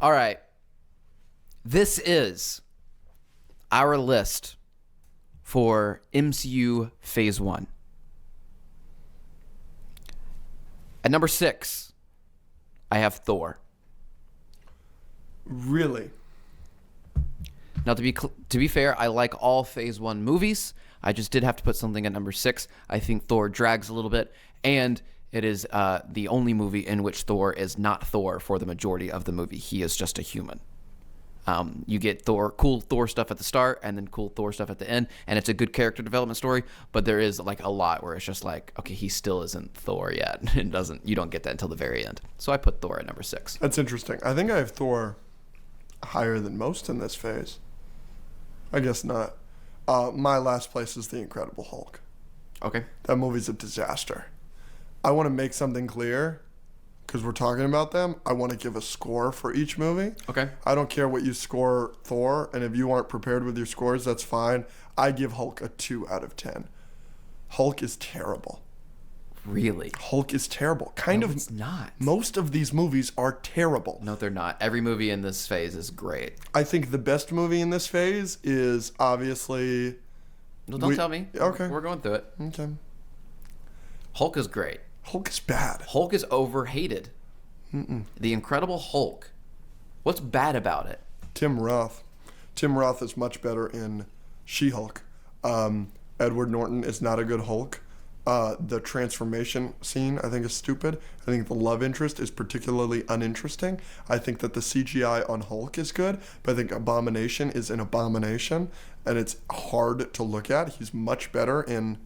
All right. This is our list for MCU Phase 1. At number 6, I have Thor. Really? Now, to be fair, I like all Phase 1 movies. I just did have to put something at number 6. I think Thor drags a little bit, and it is the only movie in which Thor is not Thor for the majority of the movie. He is just a human. You get cool Thor stuff at the start, and then cool Thor stuff at the end, and it's a good character development story. But there is like a lot where it's just like, okay, he still isn't Thor yet. You don't get that until the very end. So I put Thor at number 6. That's interesting. I think I have Thor higher than most in this phase. I guess not. My last place is The Incredible Hulk. Okay. That movie's a disaster. I want to make something clear. Because we're talking about them, I want to give a score for each movie. Okay. I don't care what you score Thor, and if you aren't prepared with your scores, that's fine. I give Hulk a 2 out of 10. Hulk is terrible. Really? Hulk is terrible. It's not. Most of these movies are terrible. No, they're not. Every movie in this phase is great. I think the best movie in this phase is obviously... No, don't tell me. Okay. We're going through it. Okay. Hulk is great. Hulk is bad. Hulk is overhated. The Incredible Hulk. What's bad about it? Tim Roth. Tim Roth is much better in She-Hulk. Edward Norton is not a good Hulk. The transformation scene, I think, is stupid. I think the love interest is particularly uninteresting. I think that the CGI on Hulk is good, but I think Abomination is an abomination, and it's hard to look at. He's much better in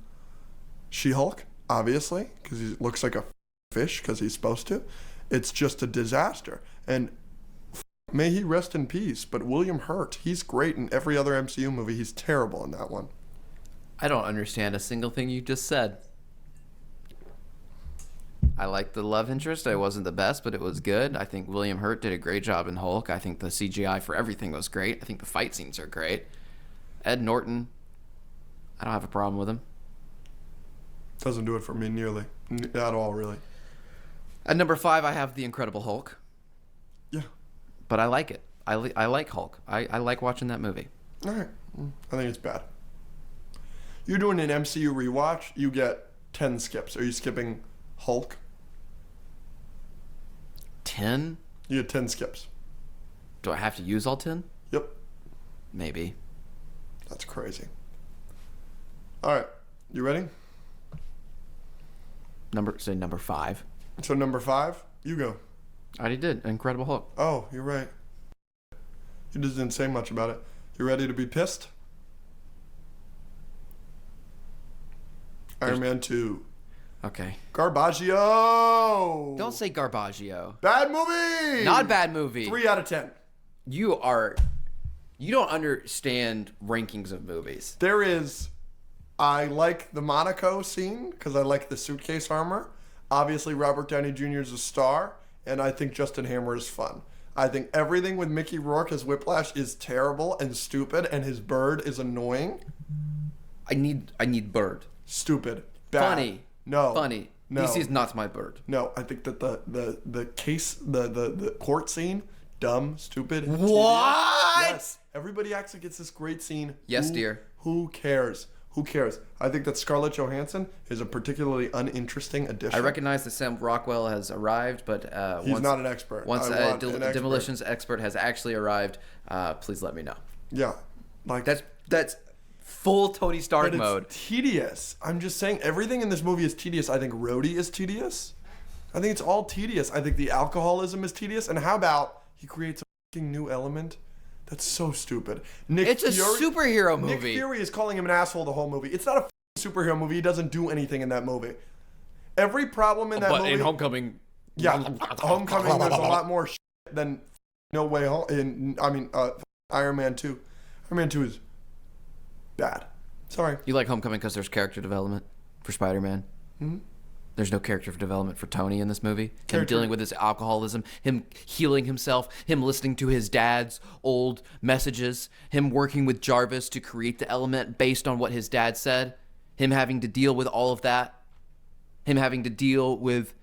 She-Hulk, obviously, because he looks like a fish because he's supposed to. It's just a disaster. And may he rest in peace, but William Hurt, he's great in every other MCU movie. He's terrible in that one. I don't understand a single thing you just said. I like the love interest. It wasn't the best, but it was good. I think William Hurt did a great job in Hulk. I think the CGI for everything was great. I think the fight scenes are great. Ed Norton, I don't have a problem with him. Doesn't do it for me nearly. At all, really. At number 5, I have The Incredible Hulk. Yeah. But I like it. I like Hulk. I like watching that movie. All right. I think it's bad. You're doing an MCU rewatch, you get 10 skips. Are you skipping Hulk? 10? You get 10 skips. Do I have to use all 10? Yep. Maybe. That's crazy. All right. You ready? Number 5. So number 5, you go. I already did. Incredible Hulk. Oh, you're right. You just didn't say much about it. You ready to be pissed? Iron Man 2. Okay. Garbaggio! Don't say Garbaggio. Bad movie! Not a bad movie. 3 out of 10. You don't understand rankings of movies. There is... I like the Monaco scene because I like the suitcase armor. Obviously, Robert Downey Jr. is a star, and I think Justin Hammer is fun. I think everything with Mickey Rourke as Whiplash is terrible and stupid, and his bird is annoying. I need Bird. Stupid. Bad. Funny. No. Funny. No. DC's not my Bird. No, I think that the case, the court scene, dumb, stupid. What? Yes. Everybody acts like it's this great scene. Yes, dear. Who cares? Who cares? I think that Scarlett Johansson is a particularly uninteresting addition. I recognize that Sam Rockwell has arrived, but he's not an expert. Once a demolitions expert has actually arrived, please let me know. Yeah, like that's full Tony Stark mode. Tedious. I'm just saying everything in this movie is tedious. I think Rhodey is tedious. I think it's all tedious. I think the alcoholism is tedious. And how about he creates a fucking new element? That's so stupid. It's a superhero movie. Nick Fury is calling him an asshole the whole movie. It's not a superhero movie. He doesn't do anything in that movie. Every problem in that movie... But in Homecoming... Yeah, Homecoming, there's a lot more shit than No Way Home. Iron Man 2. Iron Man 2 is bad. Sorry. You like Homecoming because there's character development for Spider-Man? Mm-hmm. There's no character development for Tony in this movie. Him dealing with his alcoholism, him healing himself, him listening to his dad's old messages, him working with Jarvis to create the element based on what his dad said, him having to deal with all of that, him having to deal with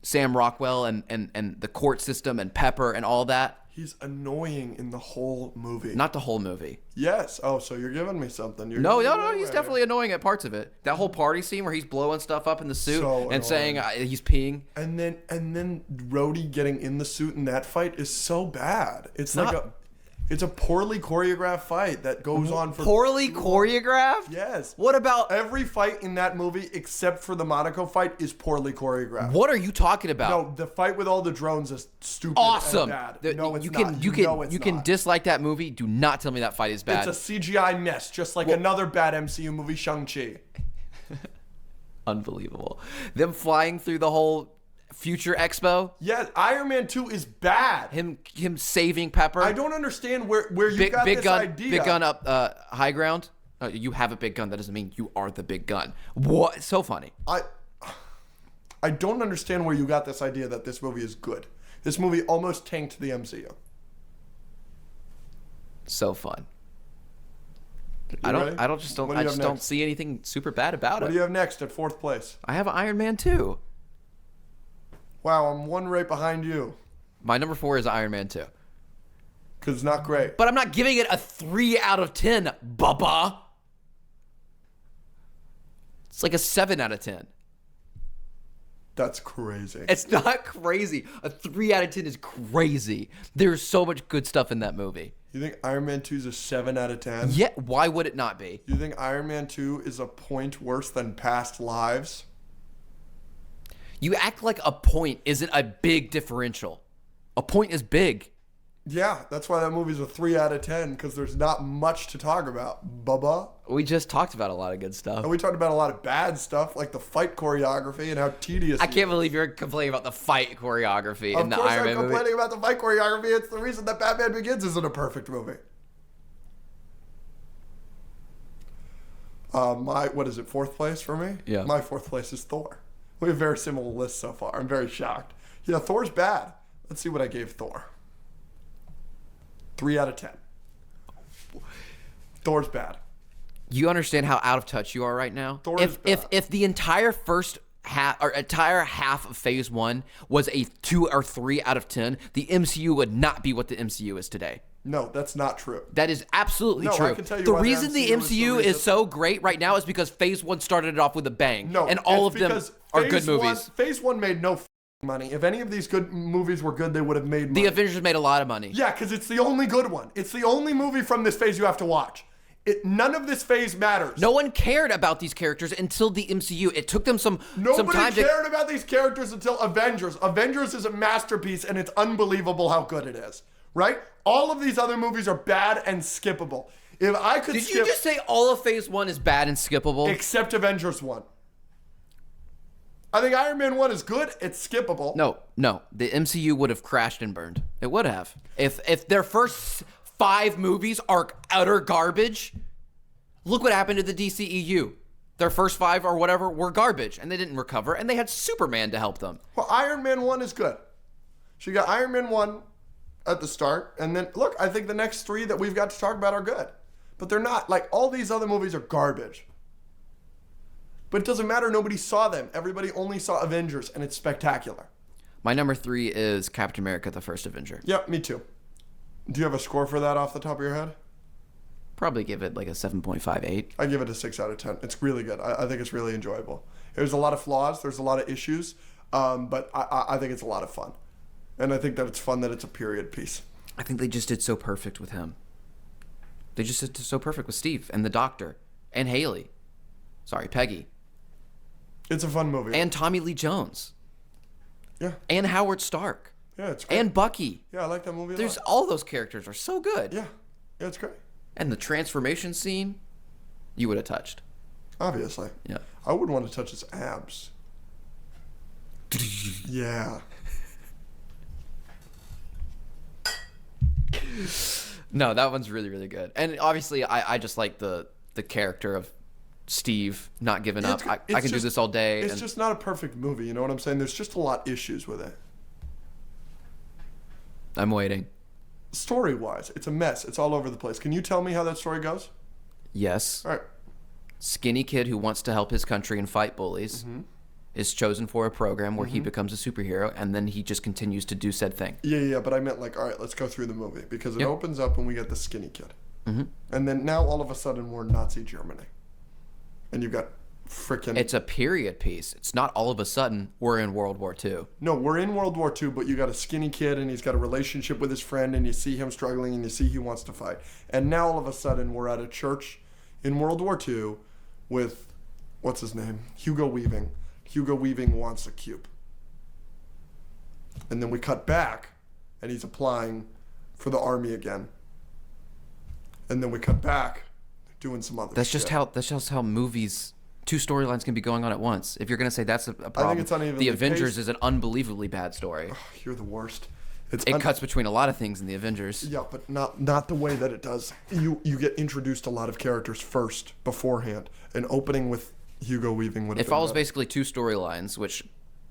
Sam Rockwell and the court system and Pepper and all that. He's annoying in the whole movie. Not the whole movie. Yes. Oh, so you're giving me something. No. He's definitely annoying at parts of it. That whole party scene where he's blowing stuff up in the suit and saying he's peeing. And then Rhodey getting in the suit in that fight is so bad. It's it's a poorly choreographed fight that goes on for poorly choreographed? Yes. What about every fight in that movie except for the Monaco fight is poorly choreographed? What are you talking about? No, the fight with all the drones is stupid. Awesome. And bad. No, it's not. You can dislike that movie. Do not tell me that fight is bad. It's a CGI mess, just like another bad MCU movie, Shang-Chi. Unbelievable. Them flying through the whole Future Expo. Yeah, Iron Man 2 is bad. Him saving Pepper. I don't understand where you got this idea. Big gun up high ground. You have a big gun. That doesn't mean you are the big gun. What? So funny. I don't understand where you got this idea that this movie is good. This movie almost tanked the MCU. So fun. I don't see anything super bad about it. What do you have next at 4th place? I have Iron Man 2. Wow, I'm one right behind you. My number 4 is Iron Man 2. Because it's not great. But I'm not giving it a 3 out of 10, Bubba. It's like a 7 out of 10. That's crazy. It's not crazy. A 3 out of 10 is crazy. There's so much good stuff in that movie. You think Iron Man 2 is a 7 out of 10? Yeah, why would it not be? You think Iron Man 2 is a point worse than Past Lives? You act like a point isn't a big differential. A point is big. Yeah, that's why that movie's a 3 out of 10, because there's not much to talk about, Bubba. We just talked about a lot of good stuff. And we talked about a lot of bad stuff, like the fight choreography and how tedious I can't believe you're complaining about the fight choreography in the Iron Man movie. Of course I'm complaining about the fight choreography. It's the reason that Batman Begins isn't a perfect movie. What is it, 4th place for me? Yeah. My 4th place is Thor. We have very similar lists so far. I'm very shocked. Yeah, Thor's bad. Let's see what I gave Thor. 3 out of 10. Thor's bad. You understand how out of touch you are right now? Thor is bad. If the entire first half or entire half of Phase 1 was a 2 or 3 out of 10, the MCU would not be what the MCU is today. No, that's not true. That is absolutely true. I can tell you the why reason the MCU is so great right now is because Phase 1 started it off with a bang. No, and all of them are good movies. Phase 1 made no money. If any of these good movies were good, they would have made money. The Avengers made a lot of money. Yeah, because it's the only good one. It's the only movie from this phase you have to watch. None of this phase matters. No one cared about these characters until the MCU. It took them some time Nobody cared about these characters until Avengers. Avengers is a masterpiece, and it's unbelievable how good it is. Right? All of these other movies are bad and skippable. If I could Did you just say all of Phase 1 is bad and skippable? Except Avengers 1. I think Iron Man 1 is good. It's skippable. No. The MCU would have crashed and burned. It would have. If their first 5 movies are utter garbage, look what happened to the DCEU. Their first 5 or whatever were garbage, and they didn't recover, and they had Superman to help them. Well, Iron Man 1 is good. So you got Iron Man 1 at the start, and then, look, I think the next 3 that we've got to talk about are good. But they're not. Like, all these other movies are garbage. But it doesn't matter. Nobody saw them. Everybody only saw Avengers, and it's spectacular. My number 3 is Captain America, the First Avenger. Yep, me too. Do you have a score for that off the top of your head? Probably give it like a 7.58. I give it a 6 out of 10. It's really good. I think it's really enjoyable. There's a lot of flaws. There's a lot of issues. But I think it's a lot of fun. And I think that it's fun that it's a period piece. I think they just did so perfect with him. They just did so perfect with Steve and the Doctor and Haley. Sorry, Peggy. It's a fun movie. And Tommy Lee Jones. Yeah. And Howard Stark. Yeah, it's great. And Bucky. Yeah, I like that movie a lot. All those characters are so good. Yeah. Yeah, it's great. And the transformation scene, you would have touched. Obviously. Yeah. I wouldn't want to touch his abs. Yeah. No, that one's really, really good. And obviously, I just like the character of Steve not giving up. I can do this all day. It's just not a perfect movie, you know what I'm saying? There's just a lot of issues with it. I'm waiting. Story-wise, it's a mess. It's all over the place. Can you tell me how that story goes? Yes. All right. Skinny kid who wants to help his country and fight bullies. Mm-hmm. is chosen for a program where he becomes a superhero, and then he just continues to do said thing. Yeah, but I meant like, all right, let's go through the movie because it Yep. opens up and we get the skinny kid. Mm-hmm. And then now all of a sudden we're Nazi Germany. And you've got freaking... It's a period piece. It's not all of a sudden we're in World War II. No, we're in World War II, but you got a skinny kid and he's got a relationship with his friend and you see him struggling and you see he wants to fight. And now all of a sudden we're at a church in World War II with, what's his name? Hugo Weaving. Hugo Weaving wants a cube. And then we cut back and he's applying for the army again. And then we cut back doing some other That's shit. just how movies, two storylines can be going on at once. If you're going to say that's a problem, I think it's unevenly The Avengers paced. is an unbelievably bad story. You're the worst. It cuts between a lot of things in the Avengers. Yeah, but not the way that it does. You get introduced to a lot of characters first, beforehand. An opening with Hugo Weaving would have It been follows better. basically two storylines, which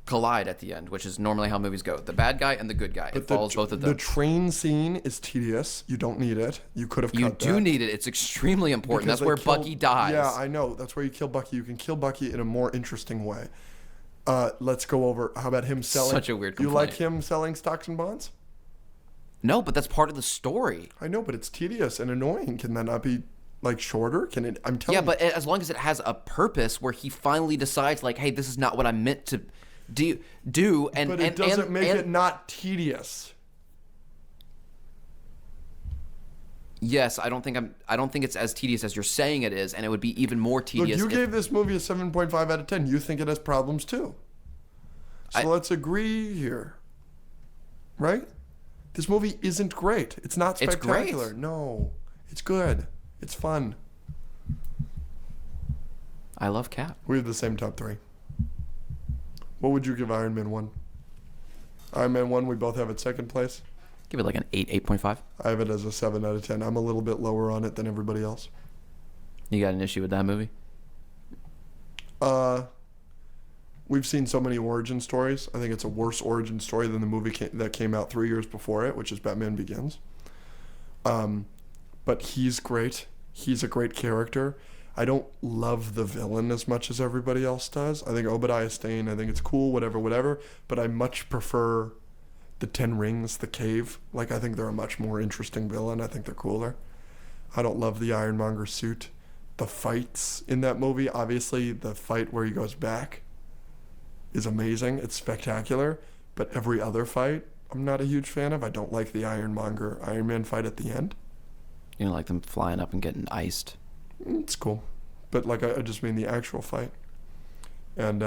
collide at the end, which is normally how movies go. The bad guy and the good guy. It follows both of them. The train scene is tedious. You don't need it. You could have cut You that. do need it. It's extremely important. Because That's where they kill- Bucky dies. Yeah, I know. That's where you kill Bucky. You can kill Bucky in a more interesting way. Let's go over. How about him selling? Such a weird You like complaint. him selling stocks and bonds? No, but that's part of the story. I know, but it's tedious and annoying. Can that not be like shorter? Can it? I'm telling Yeah, you. but as long as it has a purpose where he finally decides, like, hey, this is not what I'm meant to do, and But it doesn't make it not tedious. Yes, I don't think it's as tedious as you're saying it is, and it would be even more Look, tedious. you if- gave this movie a 7.5 out of 10. You think it has problems too. So let's agree here. Right? This movie isn't great. It's not It's spectacular. great. No. It's good. It's fun. I love Cap. We have the same top three. What would you give Iron Man 1? Iron Man 1, we both have it second place. Give it like an 8, 8.5. I have it as a 7 out of 10. I'm a little bit lower on it than everybody else. You got an issue with that movie? We've seen so many origin stories. I think it's a worse origin story than the movie that came out 3 years before it, which is Batman Begins. But he's great. He's a great character. I don't love the villain as much as everybody else does. I think Obadiah Stane, I think it's cool, whatever. But I much prefer the Ten Rings, the Cave. Like, I think they're a much more interesting villain. I think they're cooler. I don't love the Ironmonger suit. The fights in that movie, obviously, the fight where he goes back is amazing. It's spectacular. But every other fight, I'm not a huge fan of. I don't like the Ironmonger Iron Man fight at the end. You know, like them flying up and getting iced. It's cool. But, like, I just mean the actual fight. And,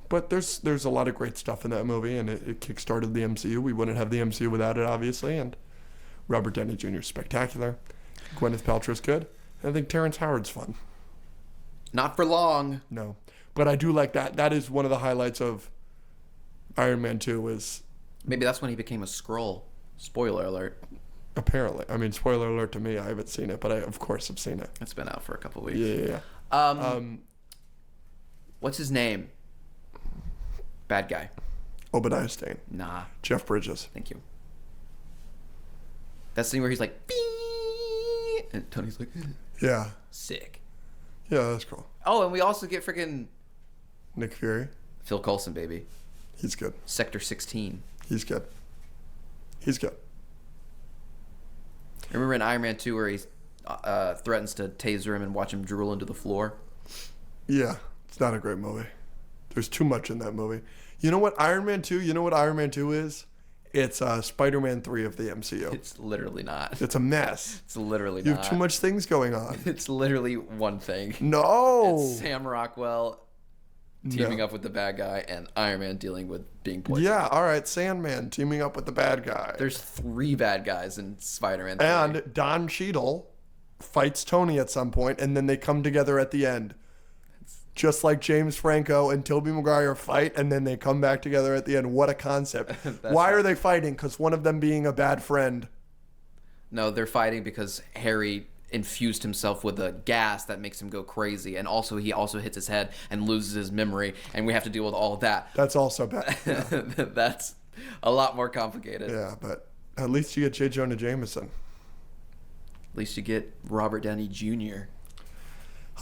but there's a lot of great stuff in that movie, and it kickstarted the MCU. We wouldn't have the MCU without it, obviously. And Robert Downey Jr. is spectacular. Gwyneth Paltrow's good. And I think Terrence Howard's fun. Not for long. No. But I do like that. That is one of the highlights of Iron Man 2 is Maybe that's when he became a Skrull. Spoiler alert. apparently. I mean, spoiler alert to me. I haven't seen it, but I, of course, have seen it. It's been out for a couple weeks. Yeah. What's his name? Bad guy. Obadiah Stane. Nah. Jeff Bridges. Thank you. That scene where he's like, "Bee!" and Tony's like, Yeah. sick. Yeah, that's cool. Oh, and we also get freaking Nick Fury. Phil Coulson, baby. He's good. Sector 16. He's good. He's good. Remember in Iron Man 2 where he threatens to taser him and watch him drool into the floor? Yeah. It's not a great movie. There's too much in that movie. You know what Iron Man 2? You know what Iron Man 2 is? It's Spider-Man 3 of the MCU. It's literally not. It's a mess. It's literally You not. have too much things going on. It's literally one thing. No. It's Sam Rockwell teaming No. up with the bad guy and Iron Man dealing with being poisoned. Yeah, all right. Sandman teaming up with the bad guy. There's 3 bad guys in Spider-Man 3. And Don Cheadle fights Tony at some point, and then they come together at the end. Just like James Franco and Tobey Maguire fight, and then they come back together at the end. What a concept. Why are they fighting? Because one of them being a bad friend. No, they're fighting because Harry infused himself with a gas that makes him go crazy, and also he also hits his head and loses his memory, and we have to deal with all of that. That's also bad. Yeah, That's a lot more complicated. yeah, but at least you get J. Jonah Jameson. At least you get Robert Downey Jr.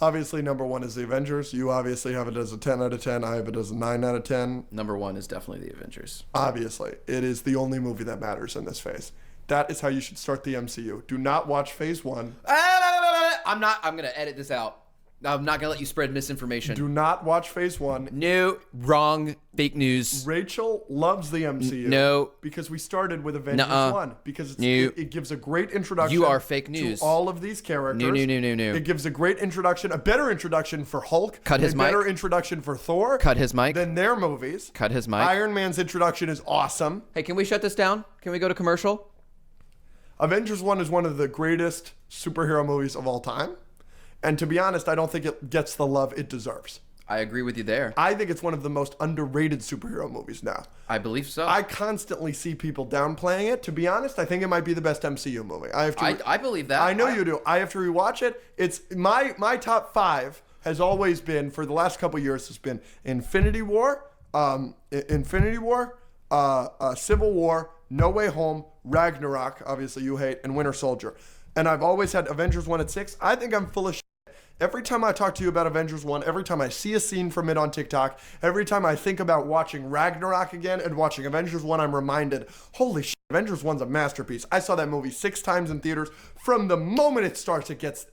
Obviously, number 1 is the Avengers. You obviously have it as a 10 out of 10. I have it as a 9 out of 10. Number 1 is definitely the Avengers. Obviously, it is the only movie that matters in this phase. That is how you should start the MCU. Do not watch Phase 1. I'm going to edit this out. I'm not going to let you spread misinformation. Do not watch Phase 1. No, wrong, fake news. Rachel loves the MCU. No. Because we started with Avengers 1. Because it gives a great introduction. You are fake news. To all of these characters. No. It gives a great introduction, a better introduction for Hulk. Cut his mic. A better introduction for Thor. Cut his mic. Than their movies. Cut his mic. Iron Man's introduction is awesome. Hey, can we shut this down? Can we go to commercial? Avengers 1 is one of the greatest superhero movies of all time. And to be honest, I don't think it gets the love it deserves. I agree with you there. I think it's one of the most underrated superhero movies now. I believe so. I constantly see people downplaying it. To be honest, I think it might be the best MCU movie. I believe that. I know you do. I have to rewatch it. It's my top 5 has always been, for the last couple years, has been Infinity War, Civil War, No Way Home, Ragnarok, obviously you hate, and Winter Soldier. And I've always had Avengers 1 at 6. I think I'm full of shit. Every time I talk to you about Avengers 1, every time I see a scene from it on TikTok, every time I think about watching Ragnarok again and watching Avengers 1, I'm reminded, holy shit, Avengers 1's a masterpiece. I saw that movie 6 times in theaters. From the moment it starts, it gets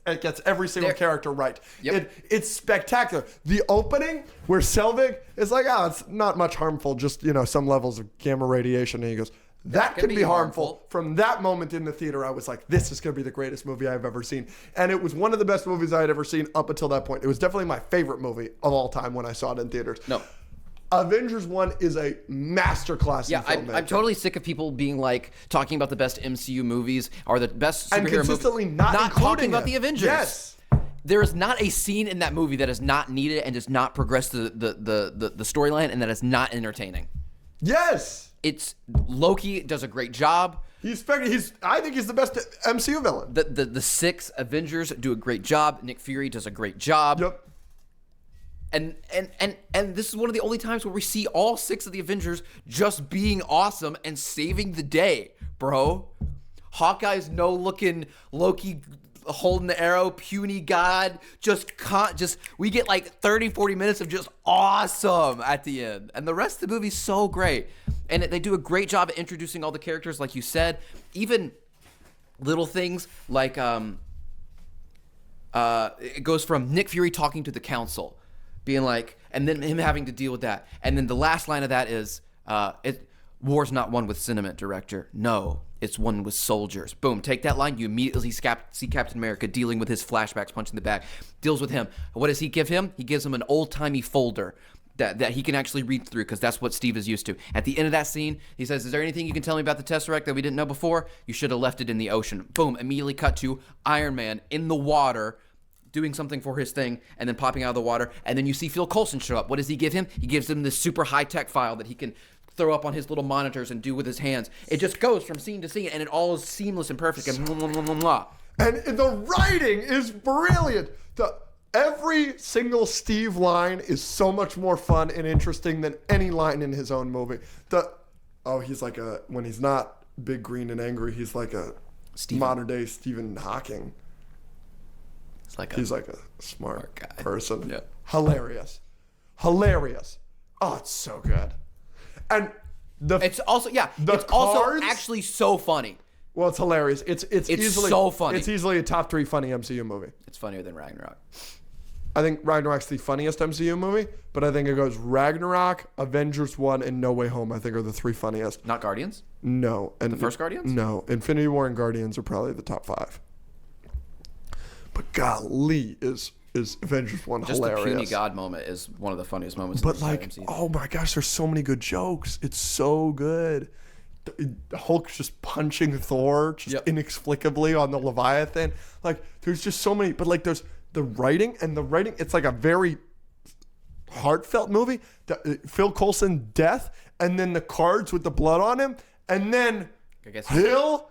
every single character right. Yep. It's spectacular. The opening where Selvig is like, it's not much harmful, just, some levels of gamma radiation. And he goes, that can be harmful. From that moment in the theater, I was like, this is going to be the greatest movie I've ever seen. And it was one of the best movies I had ever seen up until that point. It was definitely my favorite movie of all time when I saw it in theaters. No. Avengers 1 is a masterclass in filmmaking. I'm totally sick of people being talking about the best MCU movies or the best superhero movies. And consistently not talking about the Avengers. Yes. There is not a scene in that movie that is not needed and does not progress the storyline and that is not entertaining. Yes. It's Loki does a great job. I think he's the best MCU villain. The 6 Avengers do a great job. Nick Fury does a great job. Yep. And this is one of the only times where we see all 6 of the Avengers just being awesome and saving the day, bro. Hawkeye's no-looking Loki holding the arrow, puny god, we get 30, 40 minutes of just awesome at the end. And the rest of the movie's so great. And they do a great job at introducing all the characters, like you said. Even little things like it goes from Nick Fury talking to the council, being and then him having to deal with that. And then the last line of that is, war's not won with sentiment, director. No, it's won with soldiers. Boom, take that line. You immediately see Captain America dealing with his flashbacks, punching the bag, deals with him. What does he give him? He gives him an old-timey folder that he can actually read through, because that's what Steve is used to. At the end of that scene, he says, is there anything you can tell me about the Tesseract that we didn't know before? You should have left it in the ocean. Boom, immediately cut to Iron Man in the water, doing something for his thing, and then popping out of the water. And then you see Phil Coulson show up. What does he give him? He gives him this super high-tech file that he can throw up on his little monitors and do with his hands. It just goes from scene to scene, and it all is seamless and perfect. And And the writing is brilliant. Every single Steve line is so much more fun and interesting than any line in his own movie. He's when he's not big, green, and angry, he's like a modern day Stephen Hawking. He's like a smart guy. Person. Yeah. Hilarious. Oh, it's so good. And it's also also actually so funny. Well, it's hilarious. It's easily so funny. It's easily a top 3 funny MCU movie. It's funnier than Ragnarok. I think Ragnarok's the funniest MCU movie, but I think it goes Ragnarok, Avengers 1, and No Way Home, I think, are the 3 funniest. Not Guardians? No. And the first Guardians? No. Infinity War and Guardians are probably the top 5. But golly, is Avengers 1 just hilarious. The puny god moment is one of the funniest moments in the MCU. Oh my gosh, there's so many good jokes. It's so good. The Hulk's just punching Thor inexplicably on the Leviathan. There's just so many, but there's the writing, it's like a very heartfelt movie. Phil Coulson death, and then the cards with the blood on him, and then the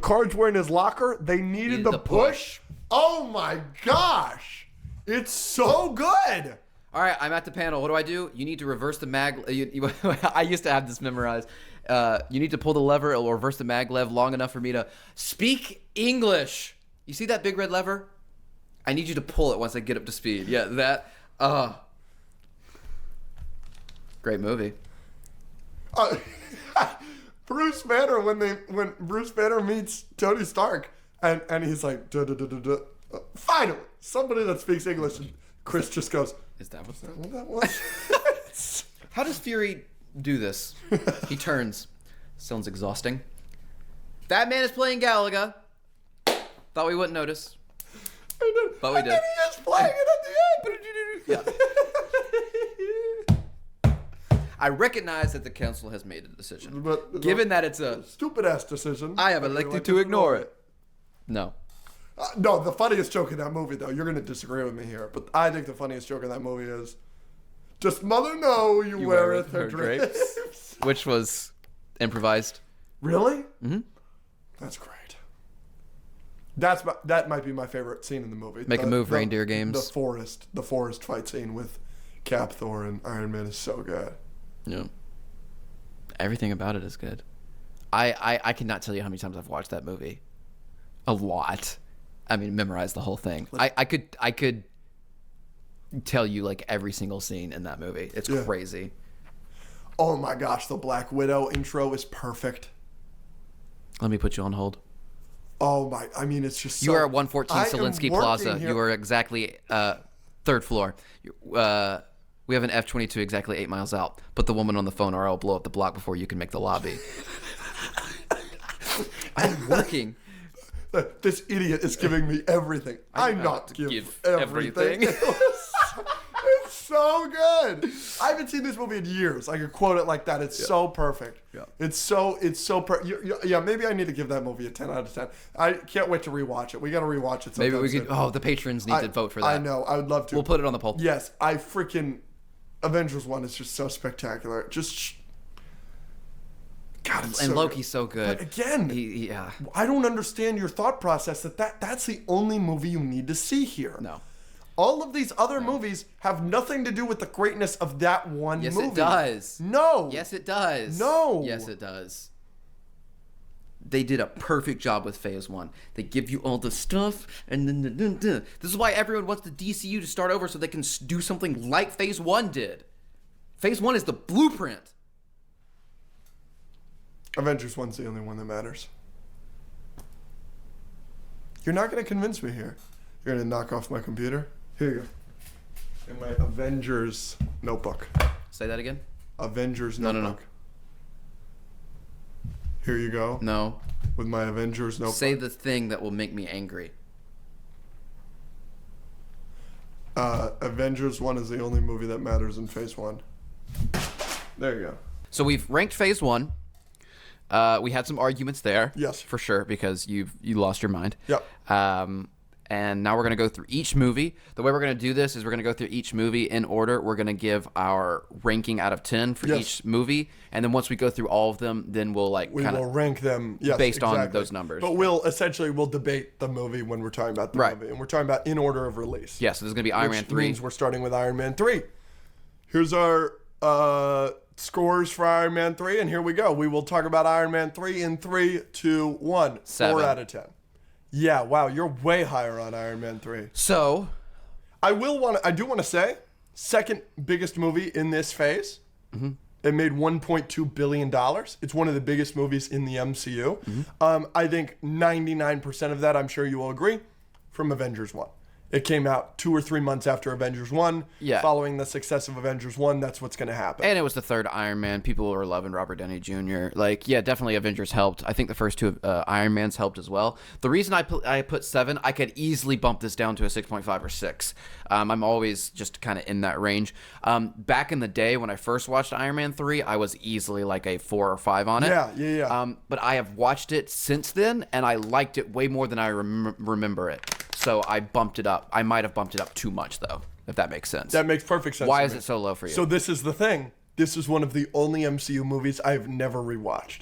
cards were in his locker. They needed the push. Oh my gosh, it's so good. All right, I'm at the panel. What do? You need to reverse the mag. I used to have this memorized. You need to pull the lever. It will reverse the maglev long enough for me to speak English. You see that big red lever? I need you to pull it once I get up to speed. Yeah, that. Great movie. Bruce Banner when Bruce Banner meets Tony Stark and he's like, duh, duh, duh, duh, duh. Finally, somebody that speaks English. And Chris just goes, Is that what that was? How does Fury do this? He turns. Sounds exhausting. That man is playing Galaga. Thought we wouldn't notice. But we did. And then he is playing it at the end. Yeah. I recognize that the council has made a decision. But given that it's a stupid ass decision, I have elected to ignore it. No. No, the funniest joke in that movie, though, you're going to disagree with me here, but I think the funniest joke in that movie is, "Does mother know you weareth her drapes?" Which was improvised. Really? Mm-hmm. That's great. That might be my favorite scene in the movie. Make a move, reindeer games. The forest fight scene with Cap, Thor, and Iron Man is so good. Yeah. Everything about it is good. I cannot tell you how many times I've watched that movie. A lot. I mean, memorize the whole thing. I could tell you like every single scene in that movie. It's crazy. Oh my gosh, the Black Widow intro is perfect. Let me put you on hold. Oh my, I mean, it's just so... You are at 114 Solinsky Plaza. You are exactly third floor. We have an F-22 exactly 8 miles out. Put the woman on the phone or I'll blow up the block before you can make the lobby. I'm working. This idiot is giving me everything. I'm not give everything. It's so good. I haven't seen this movie in years. I could quote it like that. It's so perfect. Yeah. It's so yeah, maybe I need to give that movie a 10 out of 10. I can't wait to rewatch it. We got to rewatch it sometime. Maybe we could. Oh, the patrons need to vote for that. I know. I would love to. We'll put it on the poll. Yes. Avengers 1 is just so spectacular. God, it's and so Loki's so good. But again, yeah. I don't understand your thought process that's the only movie you need to see here. No. All of these other movies have nothing to do with the greatness of that one movie. Yes, it does. No. Yes, it does. No. Yes, it does. They did a perfect job with Phase 1. They give you all the stuff, and then... This is why everyone wants the DCU to start over so they can do something like Phase 1 did. Phase 1 is the blueprint. Avengers 1's the only one that matters. You're not going to convince me here. You're going to knock off my computer? Here you go. In my Avengers notebook. Say that again? Avengers notebook. No. Here you go. No. With my Avengers notebook. Say the thing that will make me angry. Avengers 1 is the only movie that matters in Phase 1. There you go. So we've ranked Phase 1. We had some arguments there. Yes. For sure, because you lost your mind. Yep. And now we're going to go through each movie. The way we're going to do this is we're going to go through each movie in order. We're going to give our ranking out of 10 for each movie. And then once we go through all of them, then we'll we will rank them based on those numbers. But we'll debate the movie when we're talking about the movie. And we're talking about in order of release. Yeah, so there's going to be Iron Man 3. Which means we're starting with Iron Man 3. Here's our scores for Iron Man 3, and here we go. We will talk about Iron Man 3 in 3, 2, 1. 7. 4 out of 10. Yeah, wow, you're way higher on Iron Man 3. So, I do want to say, second biggest movie in this phase. Mm-hmm. It made $1.2 billion. It's one of the biggest movies in the MCU. Mm-hmm. I think 99% of that, I'm sure you will agree, from Avengers 1. It came out 2 or 3 months after Avengers 1. Yeah. Following the success of Avengers 1, that's what's going to happen. And it was the third Iron Man. People were loving Robert Downey Jr. Like, yeah, definitely Avengers helped. I think the first two Iron Mans helped as well. The reason I put 7, I could easily bump this down to a 6.5 or 6. I'm always just kind of in that range. Back in the day when I first watched Iron Man 3, I was easily like a 4 or 5 on it. Yeah. But I have watched it since then, and I liked it way more than I remember it. So I bumped it up. I might have bumped it up too much, though, if that makes sense. That makes perfect sense. Why is it so low for you? So this is the thing. This is one of the only MCU movies I've never rewatched.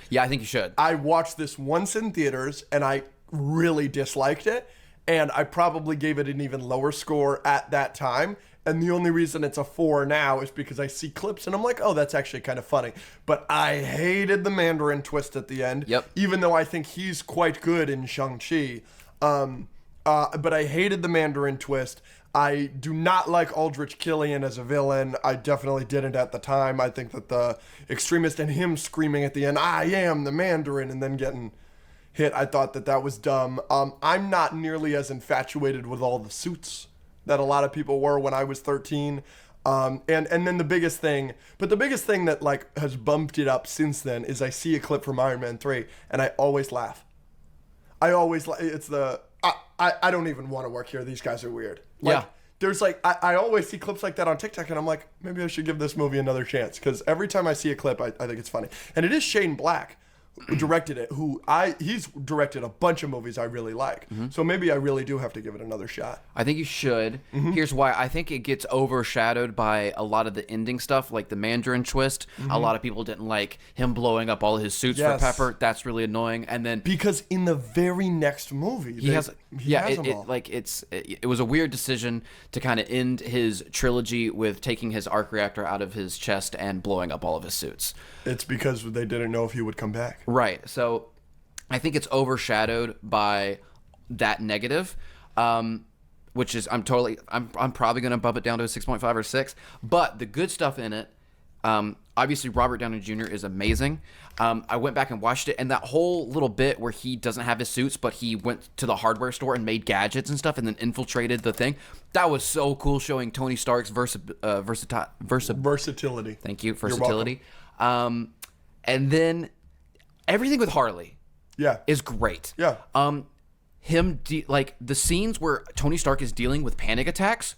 Yeah, I think you should. I watched this once in theaters, and I really disliked it. And I probably gave it an even lower score at that time. And the only reason it's a 4 now is because I see clips, and I'm like, oh, that's actually kind of funny. But I hated the Mandarin twist at the end. Yep. Even though I think he's quite good in Shang-Chi. But I hated the Mandarin twist. I do not like Aldrich Killian as a villain. I definitely didn't at the time. I think that the extremist and him screaming at the end, "I am the Mandarin," and then getting hit, I thought that was dumb. I'm not nearly as infatuated with all the suits that a lot of people were when I was 13. And then the biggest thing that like has bumped it up since then is I see a clip from Iron Man 3 and I always laugh. It's the I don't even want to work here. These guys are weird. Like, Yeah. There's like, I always see clips like that on TikTok and I'm like, maybe I should give this movie another chance. Because every time I see a clip, I think it's funny. And it is Shane Black who directed it, he's directed a bunch of movies I really like. So maybe I really do have to give it another shot. I think you should. Here's why. I think it gets overshadowed by a lot of the ending stuff, like the Mandarin twist. A lot of people didn't like him blowing up all his suits for Pepper. That's really annoying. And then because in the very next movie, he has them all. It was a weird decision to kind of end his trilogy with taking his arc reactor out of his chest and blowing up all of his suits. It's because they didn't know if he would come back. Right. So I think it's overshadowed by that negative, which is I'm probably going to bump it down to a 6.5 or 6. But the good stuff in it, obviously Robert Downey Jr. is amazing. I went back and watched it, and that whole little bit where he doesn't have his suits, but he went to the hardware store and made gadgets and stuff and then infiltrated the thing. That was so cool, showing Tony Stark's versatility. Thank you, versatility. And then everything with Harley is great. Yeah. The scenes where Tony Stark is dealing with panic attacks,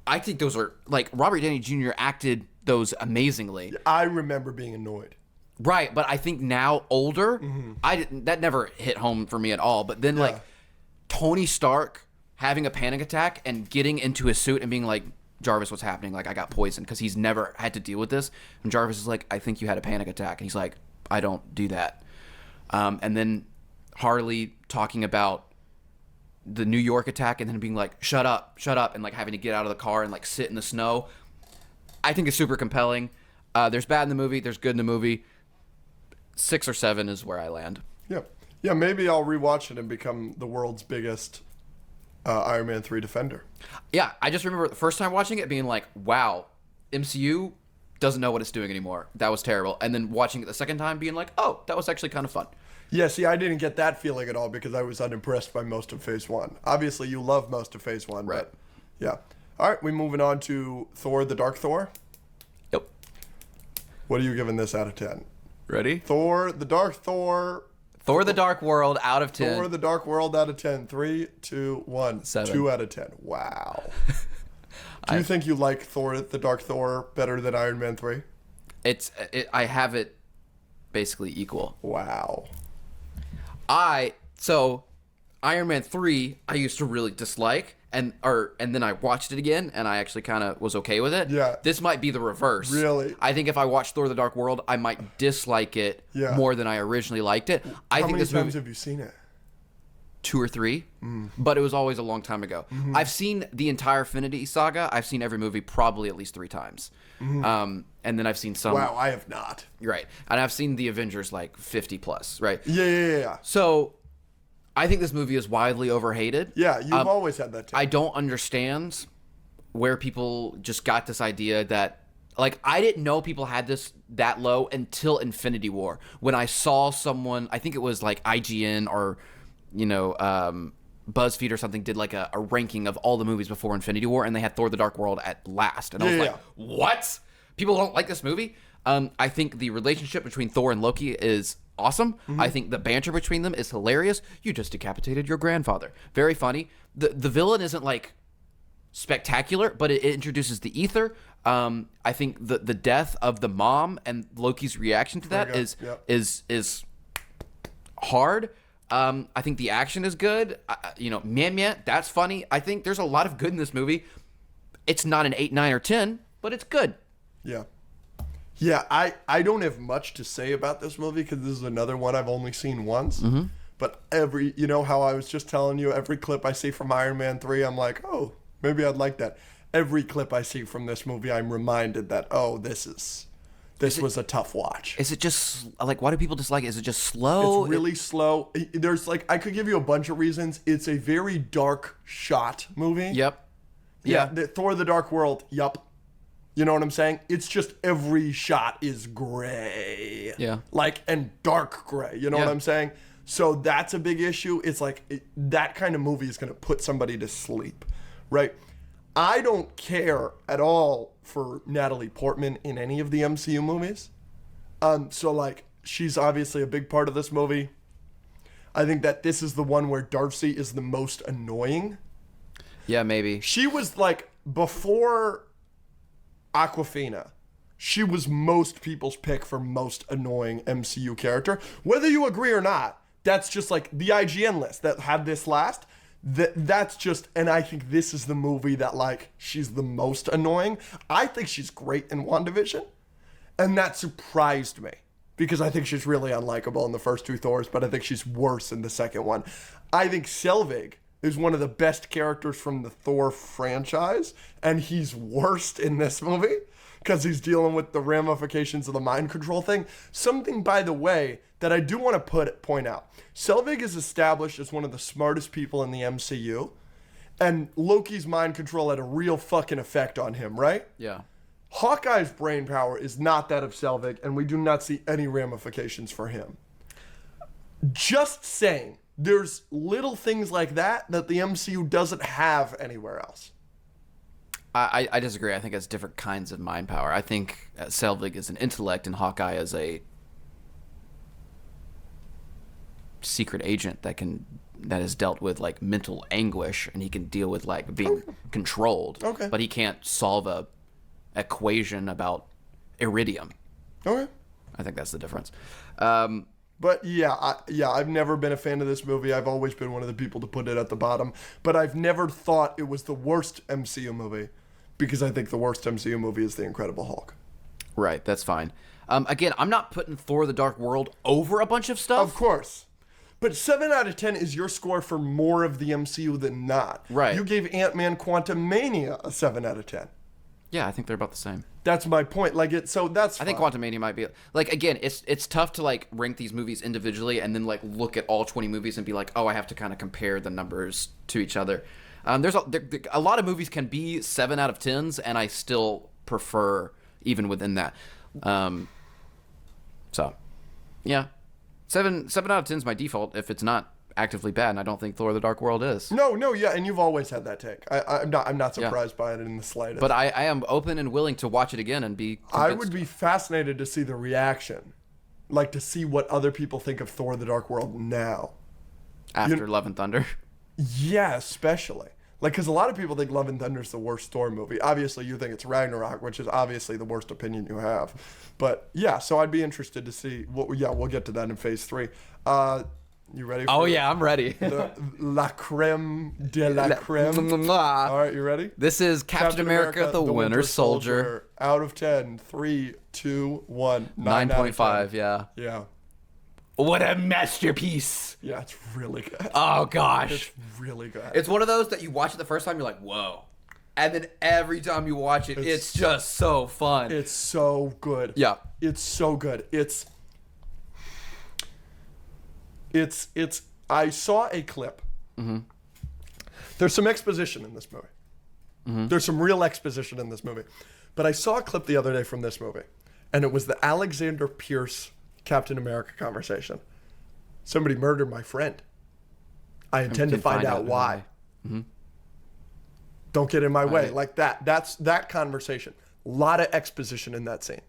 I think those are, like, Robert Downey Jr. acted those amazingly. I remember being annoyed. Right, but I think now, older, that never hit home for me at all. But then, like, Tony Stark having a panic attack and getting into his suit and being like, "Jarvis, what's happening? Like, I got poisoned," because he's never had to deal with this. And Jarvis is like, "I think you had a panic attack." And he's like, "I don't do that." And then Harley talking about the New York attack and then being like, shut up, and like having to get out of the car and like sit in the snow. I think it's super compelling. There's bad in the movie. There's good in the movie. 6 or 7 is where I land. Yeah, maybe I'll rewatch it and become the world's biggest Iron Man 3 defender. Yeah, I just remember the first time watching it being like, wow, MCU doesn't know what it's doing anymore. That was terrible. And then watching it the second time being like, oh, that was actually kind of fun. Yeah, see, I didn't get that feeling at all because I was unimpressed by most of Phase 1. Obviously, you love most of Phase 1, right? But yeah. All right, we're moving on to Thor, the Dark Thor. Yep. What are you giving this out of 10? Ready? Thor, the Dark Thor. Thor, the Dark World, out of 10. Thor, the Dark World, out of 10. 3, 2, 1. 7. 2 out of 10. Wow. Do you think you like Thor, the Dark Thor, better than Iron Man 3? I have it basically equal. Wow. So Iron Man 3 I used to really dislike, and then I watched it again and I actually kind of was okay with it. Yeah. This might be the reverse. Really? I think if I watched Thor the Dark World, I might dislike it more than I originally liked it. How many times have you seen it? 2 or 3, but it was always a long time ago. I've seen the entire Infinity Saga. I've seen every movie probably at least 3 times. And then I've seen some. Wow, I have not. Right. And I've seen the Avengers like 50 plus, right? Yeah. So I think this movie is widely overhated. Yeah, you've always had that too. I don't understand where people just got this idea that, like, I didn't know people had this that low until Infinity War. When I saw someone, I think it was like IGN or, BuzzFeed or something, did like a ranking of all the movies before Infinity War, and they had Thor the Dark World at last. And I was like, what? People don't like this movie? I think the relationship between Thor and Loki is awesome. I think the banter between them is hilarious. You just decapitated your grandfather. Very funny. The villain isn't like spectacular, but it introduces the ether. I think the death of the mom and Loki's reaction to that is hard. I think the action is good. Man, that's funny. I think there's a lot of good in this movie. It's not an 8, 9, or 10, but it's good. Yeah, I don't have much to say about this movie because this is another one I've only seen once. But how I was just telling you, every clip I see from Iron Man 3, I'm like, oh, maybe I'd like that. Every clip I see from this movie, I'm reminded that, oh, this this was a tough watch. Is it just like, why do people dislike it? Is it just slow? It's really slow. There's like, I could give you a bunch of reasons. It's a very dark shot movie. Yep. Yeah. Thor: The Dark World. Yup. You know what I'm saying? It's just every shot is gray. Yeah. Like, and dark gray. You know what I'm saying? So that's a big issue. It's like that kind of movie is going to put somebody to sleep, right? I don't care at all for Natalie Portman in any of the MCU movies. So like, she's obviously a big part of this movie. I think that this is the one where Darcy is the most annoying. Yeah, maybe. She was like, before Awkwafina, she was most people's pick for most annoying MCU character. Whether you agree or not, that's just like the IGN list that had this last. That's just, and I think this is the movie that like she's the most annoying. I think she's great in WandaVision, and that surprised me because I think she's really unlikable in the first two Thors, but I think she's worse in the second one. I think Selvig is one of the best characters from the Thor franchise, and he's worst in this movie because he's dealing with the ramifications of the mind control thing. Something, by the way, that I do want to point out. Selvig is established as one of the smartest people in the MCU, and Loki's mind control had a real fucking effect on him, right? Yeah. Hawkeye's brain power is not that of Selvig, and we do not see any ramifications for him. Just saying, there's little things like that the MCU doesn't have anywhere else. I disagree. I think it's different kinds of mind power. I think Selvig is an intellect and Hawkeye is a secret agent that has dealt with like mental anguish, and he can deal with like being controlled. Okay. But he can't solve a equation about iridium. Okay. I think that's the difference. But yeah, I've never been a fan of this movie. I've always been one of the people to put it at the bottom. But I've never thought it was the worst MCU movie because I think the worst MCU movie is The Incredible Hulk. Right, that's fine. Again, I'm not putting Thor: The Dark World over a bunch of stuff. Of course. But 7 out of 10 is your score for more of the MCU than not. Right. You gave Ant-Man Quantumania a 7 out of 10. Yeah, I think they're about the same. That's my point. Like so that's I think Quantumania might be like, again, it's tough to like rank these movies individually and then like look at all 20 movies and be like, oh, I have to kind of compare the numbers to each other. There's a lot of movies can be 7 out of 10s, and I still prefer even within that. So yeah, 7 out of 10 is my default if it's not actively bad, and I don't think Thor: The Dark World is. No, yeah, and you've always had that take. I'm not surprised by it in the slightest. But I am open and willing to watch it again and be convinced. I would be fascinated to see the reaction, like to see what other people think of Thor: The Dark World now. After Love and Thunder. Yeah, especially. Like, because a lot of people think Love and Thunder is the worst Thor movie. Obviously, you think it's Ragnarok, which is obviously the worst opinion you have. But yeah, so I'd be interested to see. We'll get to that in Phase 3. You ready? Oh yeah, I'm ready. La creme de la creme. All right, you ready? This is Captain America, the Winter Soldier. Out of 10, 3, 2, 1. 9.5, yeah. Yeah. What a masterpiece. Yeah, it's really good. Oh, gosh. It's really good. It's one of those that you watch it the first time, you're like, whoa. And then every time you watch it, it's just so fun. It's so good. Yeah. It's so good. I saw a clip. Mm-hmm. There's some exposition in this movie. Mm-hmm. There's some real exposition in this movie. But I saw a clip the other day from this movie, and it was the Alexander Pierce Captain America conversation. Somebody murdered my friend. I intend to find out why. Mm-hmm. Don't get in my way. Like that. That's that conversation. A lot of exposition in that scene.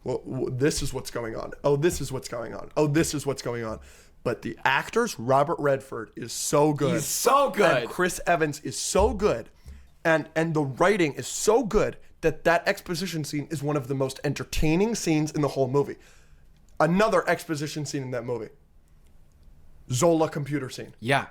Well, this is what's going on. Oh, this is what's going on. Oh, this is what's going on. But the actors, Robert Redford is so good. He's so good. And Chris Evans is so good. And the writing is so good that exposition scene is one of the most entertaining scenes in the whole movie. Another exposition scene in that movie. Zola computer scene. Yeah.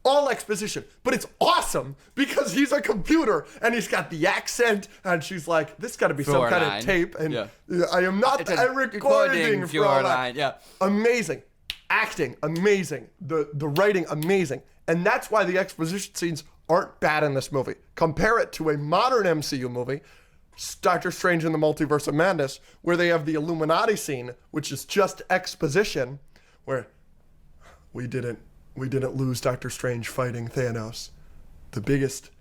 All exposition, but it's awesome because he's a computer and he's got the accent, and she's like, "This got to be some kind of tape." And I am not a recording for all that. Yeah, amazing, acting amazing, the writing amazing, and that's why the exposition scenes aren't bad in this movie. Compare it to a modern MCU movie Doctor Strange in the Multiverse of Madness, where they have the Illuminati scene, which is just exposition, where we didn't lose Doctor Strange fighting Thanos. The biggest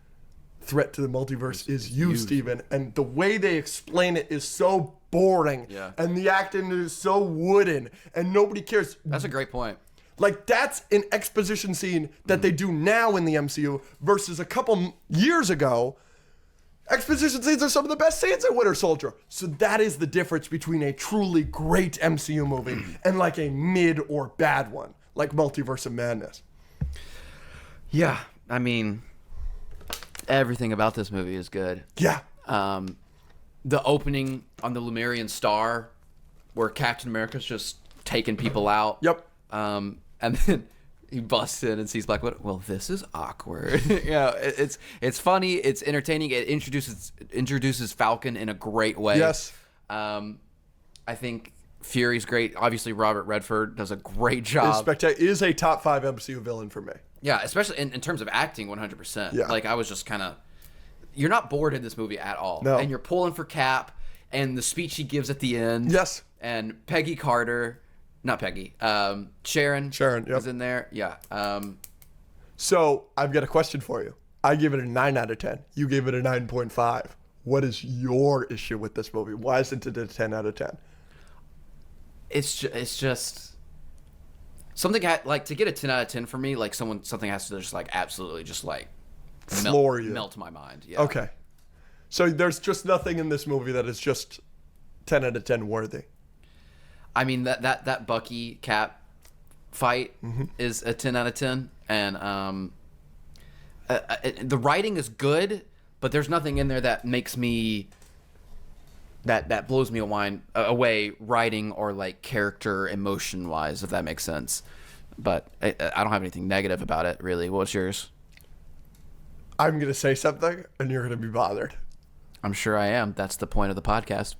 threat to the multiverse is you, Steven. And the way they explain it is so boring. Yeah. And the acting is so wooden, and nobody cares. That's a great point. Like, that's an exposition scene that they do now in the MCU versus a couple years ago. Exposition scenes are some of the best scenes in Winter Soldier. So that is the difference between a truly great MCU movie and like a mid or bad one, like Multiverse of Madness. Yeah, I mean, everything about this movie is good. Yeah. The opening on the Lumerian Star, where Captain America's just taking people out. Yep. And then he busts in and sees Black Widow. Well, this is awkward. It's funny. It's entertaining. It introduces Falcon in a great way. Yes. I think Fury's great. Obviously, Robert Redford does a great job. Is a top 5 MCU villain for me. Yeah, especially in terms of acting, 100%. Yeah. Like, I was just kind of... You're not bored in this movie at all. No. And you're pulling for Cap, and the speech he gives at the end. Yes. And Peggy Carter... Not Peggy. Sharon. Yep. Was in there. Yeah. So I've got a question for you. I gave it a 9 out of 10. You gave it a 9.5. What is your issue with this movie? Why isn't it a 10 out of 10? It's just something like to get a 10 out of 10 for me. Like something has to just like absolutely just like floor you, melt my mind. Yeah. Okay. So there's just nothing in this movie that is just 10 out of 10 worthy. I mean, that Bucky Cap fight is a 10 out of 10, and the writing is good, but there's nothing in there that makes me that blows me away writing or like character emotion wise, if that makes sense. But I don't have anything negative about it really. What's yours? I'm gonna say something, and you're gonna be bothered. I'm sure I am. That's the point of the podcast.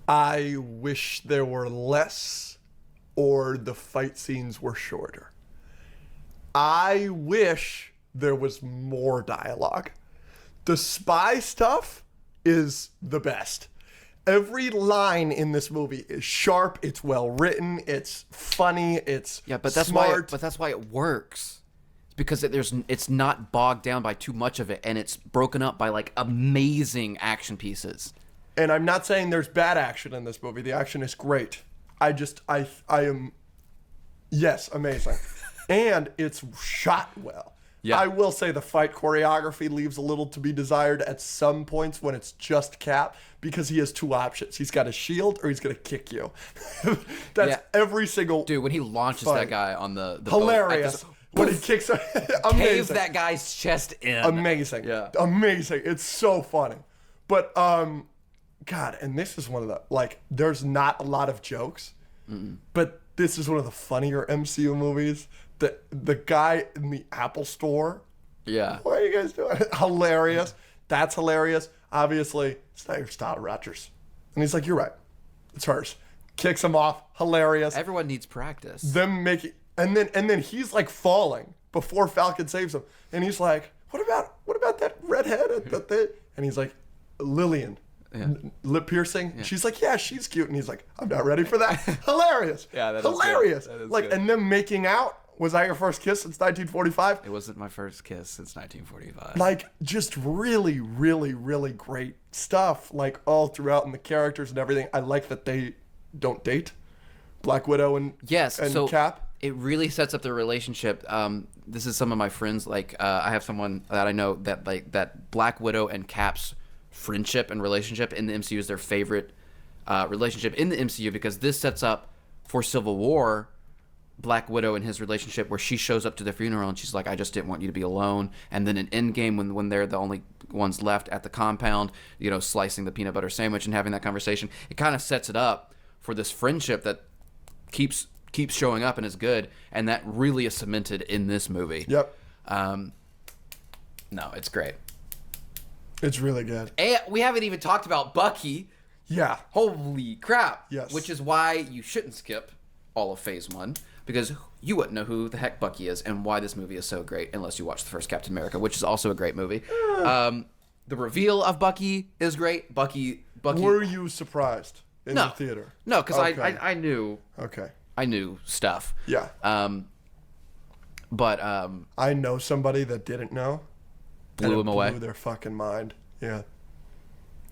I wish there were less or the fight scenes were shorter. I wish there was more dialogue. The spy stuff is the best. Every line in this movie is sharp, it's well written, it's funny, it's smart. But that's why it works. It's because it's not bogged down by too much of it, and it's broken up by like amazing action pieces. And I'm not saying there's bad action in this movie. The action is great. I am, yes, amazing. And it's shot well. Yeah. I will say the fight choreography leaves a little to be desired at some points when it's just Cap, because he has 2 options. He's got a shield or he's going to kick you. That's every single dude, when he launches that guy on the hilarious. When he kicks amazing. Caves that guy's chest in. Amazing. Yeah. Amazing. It's so funny. But God, and this is one of the, like, there's not a lot of jokes, but this is one of the funnier MCU movies. The guy in the Apple store. Yeah. What are you guys doing? Hilarious. That's hilarious. Obviously, it's not your style, Rogers. And he's like, you're right. It's hers. Kicks him off. Hilarious. Everyone needs practice. Them making, and then he's like falling before Falcon saves him. And he's like, what about that redhead at the thing? And he's like, Lillian. Yeah. Lip piercing. Yeah. She's like, yeah, she's cute. And he's like, I'm not ready for that. Hilarious. Yeah, that hilarious. Is good. That is like, good. And them making out. Was that your first kiss since 1945? It wasn't my first kiss since 1945. Like, just really, really, really great stuff. Like, all throughout, and the characters and everything. I like that they don't date. Black Widow and Cap. It really sets up their relationship. This is some of my friends. Like, I have someone that I know that Black Widow and Cap's friendship and relationship in the MCU is their favorite relationship in the MCU, because this sets up for Civil War Black Widow and his relationship, where she shows up to the funeral and she's like, I just didn't want you to be alone. And then in Endgame, when they're the only ones left at the compound, slicing the peanut butter sandwich and having that conversation, it kind of sets it up for this friendship that keeps showing up and is good, and that really is cemented in this movie. Yep. No, it's great. It's really good. And we haven't even talked about Bucky. Yeah. Holy crap. Yes. Which is why you shouldn't skip all of Phase 1, because you wouldn't know who the heck Bucky is and why this movie is so great unless you watch the first Captain America, which is also a great movie. The reveal of Bucky is great. Bucky. Were you surprised in No. the theater? No, because Okay. I knew. Okay. I knew stuff. Yeah. But I know somebody that didn't know. blew him away. Blew their fucking mind. Yeah.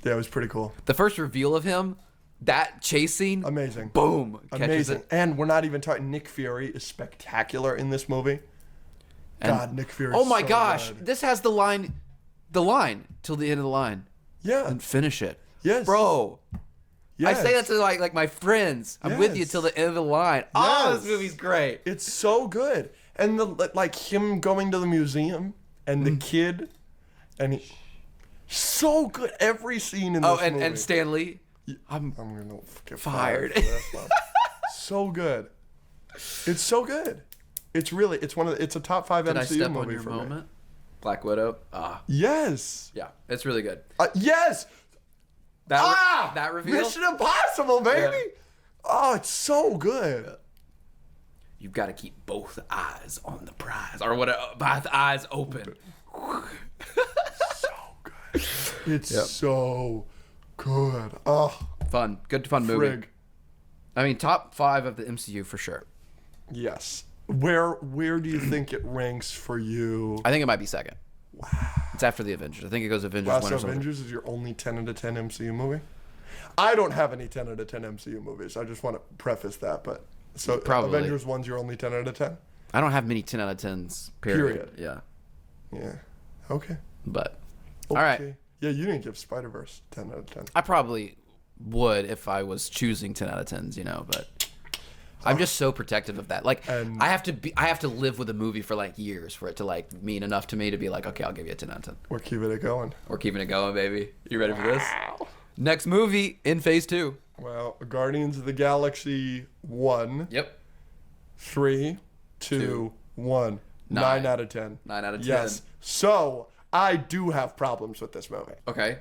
Yeah, it was pretty cool. The first reveal of him, that chase scene, Amazing. boom, catches Amazing. it. And we're not even talking. Nick Fury is spectacular in this movie. And- God, Nick Fury. Oh my so gosh, good. this has the line till the end of the line, Yeah. and finish it. Yes. Bro. Yes. I say that to like my friends. I'm with you Yes. till the end of the line. Oh, Yes. this movie's great. It's so good. And like him going to the museum and the kid, and so good. Every scene in this movie. And Stanley. I'm gonna get fired. fired. For this one. So good. It's so good. It's a top 5 Did I MCU step movie on your for moment? me. Black Widow. Ah, Yes. yeah, it's really good. Yes. That reveal. Mission Impossible, baby. Yeah. Oh, it's so good. You've got to keep both eyes on the prize, or whatever. Both eyes open. So good. It's so good. Oh, Fun movie. frig. I mean, top 5 of the MCU for sure. Yes. Where do you think it ranks for you? I think it might be second. Wow. It's after the Avengers. I think it goes Avengers Wow, 1 so or something. Avengers is your only 10 out of 10 MCU movie? I don't have any 10 out of 10 MCU movies. I just want to preface that. But so Probably. Avengers 1's your only 10 out of 10? I don't have many 10 out of 10s. Period. Yeah. Yeah. Okay. But all right. Okay. Yeah, you didn't give Spider-Verse 10 out of 10. I probably would if I was choosing 10 out of 10s, but I'm just so protective of that. Like And- I have to live with a movie for like years for it to like mean enough to me to be like, okay, I'll give you a 10 out of 10. We're keeping it going. We're keeping it going, baby. You ready for this? Next movie in Phase 2. Well, Guardians of the Galaxy 1, Yep. 3, 2, 1. 9 out of 10. 9 out of 10. Yes. So, I do have problems with this movie. Okay.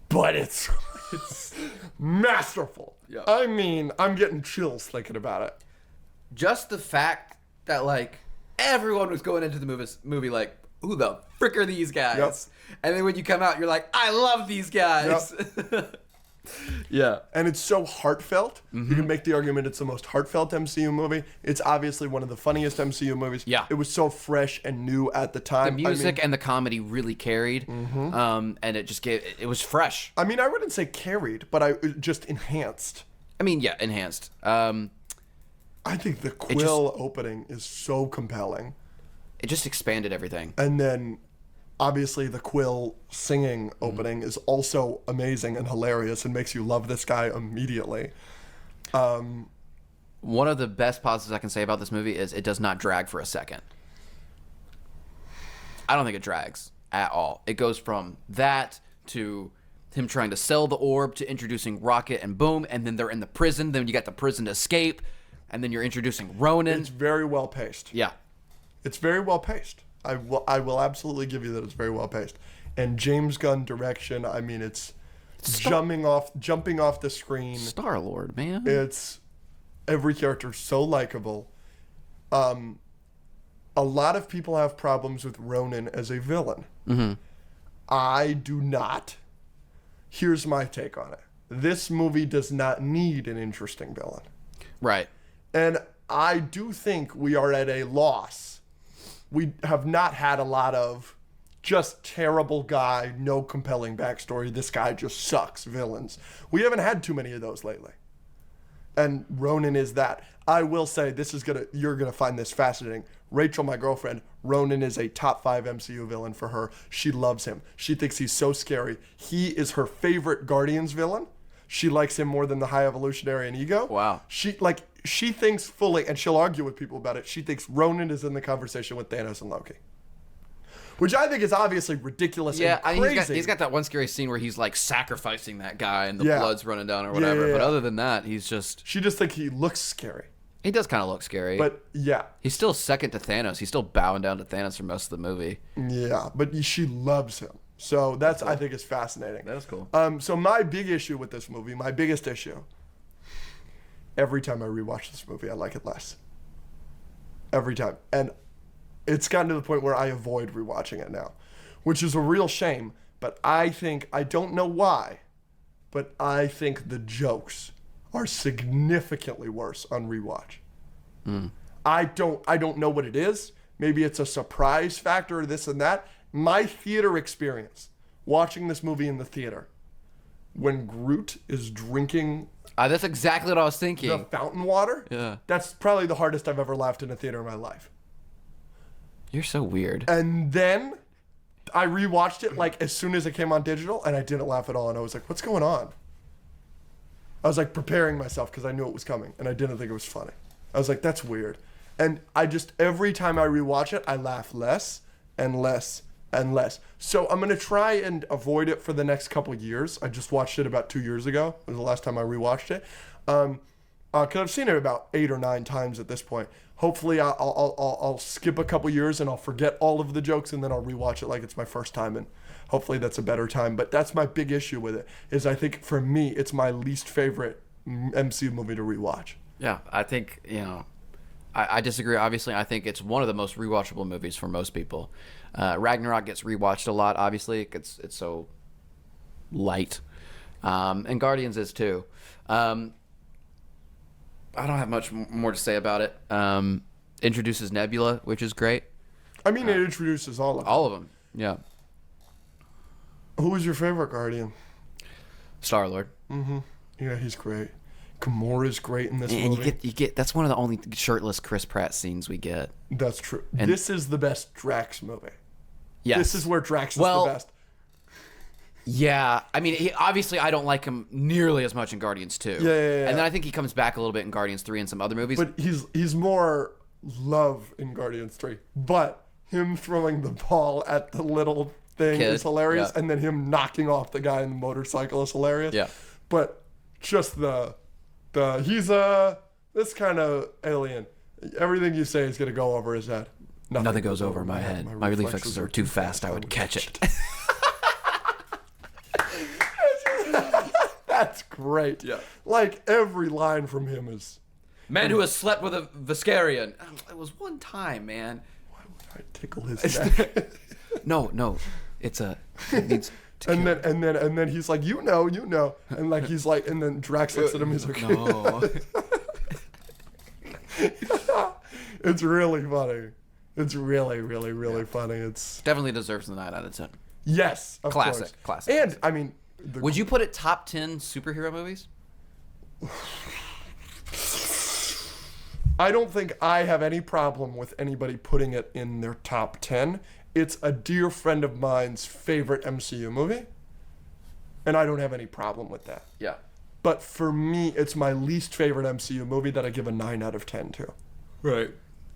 But it's masterful. Yeah. I mean, I'm getting chills thinking about it. Just the fact that like everyone was going into the movie like, who the frick are these guys? Yep. And then when you come out, you're like, I love these guys. Yeah. And it's so heartfelt. You can make the argument it's the most heartfelt MCU movie. It's obviously one of the funniest MCU movies. Yeah. It was so fresh and new at the time. The music and the comedy really carried, and it just it was fresh. I mean, I wouldn't say carried, but it just enhanced. I mean, yeah, enhanced. I think the Quill opening is so compelling. It just expanded everything. And then, obviously, the Quill singing opening is also amazing and hilarious and makes you love this guy immediately. One of the best positives I can say about this movie is it does not drag for a second. I don't think it drags at all. It goes from that to him trying to sell the orb to introducing Rocket and boom, and then they're in the prison. Then you got the prison escape, and then you're introducing Ronan. It's very well paced. Yeah. It's very well paced. I will absolutely give you that it's very well paced. And James Gunn direction, I mean, it's jumping off the screen. Star-Lord, man. It's every character so likable. A lot of people have problems with Ronan as a villain. Mm-hmm. I do not. Here's my take on it. This movie does not need an interesting villain. Right. And I do think we are at a loss. We have not had a lot of just terrible guy, no compelling backstory, this guy just sucks villains. We haven't had too many of those lately. And Ronan is that. I will say you're gonna find this fascinating. Rachel, my girlfriend, Ronan is a top 5 MCU villain for her. She loves him. She thinks he's so scary. He is her favorite Guardians villain. She likes him more than the High Evolutionary and Ego. Wow. She thinks fully, and she'll argue with people about it, she thinks Ronan is in the conversation with Thanos and Loki. Which I think is obviously ridiculous Yeah, and crazy. he's got that one scary scene where he's like sacrificing that guy and the Yeah. blood's running down or whatever. yeah. But other than that, he's just... She just thinks he looks scary. He does kind of look scary. But yeah. He's still second to Thanos. He's still bowing down to Thanos for most of the movie. Yeah, but she loves him. So that's, I think, is fascinating. That is cool. So my big issue with this movie, my biggest issue, every time I rewatch this movie, I like it less. Every time. And it's gotten to the point where I avoid rewatching it now, which is a real shame But I don't know why, but I think the jokes are significantly worse on rewatch. I don't know what it is. Maybe it's a surprise factor or this and that. My theater experience, watching this movie in the theater, when Groot is drinking That's exactly what I was thinking. the fountain water, Yeah. that's probably the hardest I've ever laughed in a theater in my life. You're so weird. And then I rewatched it like as soon as it came on digital, and I didn't laugh at all. And I was like, what's going on? I was like preparing myself because I knew it was coming, and I didn't think it was funny. I was like, that's weird. And I just, every time I rewatch it, I laugh less and less and less. So I'm going to try and avoid it for the next couple years. I just watched it about 2 years ago. It was the last time I rewatched it. Because I've seen it about 8 or 9 times at this point. Hopefully I'll skip a couple years and I'll forget all of the jokes, and then I'll rewatch it like it's my first time, and hopefully that's a better time. But that's my big issue with it, is I think for me it's my least favorite MCU movie to rewatch. Yeah, I think, I disagree. Obviously, I think it's one of the most rewatchable movies for most people. Ragnarok gets rewatched a lot, obviously. It's so light. And Guardians is too. I don't have much more to say about it. Introduces Nebula, which is great. I mean, it introduces all of them. All of them, yeah. Who was your favorite Guardian? Star-Lord. Yeah, he's great. Gamora's great in this And movie. you get that's one of the only shirtless Chris Pratt scenes we get. That's true. And this is the best Drax movie. Yes. This is where Drax is Well, the best. Yeah, I mean, obviously I don't like him nearly as much in Guardians 2. Yeah. And then I think he comes back a little bit in Guardians 3 and some other movies. But he's more love in Guardians 3. But him throwing the ball at the little thing Kid, is hilarious, yeah. and then him knocking off the guy in the motorcycle is hilarious. Yeah. But just he's this kind of alien. Everything you say is gonna go over his head. Nothing goes over my head. My reflexes are too fast. I would catch it. That's great. Yeah. Like every line from him is. Man who has slept with a Viscarian. It was one time, man. Why would I tickle his neck? No. It needs to and then he's like, you know, and like he's like, and then Drax looks at him. He's like, no. It's really funny. It's really, really, really funny. It's Definitely deserves the 9 out of 10. yes, of Classic, course. classic. And I mean, Would you put it top 10 superhero movies? I don't think I have any problem with anybody putting it in their top 10. It's a dear friend of mine's favorite MCU movie, and I don't have any problem with that. Yeah. But for me, it's my least favorite MCU movie that I give a 9 out of 10 to. Right.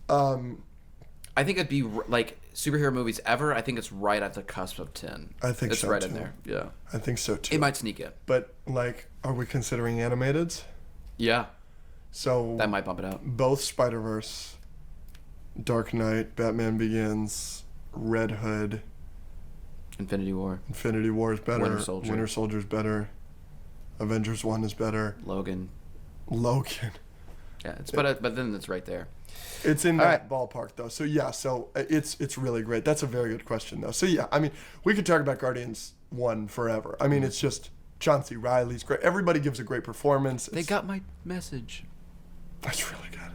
I think it'd be like superhero movies ever. I think it's right at the cusp of 10. I think it's so, right too. in there. Yeah. I think so too. It might sneak in. But like, are we considering animateds? Yeah. So That might bump it up. both Spider-Verse, Dark Knight, Batman Begins, Red Hood, Infinity War, Infinity War is better. Winter Soldier. is better. Avengers 1 is better. Logan. Logan. Yeah, but then it's right there. It's in All that ballpark though. So yeah, it's really great. That's a very good question though. So yeah, I mean, we could talk about Guardians 1 forever. I mean, it's just John C. Reilly's great. Everybody gives a great performance. They got my message. That's really good.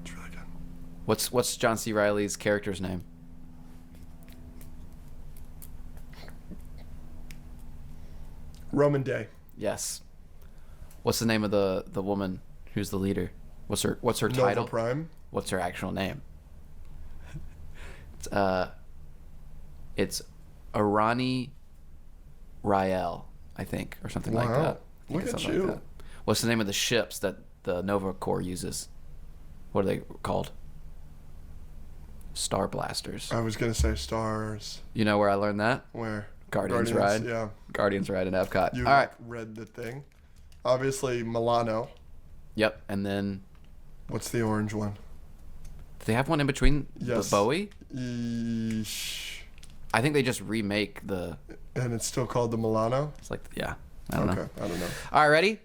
It's really good. What's John C. Reilly's character's name? Roman Day. Yes. What's the name of the woman who's the leader? What's her Nova title? Prime. What's her actual name? It's Arani Rael, I think, or something like Wow. that. I think Look it's at something you. like that. What's the name of the ships that the Nova Corps uses? What are they called? Star Blasters. I was gonna say stars. You know where I learned that? Where? Guardians Ride. Yeah. Guardians Ride in Epcot. You All right. read the thing. Obviously, Milano. Yep. And then What's the orange one? do they have one in between Yes. Bowie? Eesh. I think they just remake the. And it's still called the Milano? It's like I don't know. Okay, I don't know. All right, ready?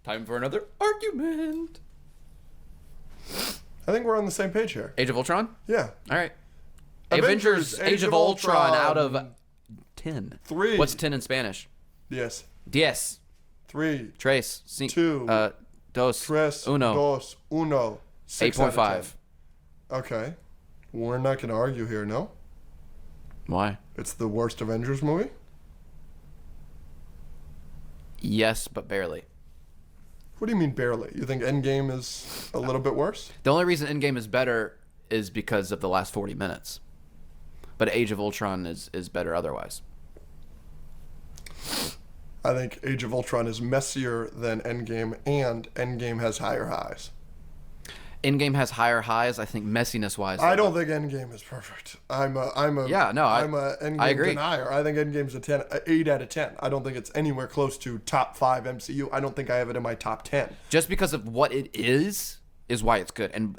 Time for another argument. I think we're on the same page here. Age of Ultron. Yeah. All right. Avengers: Age of Ultron out of 10. 3. What's 10 in Spanish? Yes. 10. 3. Tres. 2. Dos. Tres. Uno. Dos. Uno. 6 out of 8.5. 10. Okay. We're not going to argue here, no? Why? It's the worst Avengers movie? Yes, but barely. What do you mean barely? You think Endgame is a little bit worse? The only reason Endgame is better is because of the last 40 minutes. But Age of Ultron is better otherwise. I think Age of Ultron is messier than Endgame, and Endgame has higher highs. Endgame has higher highs, I think, messiness-wise. I don't think Endgame is perfect. I'm a Endgame I agree. denier. I think Endgame's a 8 out of 10. I don't think it's anywhere close to top 5 MCU. I don't think I have it in my top 10. Just because of what it is why it's good, and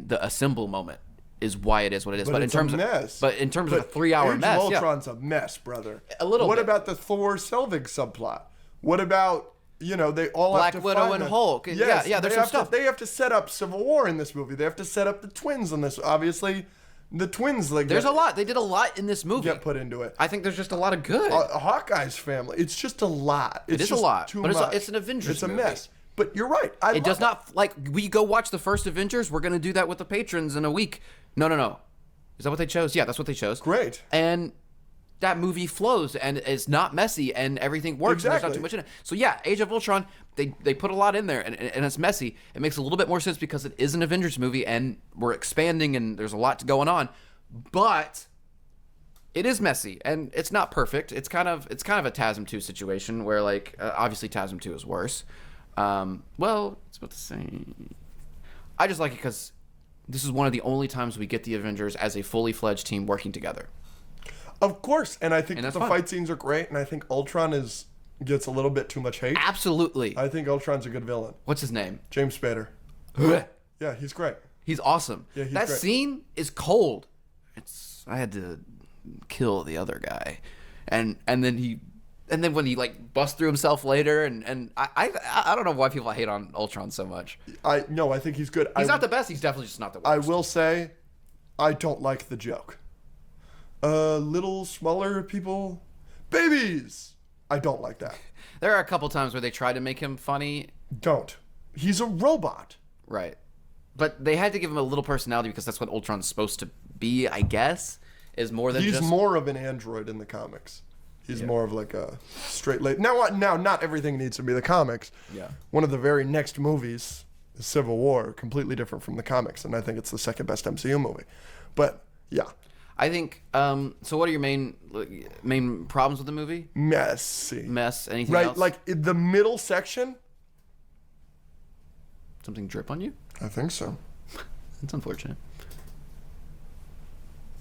the assemble moment is why it is what it is. But it's a mess. In terms of a 3-hour mess, Age of Ultron's a mess, brother. A little What bit. about the Thor Selvig subplot? What about, they all Black have to Widow find and them. Hulk. Yes, Yeah, there's some stuff. They have to set up Civil War in this movie. They have to set up the twins in this. Obviously, the twins There's a lot. They did a lot in this movie. get put into it. I think there's just a lot of good. Hawkeye's family. It's just a lot. It is just a lot, Too but much. it's an Avengers It's a movie. mess. But you're right. It does not, like, we go watch the first Avengers, we're going to do that with the patrons in a week. No. Is that what they chose? Yeah, that's what they chose. Great. And that movie flows, and it's not messy, and everything works, and there's not Exactly. too much in it. So yeah, Age of Ultron, they put a lot in there, and it's messy. It makes a little bit more sense because it is an Avengers movie, and we're expanding, and there's a lot going on. But it is messy, and it's not perfect. It's kind of a TASM 2 situation where, like, obviously TASM 2 is worse. Well, it's about the same. I just like it because this is one of the only times we get the Avengers as a fully fledged team working together. Of course, and I think And that that's the fun. fight scenes are great, and I think Ultron gets a little bit too much hate. Absolutely. I think Ultron's a good villain. What's his name? James Spader. Yeah, he's great. He's awesome. Yeah, he's that great. scene is cold. I had to kill the other guy, and then when he, like, busts through himself later, and I don't know why people hate on Ultron so much. I think he's good. He's not the best. He's definitely just not the worst. I will say, I don't like the joke. Little smaller people, babies. I don't like that. There are a couple times where they try to make him funny, Don't. He's a robot. right? But they had to give him a little personality because that's what Ultron's supposed to be, I guess. Is more than He's just more of an android in the comics. He's more of like a straight late. Now, not everything needs to be the comics. Yeah. One of the very next movies, Civil War, completely different from the comics, and I think it's the second best MCU movie. But yeah, I think. So, what are your main problems with the movie? messy. Mess? Anything Right, else? like in the middle section. Something drip on you? I think so. That's unfortunate.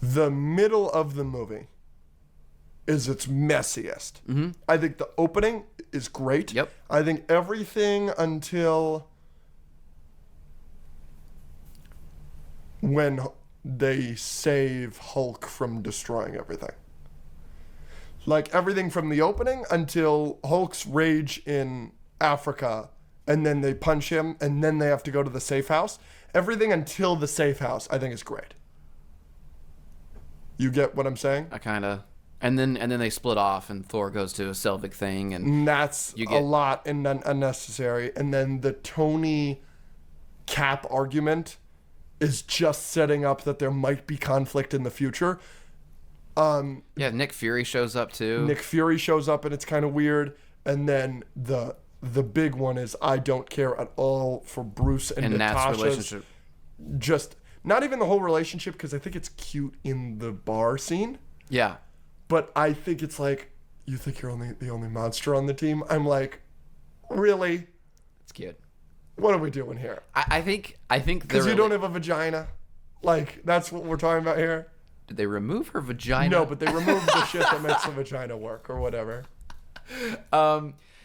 The middle of the movie is its messiest. Mm-hmm. I think the opening is great. Yep. I think everything until when they save Hulk from destroying everything. Like everything from the opening until Hulk's rage in Africa, and then they punch him, and then they have to go to the safe house. Everything until the safe house, I think, is great. You get what I'm saying? I kind of. And then they split off, and Thor goes to a Selvig thing, and And that's You a get- lot and unnecessary. And then the Tony Cap argument is just setting up that there might be conflict in the future. yeah, Nick Fury shows up too. Nick Fury shows up, and it's kind of weird. And then the big one is I don't care at all for Bruce and and Nat's Natasha's relationship. just not even the whole relationship, because I think it's cute in the bar scene. Yeah, But I think it's like, you think you're the only monster on the team? I'm like, really? it's cute. What are we doing here? I think Because you don't have a vagina? Like, that's what we're talking about here? Did they remove her vagina? No, but they removed the shit that makes the vagina work or whatever.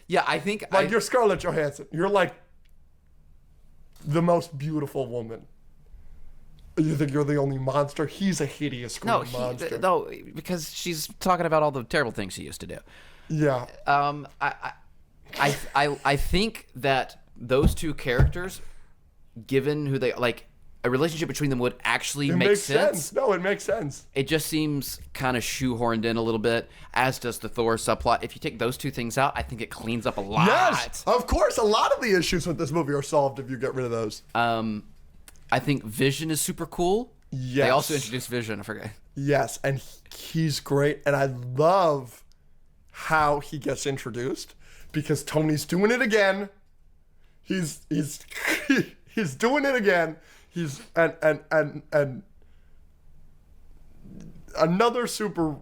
Yeah, I think Like, you're Scarlett Johansson. You're like the most beautiful woman. You think you're the only monster? He's a hideous green monster. no, because she's talking about all the terrible things she used to do. Yeah. I think that those two characters, given who they like, a relationship between them would actually It make makes sense. No, it makes sense. It just seems kind of shoehorned in a little bit, as does the Thor subplot. If you take those two things out, I think it cleans up a lot. Yes, of course. A lot of the issues with this movie are solved if you get rid of those. I think Vision is super cool. Yes. They also introduced Vision. I forget. Yes, and he's great, and I love how he gets introduced because Tony's doing it again. He's he's doing it again. He's and another super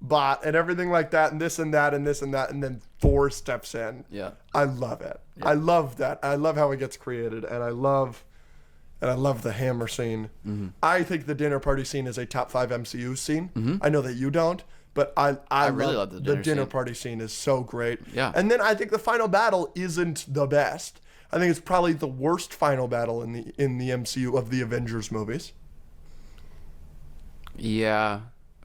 bot and everything like that, and this and that and this and that, and then Thor steps in. Yeah. I love it. Yeah. I love that. I love how it gets created, and I love the hammer scene. Mm-hmm. I think the dinner party scene is a top 5 MCU scene. Mm-hmm. I know that you don't, but I really love the dinner party scene is so great. Yeah. And then I think the final battle isn't the best. I think it's probably the worst final battle in the MCU of the Avengers movies. Yeah.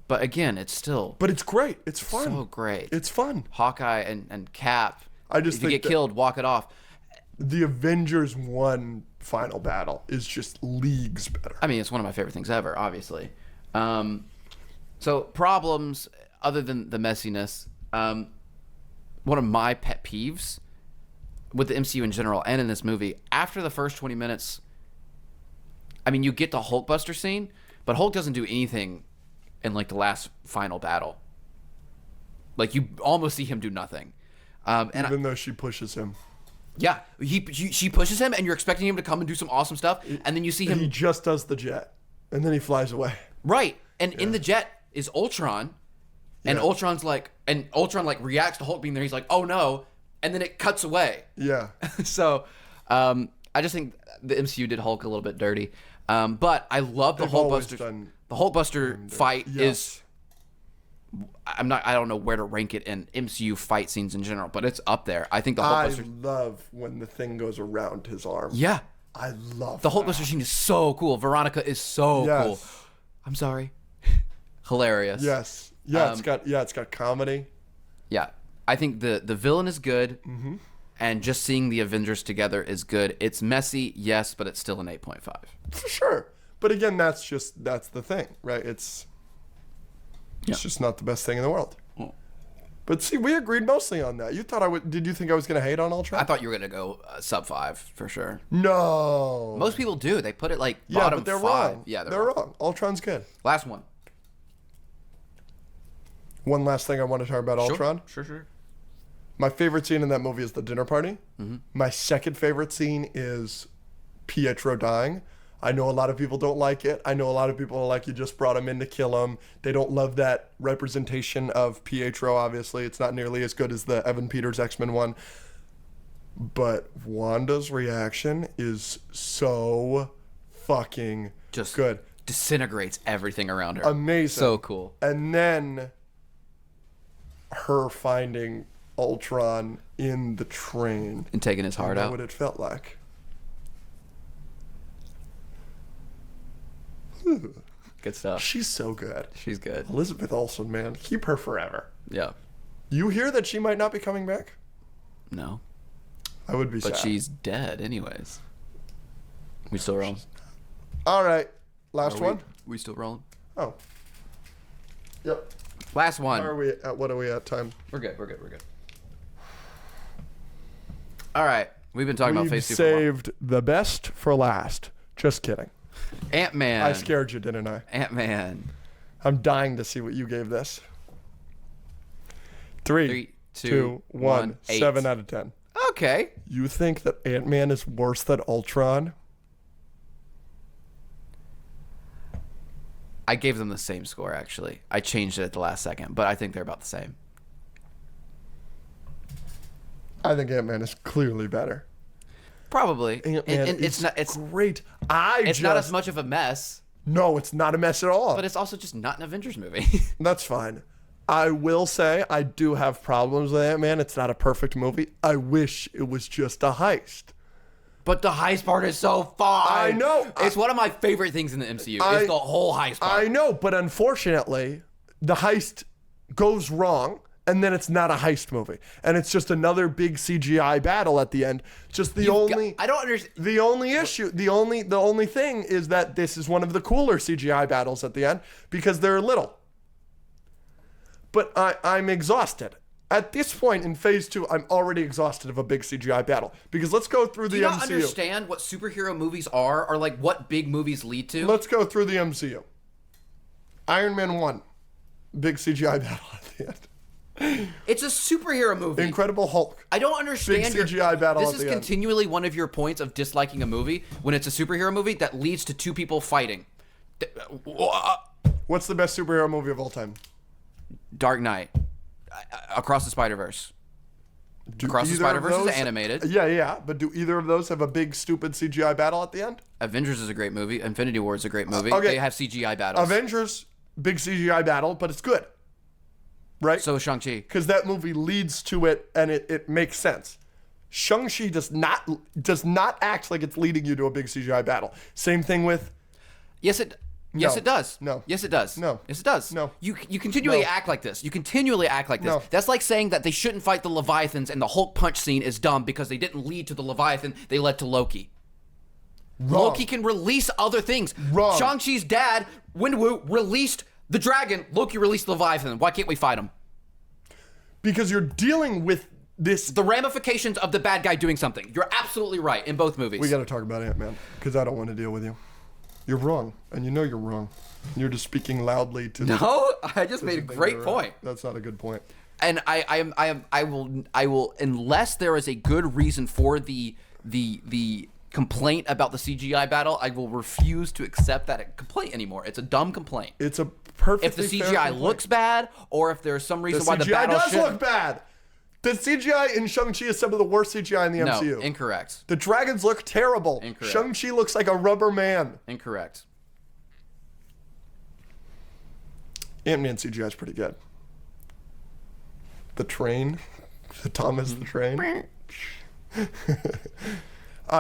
But again, it's still... But it's great. It's fun. So great. It's fun. Hawkeye and Cap. I just if you think get killed, walk it off. The Avengers 1 final battle is just leagues better. I mean, it's one of my favorite things ever, obviously. So problems, other than the messiness, one of my pet peeves with the MCU in general and in this movie, after the first 20 minutes, I mean, you get the Hulkbuster scene, but Hulk doesn't do anything in like the last final battle. Like you almost see him do nothing. Even though she pushes him. Yeah, she pushes him, and you're expecting him to come and do some awesome stuff, and then you see him. He just does the jet, and then he flies away. Right, and in the jet is Ultron, and Ultron reacts to Hulk being there. He's like, "Oh no," and then it cuts away. Yeah. So, I just think the MCU did Hulk a little bit dirty, but I love the Hulkbuster. The Hulkbuster fight is. I don't know where to rank it in MCU fight scenes in general, but it's up there. I think the Hulkbuster. I love when the thing goes around his arm. Yeah. I love the Hulkbuster scene is so cool. Veronica is so cool. I'm sorry. Hilarious. Yes. Yeah, it's got comedy. Yeah. I think the villain is good. Mm-hmm. And just seeing the Avengers together is good. It's messy, yes, but it's still an 8.5. For sure. But again, that's the thing, right? It's just not the best thing in the world. Mm. But see, we agreed mostly on that. You thought did you think I was going to hate on Ultron? I thought you were going to go sub 5 for sure. No. Most people do. They put it like bottom but they're 5. Wrong. Yeah, they're wrong. Ultron's good. Last one. One last thing I want to talk about Ultron. Sure. My favorite scene in that movie is the dinner party. Mm-hmm. My second favorite scene is Pietro dying. I know a lot of people don't like it. I know a lot of people are like, you just brought him in to kill him. They don't love that representation of Pietro, obviously. It's not nearly as good as the Evan Peters X-Men one. But Wanda's reaction is so fucking just good. Disintegrates everything around her. Amazing. So cool. And then her finding Ultron in the train. And taking his heart out. What it felt like. Good stuff. She's so good. She's good. Elizabeth Olsen, man. Keep her forever. Yeah. You hear that she might not be coming back? No. I would be sad. But she's dead anyways. We still rolling? All right. Last one? We still rolling? Oh. Yep. Last one. What are we at time? We're good. All right. We've been talking about Phase 2 for a while. Saved the best for last. Just kidding. Ant-Man. I scared you, didn't I? Ant-Man. I'm dying to see what you gave this. 3, 2, 1. 8. 7 out of 10. Okay. You think that Ant-Man is worse than Ultron? I gave them the same score, actually. I changed it at the last second, but I think they're about the same. I think Ant-Man is clearly better. Probably. Ant-Man it's not. It's great. It's not as much of a mess. No, it's not a mess at all. But it's also just not an Avengers movie. That's fine. I will say I do have problems with Ant-Man. It's not a perfect movie. I wish it was just a heist. But the heist part is so fun. I know. It's one of my favorite things in the MCU. It's the whole heist part. I know, but unfortunately, the heist goes wrong. and then it's not a heist movie, and it's just another big CGI battle at the end. Just the only I don't understand. The only issue, the only thing is that this is one of the cooler CGI battles at the end because they're little. But I'm exhausted. At this point in phase 2, I'm already exhausted of a big CGI battle. Because let's go through the MCU. Do you not understand what superhero movies are, or like what big movies lead to? Let's go through the MCU. Iron Man 1, big CGI battle at the end. It's a superhero movie. Incredible Hulk. I don't understand Big CGI battle This at is the end. continually one of your points of disliking a movie when it's a superhero movie that leads to two people fighting. What's the best superhero movie of all time? Dark Knight. Across the Spider-Verse. Across the Spider-Verse is animated. Yeah. But do either of those have a big, stupid CGI battle at the end? Avengers is a great movie. Infinity War is a great movie. Okay. They have CGI battles. Avengers, big CGI battle, but it's good. Right? So is Shang-Chi. Because that movie leads to it, and it makes sense. Shang-Chi does not act like it's leading you to a big CGI battle. Same thing with... Yes, it does. No. Yes, it does. No. Yes, it does. No. You continually No. act like this. You continually act like this. No. That's like saying that they shouldn't fight the Leviathans and the Hulk punch scene is dumb because they didn't lead to the Leviathan. They led to Loki. Wrong. Loki can release other things. Wrong. Shang-Chi's dad, Wenwu, released the dragon. Loki released the Leviathan. Why can't we fight him? Because you're dealing with this... The ramifications of the bad guy doing something. You're absolutely right in both movies. We got to talk about Ant-Man, because I don't want to deal with you. You're wrong, and you know you're wrong. You're just speaking loudly to the... No, I just made a great point. That's not a good point. And I will unless there is a good reason for the complaint about the CGI battle, I will refuse to accept that complaint anymore. It's a dumb complaint. It's a perfectly If the fair CGI complaint. looks bad, or if there's some reason why the CGI battle does should look bad. The CGI in Shang-Chi is some of the worst CGI in the MCU. No, incorrect. The dragons look terrible. Incorrect. Shang-Chi looks like a rubber man. Incorrect. Ant-Man CGI is pretty good. The train. The Thomas the Train.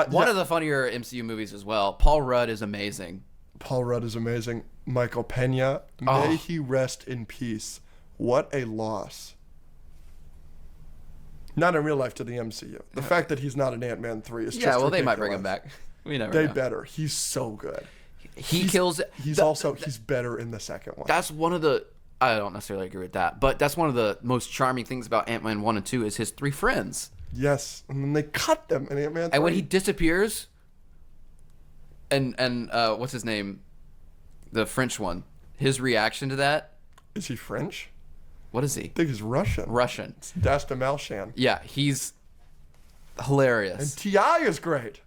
One of the funnier MCU movies as well. Paul Rudd is amazing. Paul Rudd is amazing. Michael Pena, may he rest in peace. What a loss. Not in real life to the MCU. The fact that he's not in Ant-Man 3 is just Yeah, well, they might ridiculous. bring him back. We never They know. better. He's so good. He kills. He's he's better in the second one. That's one of the. I don't necessarily agree with that, but that's one of the most charming things about Ant-Man 1 and 2 is his three friends. Yes, and then they cut them in Ant-Man 3. And when he disappears, and what's his name, the French one, his reaction to that. Is he French? What is he? I think he's Russian. Russian. It's Dasta Malshan. Yeah, he's hilarious. And T.I. is great.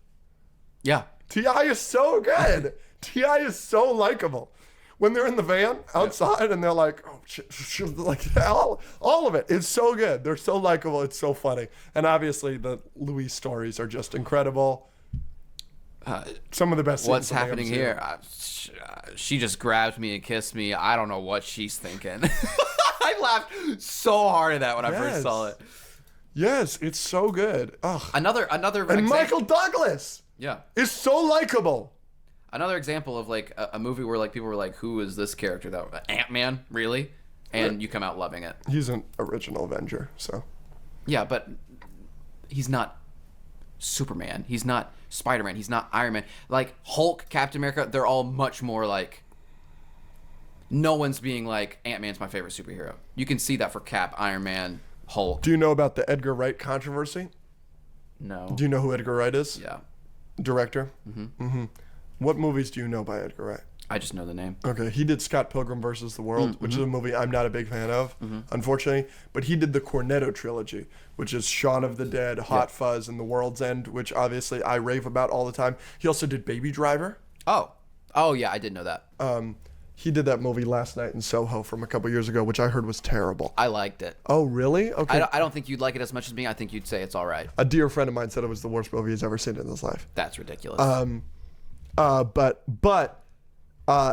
Yeah. T.I. is so good. T.I. is so likable. When they're in the van outside and they're like, oh, shit, like all of it. It's so good. They're so likable. It's so funny. And obviously the Louis stories are just incredible. Some of the best scenes What's in the happening MCU. here? She just grabbed me and kissed me. I don't know what she's thinking. I laughed so hard at that when I first saw it. Yes, it's so good. Ugh. Another And example, Michael Douglas yeah. is so likable. Another example of like a movie where like people were like, "Who is this character?" That Ant-Man, really? And you come out loving it. He's an original Avenger, so. Yeah, but he's not Superman. He's not Spider-Man. He's not Iron Man. Like Hulk, Captain America, they're all much more like. No one's being like Ant-Man's my favorite superhero. You can see that for Cap, Iron Man, Hulk. Do you know about the Edgar Wright controversy? No. Do you know who Edgar Wright is? Yeah. Director? Mm-hmm. What movies do you know by Edgar Wright? I just know the name. Okay, he did Scott Pilgrim vs. the World, which is a movie I'm not a big fan of, unfortunately. But he did the Cornetto trilogy, which is Shaun of the Dead, Hot Fuzz, and The World's End, which obviously I rave about all the time. He also did Baby Driver. Oh yeah, I did know that. He did that movie Last Night in Soho from a couple years ago, which I heard was terrible. I liked it. Oh, really? Okay. I don't think you'd like it as much as me. I think you'd say it's all right. A dear friend of mine said it was the worst movie he's ever seen in his life. That's ridiculous. But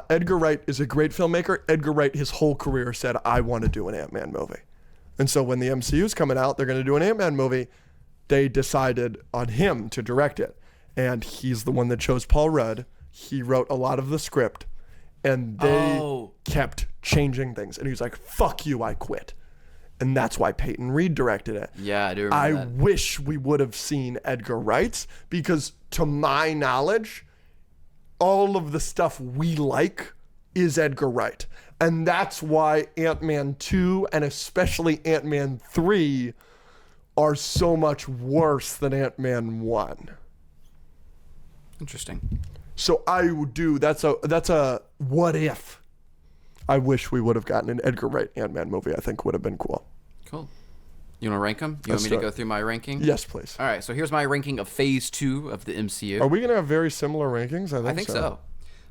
Edgar Wright is a great filmmaker. Edgar Wright, his whole career, said, I want to do an Ant-Man movie. And so when the MCU's coming out, they're going to do an Ant-Man movie. They decided on him to direct it. And he's the one that chose Paul Rudd. He wrote a lot of the script. And they kept changing things. And he was like, fuck you, I quit. And that's why Peyton Reed directed it. Yeah, I do remember that. Wish we would have seen Edgar Wright's, because to my knowledge, all of the stuff we like is Edgar Wright. And that's why Ant-Man 2 and especially Ant-Man 3 are so much worse than Ant-Man 1. Interesting. So I would do, that's a what if. I wish we would have gotten an Edgar Wright Ant-Man movie. I think would have been cool. Cool. You want to rank them? You want me to go through my ranking? Yes, please. All right, so here's my ranking of Phase 2 of the MCU. Are we going to have very similar rankings? I think so.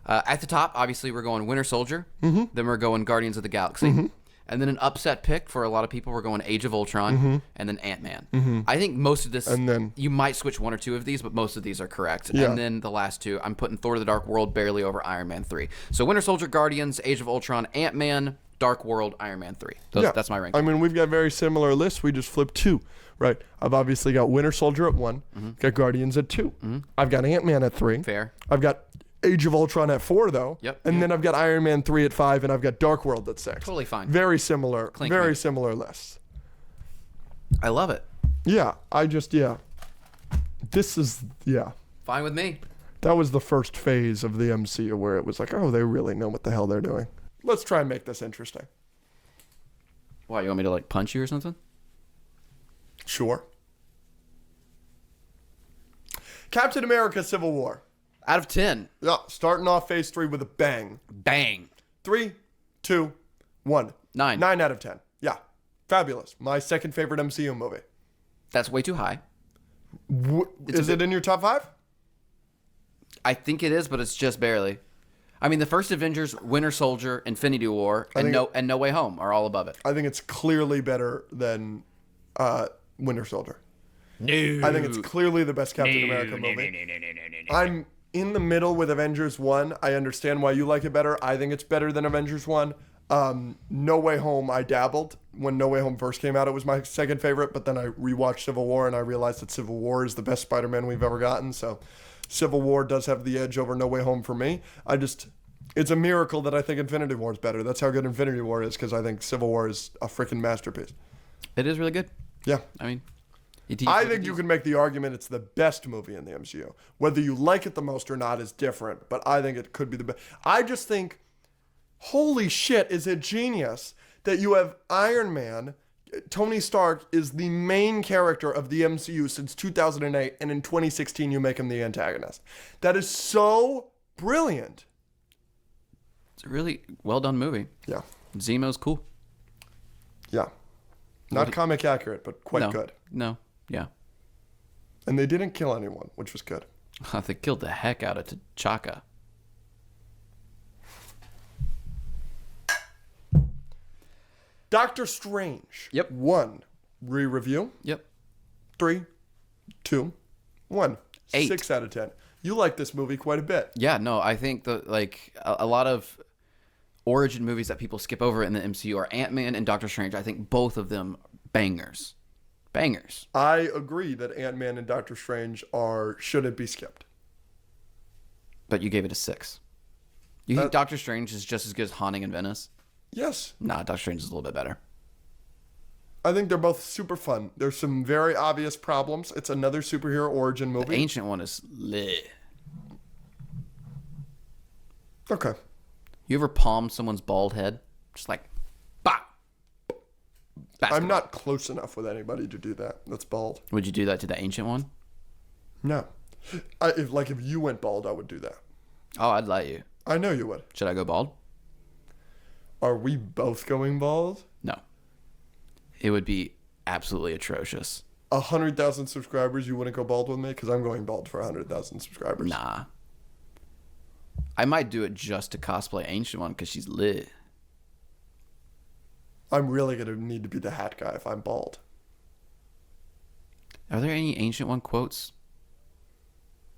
At the top, obviously, we're going Winter Soldier. Mm-hmm. Then we're going Guardians of the Galaxy. Mm-hmm. And then an upset pick for a lot of people, we're going Age of Ultron, mm-hmm. and then Ant-Man. Mm-hmm. I think most of this, and then, you might switch one or two of these, but most of these are correct. Yeah. And then the last two, I'm putting Thor: The Dark World barely over Iron Man 3. So Winter Soldier, Guardians, Age of Ultron, Ant-Man, Dark World, Iron Man 3. That's my ranking. I mean, we've got very similar lists. We just flipped two, right? I've obviously got Winter Soldier at 1, mm-hmm. got Guardians at 2. Mm-hmm. I've got Ant-Man at 3. Fair. I've got Age of Ultron at 4, though. Yep. And then I've got Iron Man 3 at 5, and I've got Dark World at 6. Totally fine. Very similar. Very similar lists. I love it. Yeah. This is, Fine with me. That was the first phase of the MCU where it was like, oh, they really know what the hell they're doing. Let's try and make this interesting. Why, you want me to, like, punch you or something? Sure. Captain America Civil War. Out of 10. Yeah, starting off Phase 3 with a bang. Bang. 3, 2, 1. 9. 9 out of 10. Yeah. Fabulous. My second favorite MCU movie. That's way too high. Is it in your top 5? I think it is, but it's just barely. I mean, the first Avengers, Winter Soldier, Infinity War, and No Way Home are all above it. I think it's clearly better than Winter Soldier. No. I think it's clearly the best Captain America movie. No. I'm in the middle with Avengers 1. I understand why you like it better. I think it's better than Avengers 1. No Way Home, I dabbled. When No Way Home first came out, it was my second favorite, but then I rewatched Civil War, and I realized that Civil War is the best Spider-Man we've ever gotten, so Civil War does have the edge over No Way Home for me. It's a miracle that I think Infinity War is better. That's how good Infinity War is, because I think Civil War is a freaking masterpiece. It is really good. Yeah. I mean, I think you can make the argument it's the best movie in the MCU. Whether you like it the most or not is different, but I think it could be the best. I just think, holy shit, is it genius that you have Iron Man. Tony Stark is the main character of the MCU since 2008, and in 2016 you make him the antagonist. That is so brilliant. It's a really well-done movie. Yeah. Zemo's cool. Yeah. Not comic accurate, but quite good. No. Yeah. And they didn't kill anyone, which was good. They killed the heck out of T'Chaka. Doctor Strange. Yep. 1. Re-review. Yep. 3, 2, 1. 8. 6 out of 10. You like this movie quite a bit. Yeah, no, I think a lot of origin movies that people skip over in the MCU are Ant-Man and Doctor Strange. I think both of them bangers. Bangers. I agree that Ant-Man and Doctor Strange shouldn't be skipped. But you gave it a 6. You think Doctor Strange is just as good as Haunting in Venice? Yes. Nah, Doctor Strange is a little bit better. I think they're both super fun. There's some very obvious problems. It's another superhero origin movie. The ancient one is lit. Okay. You ever palm someone's bald head? Just like, bah! Basketball. I'm not close enough with anybody to do that. That's bald. Would you do that to the ancient one? No. If you went bald, I would do that. Oh, I'd let you. I know you would. Should I go bald? Are we both going bald? No. It would be absolutely atrocious. 100,000 subscribers, you wouldn't go bald with me? Because I'm going bald for 100,000 subscribers. Nah. I might do it just to cosplay Ancient One because she's lit. I'm really going to need to be the hat guy if I'm bald. Are there any Ancient One quotes?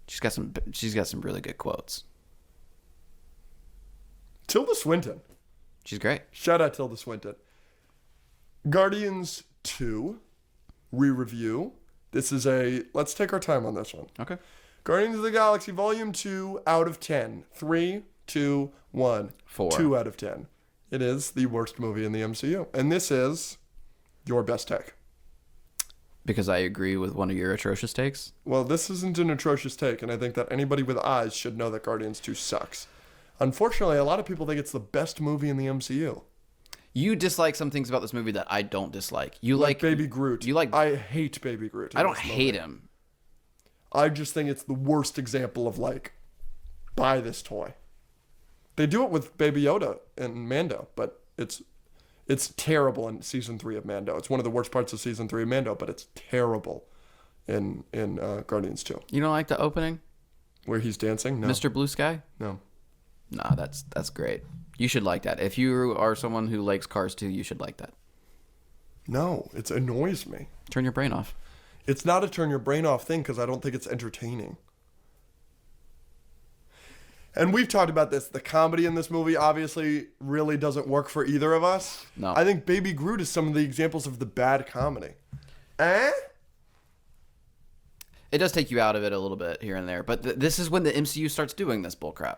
She's got some really good quotes. Tilda Swinton. She's great. Shout out Tilda Swinton. Guardians 2 re-review. This is let's take our time on this one. Okay. Guardians of the Galaxy Volume 2 out of 10. 3, 2, 1. 4. 2 out of 10. It is the worst movie in the MCU. And this is Your best take. Because I agree with one of your atrocious takes. Well, this isn't an atrocious take, and I think that anybody with eyes should know that Guardians 2 sucks. Unfortunately, a lot of people think it's the best movie in the MCU. You dislike some things about this movie that I don't dislike. You like Baby Groot. I hate Baby Groot. I don't hate him. I just think it's the worst example of buy this toy. They do it with Baby Yoda and Mando, but it's terrible in season 3 of Mando. It's one of the worst parts of season 3 of Mando, but it's terrible in Guardians 2. You don't like the opening? Where he's dancing? No. Mr. Blue Sky? No. Nah, that's great. You should like that. If you are someone who likes Cars 2, you should like that. No, it annoys me. Turn your brain off. It's not a turn your brain off thing because I don't think it's entertaining. And we've talked about this. The comedy in this movie obviously really doesn't work for either of us. No. I think Baby Groot is some of the examples of the bad comedy. Eh? It does take you out of it a little bit here and there, but this is when the MCU starts doing this bullcrap.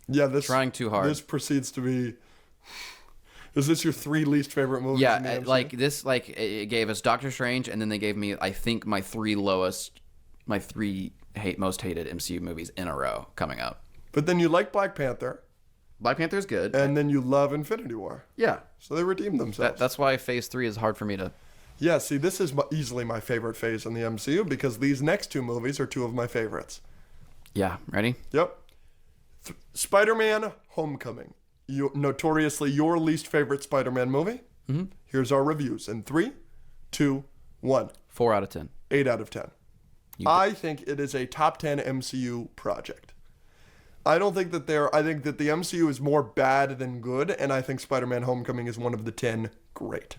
Yeah, trying too hard. This proceeds to be... Is this your 3 least favorite movies? Yeah, in the MCU? It gave us Doctor Strange, and then they gave me, I think, my 3 most hated MCU movies in a row coming up. But then you like Black Panther. Black Panther's good. And then you love Infinity War. Yeah. So they redeemed themselves. That's why Phase 3 is hard for me to... Yeah, see, this is easily my favorite phase in the MCU because these next 2 movies are 2 of my favorites. Yeah, ready? Yep. Spider-Man Homecoming. Notoriously your least favorite Spider-Man movie. Mm-hmm. Here's our reviews in 3, 2, 1. 4 out of 10. 8 out of 10. I think it is a top 10 MCU project. I think that the MCU is more bad than good, and I think Spider-Man Homecoming is one of the 10 great.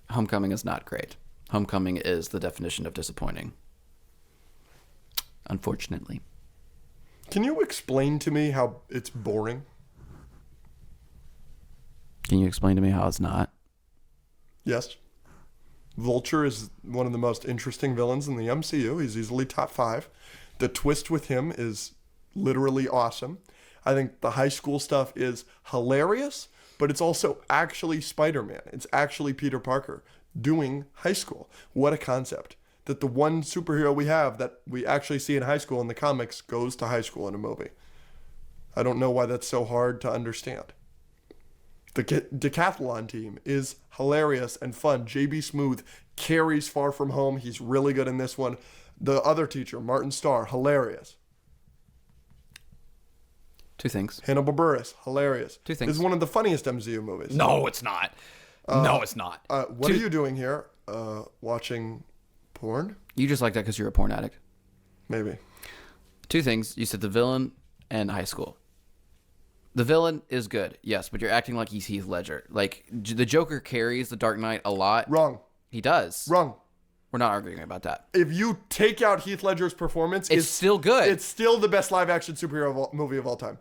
Homecoming is not great. Homecoming is the definition of disappointing. Unfortunately. Can you explain to me how it's boring? Can you explain to me how it's not? Yes. Vulture is one of the most interesting villains in the MCU. He's easily top 5. The twist with him is literally awesome. I think the high school stuff is hilarious, but it's also actually Spider-Man. It's actually Peter Parker doing high school. What a concept. That the one superhero we have that we actually see in high school in the comics goes to high school in a movie. I don't know why that's so hard to understand. The decathlon team is hilarious and fun. J.B. Smoove carries Far From Home. He's really good in this one. The other teacher, Martin Starr, hilarious. 2 things. Hannibal Buress, hilarious. 2 things. This is one of the funniest MCU movies. No, it's not. No, it's not. What are you doing here? Watching porn? You just like that because you're a porn addict. Maybe. 2 things. You said the villain and high school. The villain is good, yes, but you're acting like he's Heath Ledger. Like, the Joker carries the Dark Knight a lot. Wrong. He does. Wrong. We're not arguing about that. If you take out Heath Ledger's performance, it's still good. It's still the best live-action superhero movie of all time.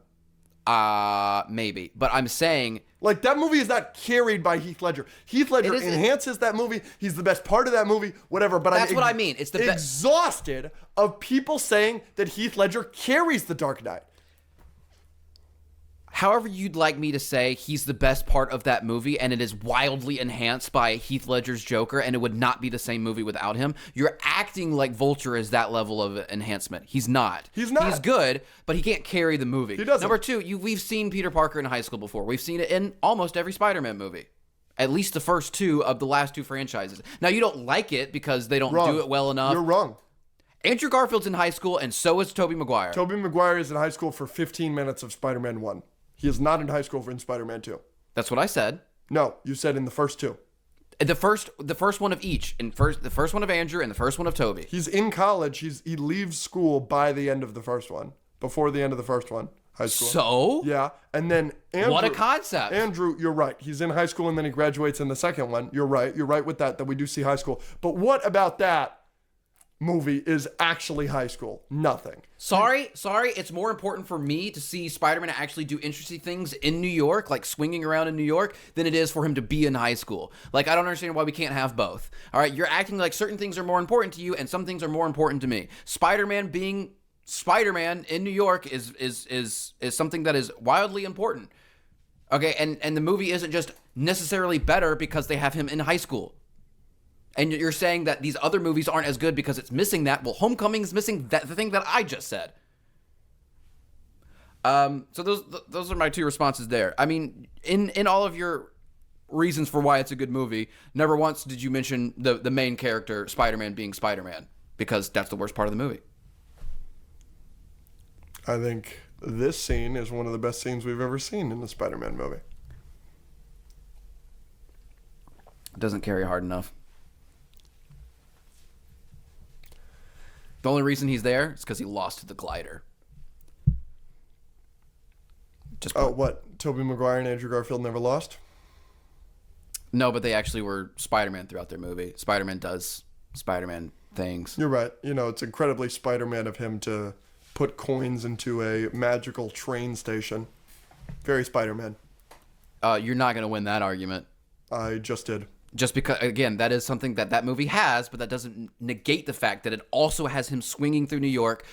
Maybe. But I'm saying... Like, that movie is not carried by Heath Ledger. Heath Ledger enhances that movie. He's the best part of that movie, whatever. But that's what I mean. It's the exhausted of people saying that Heath Ledger carries The Dark Knight. However you'd like me to say he's the best part of that movie and it is wildly enhanced by Heath Ledger's Joker and it would not be the same movie without him, you're acting like Vulture is that level of enhancement. He's not. He's not. He's good, but he can't carry the movie. He doesn't. Number 2, we've seen Peter Parker in high school before. We've seen it in almost every Spider-Man movie. At least the first 2 of the last 2 franchises. Now, you don't like it because they don't do it well enough. You're wrong. Andrew Garfield's in high school and so is Tobey Maguire. Tobey Maguire is in high school for 15 minutes of Spider-Man 1. He is not in high school in Spider-Man 2. That's what I said. No, you said in the first 2. The first one of each. The first one of Andrew and the first one of Tobey. He's in college. He leaves school by the end of the first one. Before the end of the first one. High school. So? Yeah. And then Andrew... What a concept. Andrew, you're right. He's in high school and then he graduates in the second one. You're right. You're right with that we do see high school. But what about that movie is actually high school? Nothing. Sorry. It's more important for me to see Spider-Man actually do interesting things in New York, like swinging around in New York, than it is for him to be in high school. Like, I don't understand why we can't have both. All right, you're acting like certain things are more important to you and some things are more important to me. Spider-Man being Spider-Man in New York is something that is wildly important. Okay, and the movie isn't just necessarily better because they have him in high school. And you're saying that these other movies aren't as good because it's missing that. Well, Homecoming is missing the thing that I just said. So those are my two responses there. I mean, in all of your reasons for why it's a good movie, never once did you mention the main character, Spider-Man, being Spider-Man, because that's the worst part of the movie. I think this scene is one of the best scenes we've ever seen in the Spider-Man movie. It doesn't carry hard enough. The only reason he's there is because he lost the glider. What? Tobey Maguire and Andrew Garfield never lost? No, but they actually were Spider-Man throughout their movie. Spider-Man does Spider-Man things. You're right. You know, it's incredibly Spider-Man of him to put coins into a magical train station. Very Spider-Man. You're not going to win that argument. I just did. Just because, again, that is something that movie has, but that doesn't negate the fact that it also has him swinging through New York,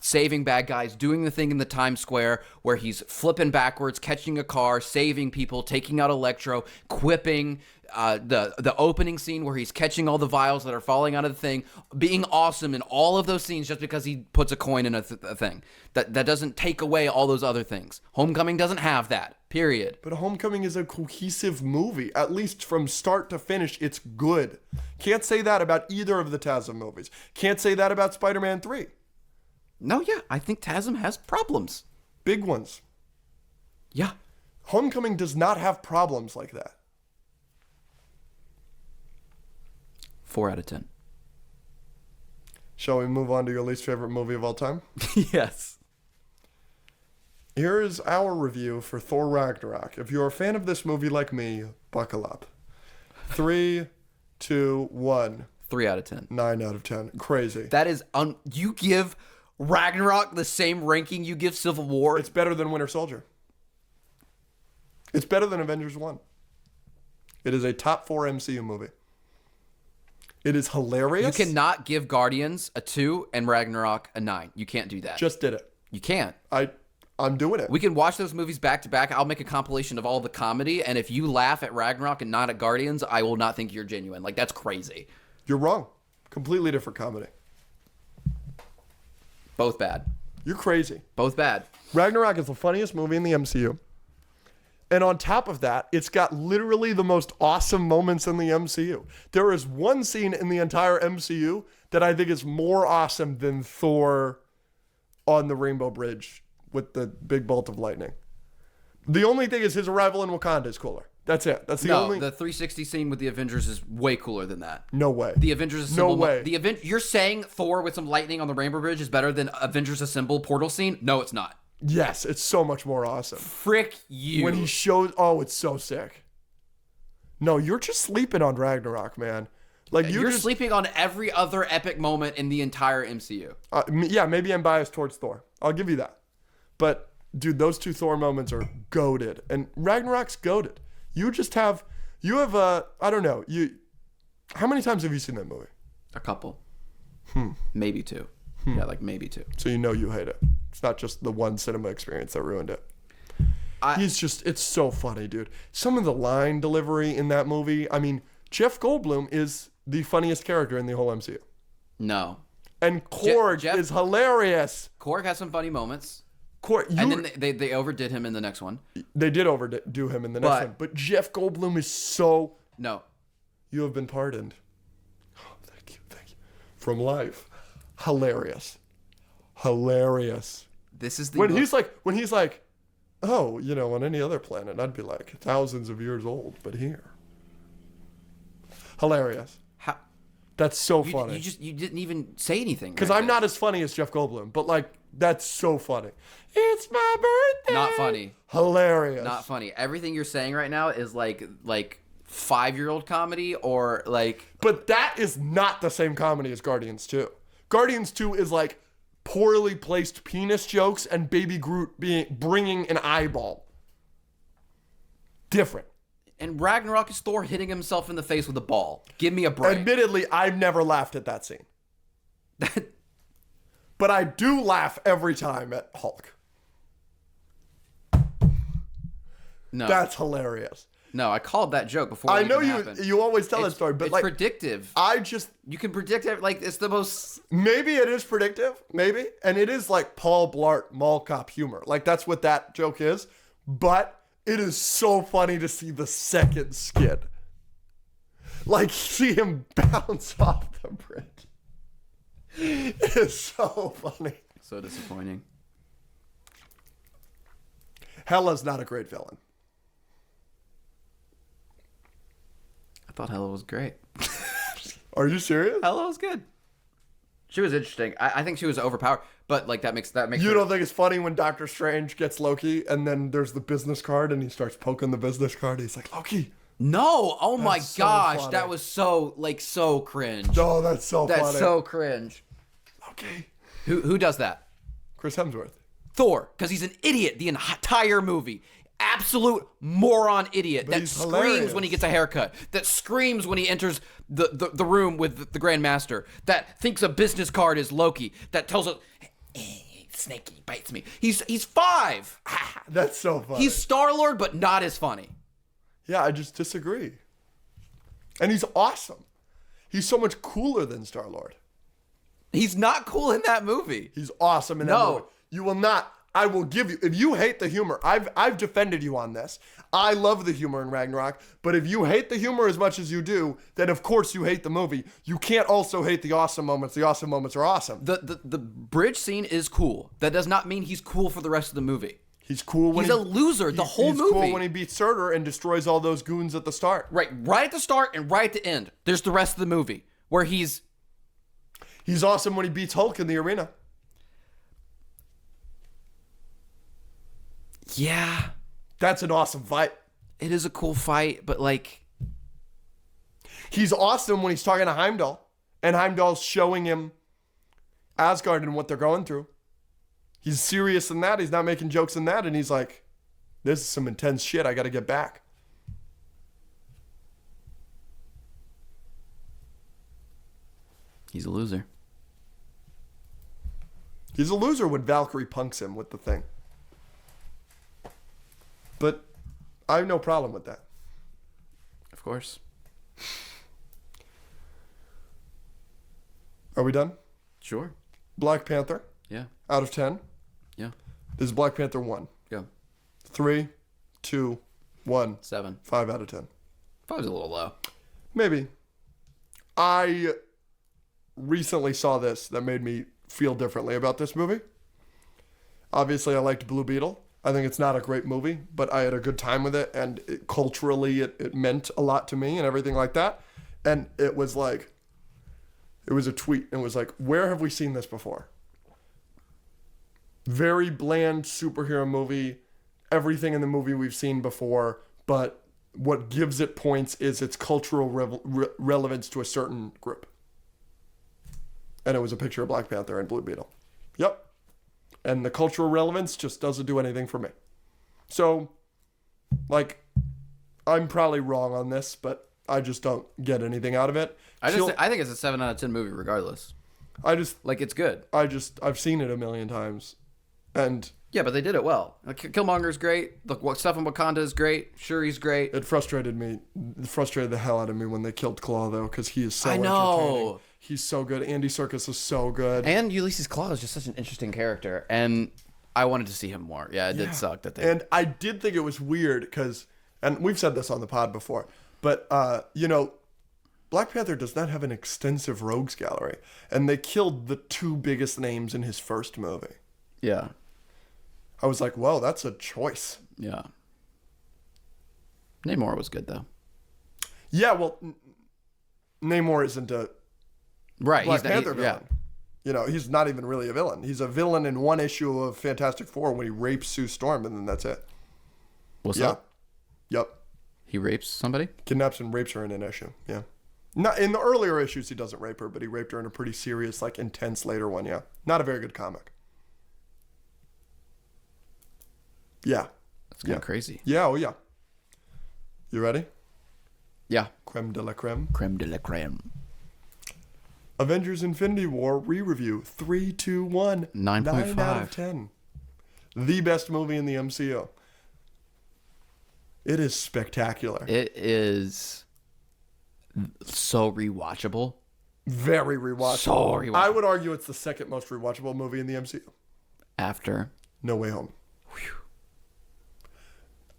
saving bad guys, doing the thing in the Times Square where he's flipping backwards, catching a car, saving people, taking out Electro, quipping, the opening scene where he's catching all the vials that are falling out of the thing, being awesome in all of those scenes just because he puts a coin in a thing. That doesn't take away all those other things. Homecoming doesn't have that, period. But Homecoming is a cohesive movie. At least from start to finish, it's good. Can't say that about either of the TASM movies. Can't say that about Spider-Man 3. No, yeah, I think TASM has problems. Big ones. Yeah. Homecoming does not have problems like that. 4 out of 10. Shall we move on to your least favorite movie of all time? Yes. Here is our review for Thor Ragnarok. If you're a fan of this movie like me, buckle up. 3, 2, 1. 3 out of 10. 9 out of 10. Crazy. That is you give Ragnarok the same ranking you give Civil War. It's better than Winter Soldier. It's better than Avengers 1. It is a top 4 MCU movie. It is hilarious. You cannot give Guardians a 2 and Ragnarok a 9. You can't do that. Just did it. You can't. I'm doing it. We can watch those movies back to back. I'll make a compilation of all the comedy, and if you laugh at Ragnarok and not at Guardians, I will not think you're genuine. Like, that's crazy. You're wrong. Completely different comedy. Both bad. You're crazy. Both bad. Ragnarok is the funniest movie in the MCU. And on top of that, it's got literally the most awesome moments in the MCU. There is one scene in the entire MCU that I think is more awesome than Thor on the Rainbow Bridge with the big bolt of lightning. The only thing is his arrival in Wakanda is cooler. That's it. That's the only. The 360 scene with the Avengers is way cooler than that. No way. The Avengers Assemble. No way. You're saying Thor with some lightning on the Rainbow Bridge is better than Avengers Assemble portal scene? No, it's not. Yes, it's so much more awesome. Frick you. When he shows, oh, it's so sick. No, you're just sleeping on Ragnarok, man. Like you're just sleeping on every other epic moment in the entire MCU. Yeah, maybe I'm biased towards Thor. I'll give you that. But dude, those 2 Thor moments are goated, and Ragnarok's goated. You have I don't know. How many times have you seen that movie? A couple. Maybe 2. Yeah, like maybe 2. So you know you hate it. It's not just the one cinema experience that ruined it. It's so funny, dude. Some of the line delivery in that movie. I mean, Jeff Goldblum is the funniest character in the whole MCU. No. And Korg is hilarious. Korg has some funny moments. And then they overdid him in the next one. They did overdo him in the next one. But Jeff Goldblum is so... No. You have been pardoned. Oh, thank you. From life. Hilarious. This is the when he's like, oh, on any other planet, I'd be like thousands of years old, but here. Hilarious. How? That's so funny. You didn't even say anything. Because I'm not as funny as Jeff Goldblum, but like, that's so funny. It's my birthday. Not funny. Hilarious. Not funny. Everything you're saying right now is like 5-year-old comedy or like... But that is not the same comedy as Guardians 2. Guardians 2 is like poorly placed penis jokes and Baby Groot bringing an eyeball. Different. And Ragnarok is Thor hitting himself in the face with a ball. Give me a break. Admittedly, I've never laughed at that scene. But I do laugh every time at Hulk. No. That's hilarious. No, I called that joke before. I it know even you. happened. You always tell that story, but it's like predictive. You can predict it. Like it's the most. Maybe it is predictive. Maybe, and it is like Paul Blart Mall Cop humor. Like that's what that joke is. But it is so funny to see the second skid. Like see him bounce off the bridge. It is so funny. So disappointing. Hela's not a great villain. I thought Hela was great. Are you serious? Hela was good. She was interesting. I think she was overpowered, but like that makes. You don't think it's funny when Doctor Strange gets Loki and then there's the business card and he starts poking the business card. He's like, Loki. No! Oh my so gosh, funny. that was so cringe. Oh, that's so funny. That's so cringe. Loki. Who does that? Chris Hemsworth. Thor, because he's an idiot the entire movie. Absolute moron idiot that screams hilarious. when he gets a haircut, that screams when he enters the room with the Grand Master, that thinks a business card is Loki, that tells us, hey, Snakey bites me. He's 5. That's so funny. He's Star-Lord, but not as funny. Yeah, I just disagree. And he's awesome. He's so much cooler than Star-Lord. He's not cool in that movie. He's awesome in that movie. You will not. I will give you. If you hate the humor, I've defended you on this. I love the humor in Ragnarok, but if you hate the humor as much as you do, then of course you hate the movie. You can't also hate the awesome moments. The awesome moments are awesome. The bridge scene is cool. That does not mean he's cool for the rest of the movie. He's cool when he's a loser the whole movie. He's cool when he beats Surtur and destroys all those goons at the start. Right at the start and right at the end. There's the rest of the movie where he's awesome when he beats Hulk in the arena. Yeah. That's an awesome fight. It is a cool fight, but like... He's awesome when he's talking to Heimdall, and Heimdall's showing him Asgard and what they're going through. He's serious in that. He's not making jokes in that, and he's like, this is some intense shit. I got to get back. He's a loser. He's a loser when Valkyrie punks him with the thing. But I have no problem with that. Of course. Are we done? Sure. Black Panther. Yeah. Out of 10. Yeah. This is Black Panther 1. Go. 3, 2, 1. 7. 5 out of 10. Probably a little low. Maybe. I recently saw this that made me feel differently about this movie. Obviously, I liked Blue Beetle. I think it's not a great movie, but I had a good time with it, and culturally it meant a lot to me and everything like that. And it was like, it was a tweet, and it was like, where have we seen this before? Very bland superhero movie, everything in the movie we've seen before, but what gives it points is its cultural relevance to a certain group. And it was a picture of Black Panther and Blue Beetle. Yep. And the cultural relevance just doesn't do anything for me. So, like, I'm probably wrong on this, but I just don't get anything out of it. I think it's a 7 out of 10 movie regardless. Like, it's good. I've seen it a million times. And yeah, but they did it well. Like, Killmonger's great. The stuff in Wakanda is great. Shuri's great. It frustrated me. It frustrated the hell out of me when they killed Claw, though, because he is so I know. entertaining. He's so good. Andy Serkis is so good. And Ulysses Claw is just such an interesting character. And I wanted to see him more. Yeah, it did suck that they... And I did think it was weird because, and we've said this on the pod before, but, you know, Black Panther does not have an extensive rogues gallery. And they killed the 2 biggest names in his first movie. Yeah. I was like, whoa, that's a choice. Yeah. Namor was good, though. Yeah, well, Namor isn't a Black Panther villain. Yeah. You know, he's not even really a villain. He's a villain in one issue of Fantastic Four when he rapes Sue Storm, and then that's it. What's up? Yep. He rapes somebody? Kidnaps and rapes her in an issue, yeah. Not in the earlier issues, he doesn't rape her, but he raped her in a pretty serious, like, intense later one, yeah. Not a very good comic. Yeah. That's kind of crazy. Yeah, oh yeah. You ready? Yeah. Creme de la creme. Creme de la creme. Avengers Infinity War re-review 3, 2, 1. 9.5. 9 out of 10. The best movie in the MCU. It is spectacular. It is so rewatchable. Very rewatchable. So rewatchable. I would argue it's the second most rewatchable movie in the MCU. After No Way Home.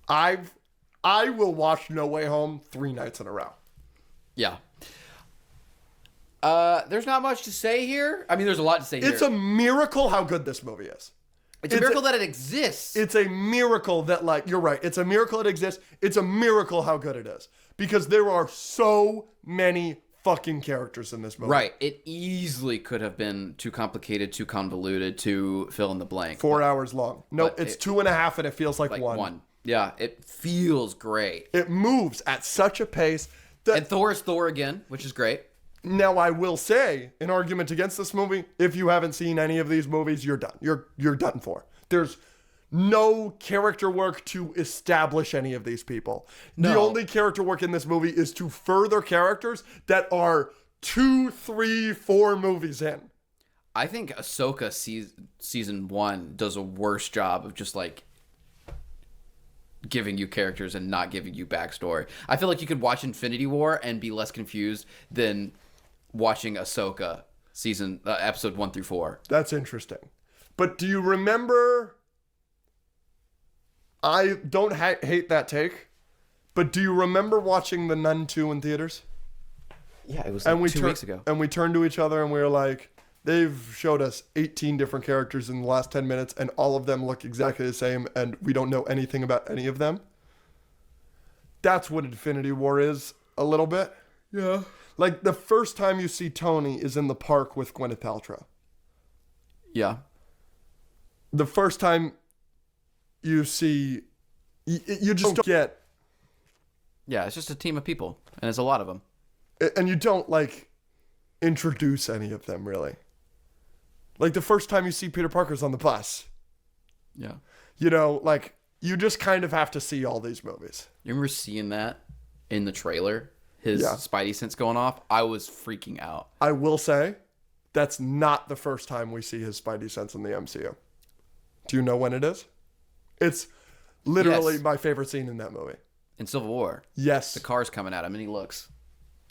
I will watch No Way Home 3 nights in a row. Yeah. There's not much to say here. I mean, there's a lot to say here. It's a miracle how good this movie is. It's a miracle that it exists. It's a miracle that, like, you're right. It's a miracle it exists. It's a miracle how good it is. Because there are so many fucking characters in this movie. Right. It easily could have been too complicated, too convoluted, to fill in the blank. 4 hours long. No, it's 2.5 and it feels like one. Yeah, it feels great. It moves at such a pace that... And Thor is Thor again, which is great. Now, I will say, an argument against this movie, if you haven't seen any of these movies, you're done. You're done for. There's no character work to establish any of these people. No. The only character work in this movie is to further characters that are 2, 3, 4 movies in. I think Ahsoka season 1 does a worse job of just like giving you characters and not giving you backstory. I feel like you could watch Infinity War and be less confused than watching Ahsoka episode 1 through 4. That's interesting. But do you remember... I don't hate that take, but do you remember watching The Nun 2 in theaters? Yeah, it was like 2 weeks ago. And we turned to each other and we were like, they've showed us 18 different characters in the last 10 minutes and all of them look exactly the same and we don't know anything about any of them. That's what Infinity War is a little bit. Yeah. Like, the first time you see Tony is in the park with Gwyneth Paltrow. Yeah. The first time you see... You just don't get... Yeah, it's just a team of people, and it's a lot of them. And you don't, like, introduce any of them, really. Like, the first time you see Peter Parker's on the bus. Yeah. You know, like, you just kind of have to see all these movies. You remember seeing that in the trailer? His Spidey sense going off? I was freaking out. I will say, that's not the first time we see his Spidey sense in the MCU. Do you know when it is? It's literally my favorite scene in that movie. In Civil War. Yes. The car's coming at him, and he looks.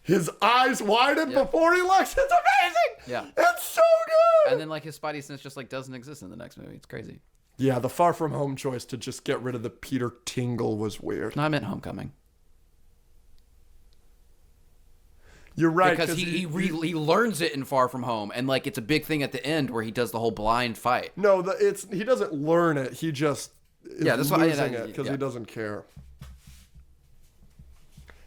His eyes widen before he looks. It's amazing. Yeah. It's so good. And then, like, his Spidey sense just, like, doesn't exist in the next movie. It's crazy. Yeah, the Far From Home choice to just get rid of the Peter tingle was weird. No, I meant Homecoming. You're right. Because he learns it in Far From Home, and, like, it's a big thing at the end where he does the whole blind fight. No, he doesn't learn it. He just is losing it because he doesn't care.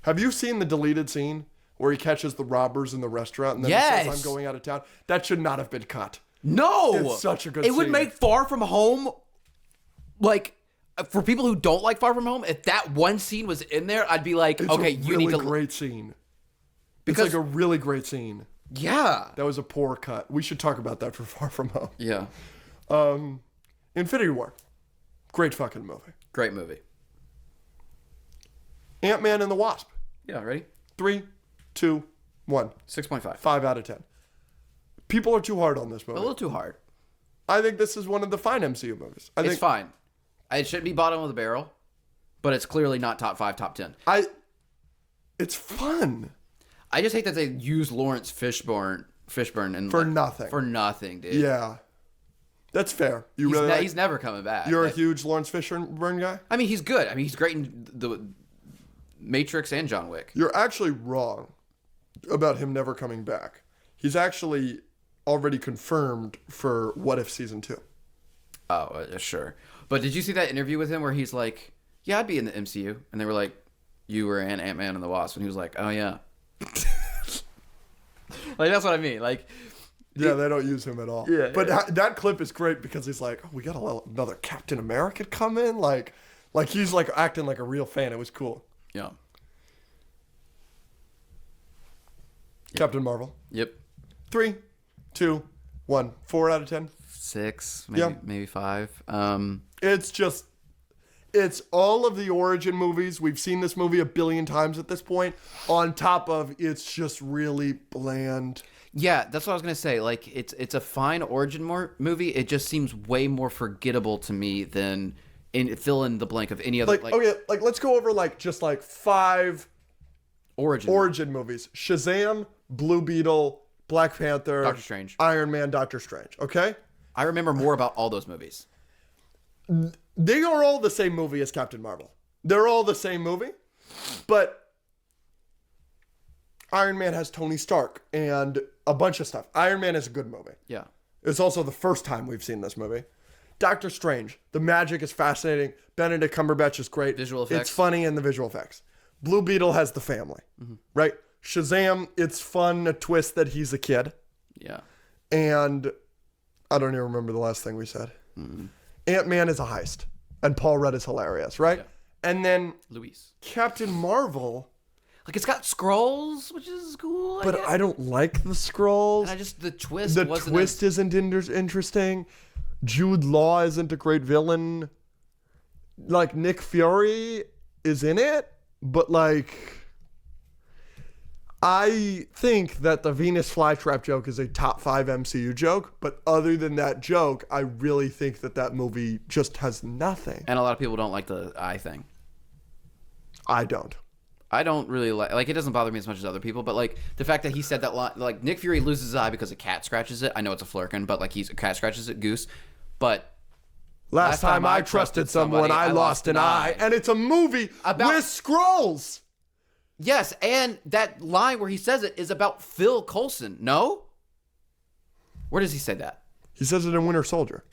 Have you seen the deleted scene where he catches the robbers in the restaurant and then he says, I'm going out of town? That should not have been cut. No! It's such a good scene. It would make Far From Home, like, for people who don't like Far From Home, if that one scene was in there, I'd be like, It's okay, a you need to... great scene. Because, it's like a really great scene. Yeah. That was a poor cut. We should talk about that for Far From Home. Yeah. Infinity War. Great fucking movie. Great movie. Ant-Man and the Wasp. Yeah, ready? 3, 2, 1. 6.5. 5 out of 10. People are too hard on this movie. A little too hard. I think this is one of the fine MCU movies. It's fine. It shouldn't be bottom of the barrel, but it's clearly not top 5, top 10. It's fun. I just hate that they used Lawrence Fishburne and For nothing. For nothing, dude. Yeah. That's fair. He's never coming back. You're a huge Lawrence Fishburne guy? I mean, he's good. I mean, he's great in the Matrix and John Wick. You're actually wrong about him never coming back. He's actually already confirmed for What If Season 2. Oh, sure. But did you see that interview with him where he's like, yeah, I'd be in the MCU. And they were like, you were in Ant-Man and the Wasp. And he was like, oh, yeah. Like, that's what I mean. Like, yeah, they don't use him at all. Yeah, but that clip is great because he's like, oh, we got to let another Captain America come in? Like he's like acting like a real fan. It was cool. Yeah. Captain Marvel. Yep. 3, 2, 1. 4 out of 10. 6, maybe 5. It's all of the origin movies. We've seen this movie a billion times at this point. On top of it's just really bland. Yeah, that's what I was gonna say. Like, it's a fine origin movie. It just seems way more forgettable to me than fill in the blank of any other like let's go over just 5 origin movies. Shazam, Blue Beetle, Black Panther, Doctor Strange, Iron Man, Doctor Strange. Okay? I remember more about all those movies. They are all the same movie as Captain Marvel. They're all the same movie, but Iron Man has Tony Stark and a bunch of stuff. Iron Man is a good movie. Yeah. It's also the first time we've seen this movie. Doctor Strange, the magic is fascinating. Benedict Cumberbatch is great. Visual effects. It's funny in the visual effects. Blue Beetle has the family, right? Shazam, it's fun, a twist that he's a kid. Yeah. And I don't even remember the last thing we said. Ant-Man is a heist. And Paul Rudd is hilarious, right? Yeah. And then Luis. Captain Marvel. Like, it's got scrolls, which is cool. But I don't like the scrolls. And the twist The wasn't twist isn't interesting. Jude Law isn't a great villain. Like, Nick Fury is in it, but I think that the Venus flytrap joke is a top 5 MCU joke, but other than that joke, I really think that movie just has nothing. And a lot of people don't like the eye thing. I don't. I don't really like it doesn't bother me as much as other people, but the fact that he said that line, Nick Fury loses his eye because a cat scratches it. I know it's a flirkin, but a cat scratches it, Goose. But last time I trusted someone, I lost an eye. And it's a movie with scrolls. Yes, and that line where he says it is about Phil Coulson. No? Where does he say that? He says it in Winter Soldier.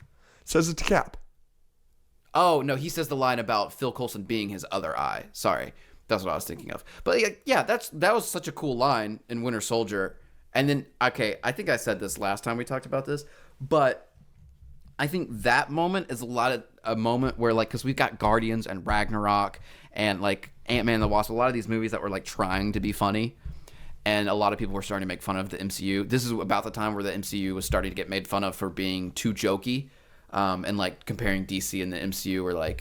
Says it to Cap. Oh, no, he says the line about Phil Coulson being his other eye. Sorry. That's what I was thinking of. But yeah, that was such a cool line in Winter Soldier. And then, okay, I think I said this last time we talked about this, but I think that moment is a moment where because we've got Guardians and Ragnarok and Ant-Man and the Wasp, a lot of these movies that were trying to be funny, and a lot of people were starting to make fun of the MCU. This is about the time where the MCU was starting to get made fun of for being too jokey, and comparing DC and the MCU were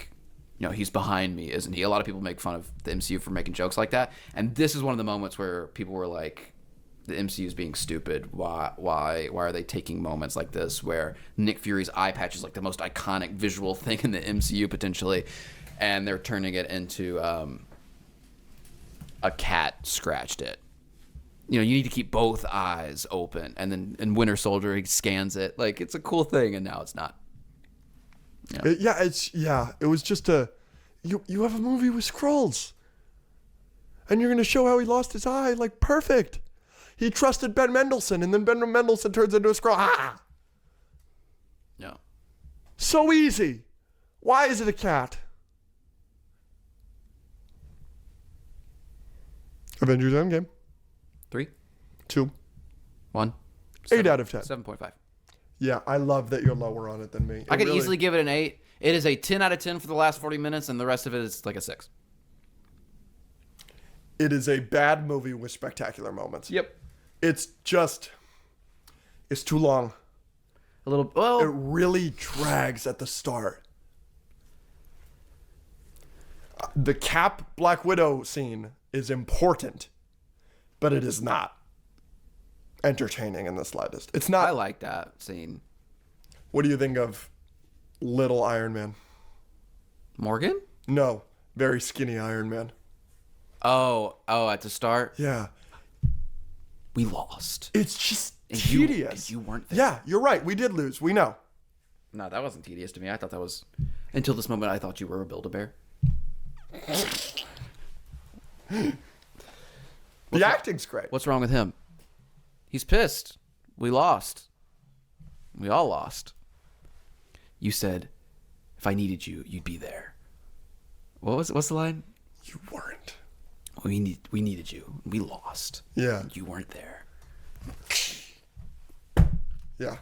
he's behind me, isn't he? A lot of people make fun of the MCU for making jokes like that, and this is one of the moments where people were like, the MCU is being stupid. Why are they taking moments like this where Nick Fury's eye patch is the most iconic visual thing in the MCU potentially, and they're turning it into a cat scratched it. You need to keep both eyes open, and then in Winter Soldier he scans it. It's a cool thing, and now it's not. It was just you have a movie with scrolls, and you're gonna show how he lost his eye. Perfect. He trusted Ben Mendelsohn, and then Ben Mendelsohn turns into a scroll. Ah! No. So easy. Why is it a cat? Avengers Endgame. 3, 2, 1. 8 out of 10. 7.5. Yeah, I love that you're lower on it than me. I could easily give it an 8. It is a 10 out of 10 for the last 40 minutes, and the rest of it is a 6. It is a bad movie with spectacular moments. Yep. It's too long. A little. Well, it really drags at the start. The Cap Black Widow scene is important, but it is not entertaining in the slightest. It's not. I like that scene. What do you think of Little Iron Man? Morgan? No, very skinny Iron Man. Oh, at the start? Yeah. We lost. It's just tedious. You weren't there. Yeah, you're right. We did lose. We know. No, that wasn't tedious to me. I thought that was... Until this moment, I thought you were a Build-A-Bear. The acting's great. What's wrong with him? He's pissed. We lost. We all lost. You said, if I needed you, you'd be there. What's the line? You weren't. We needed you. We lost. Yeah. You weren't there. Yeah.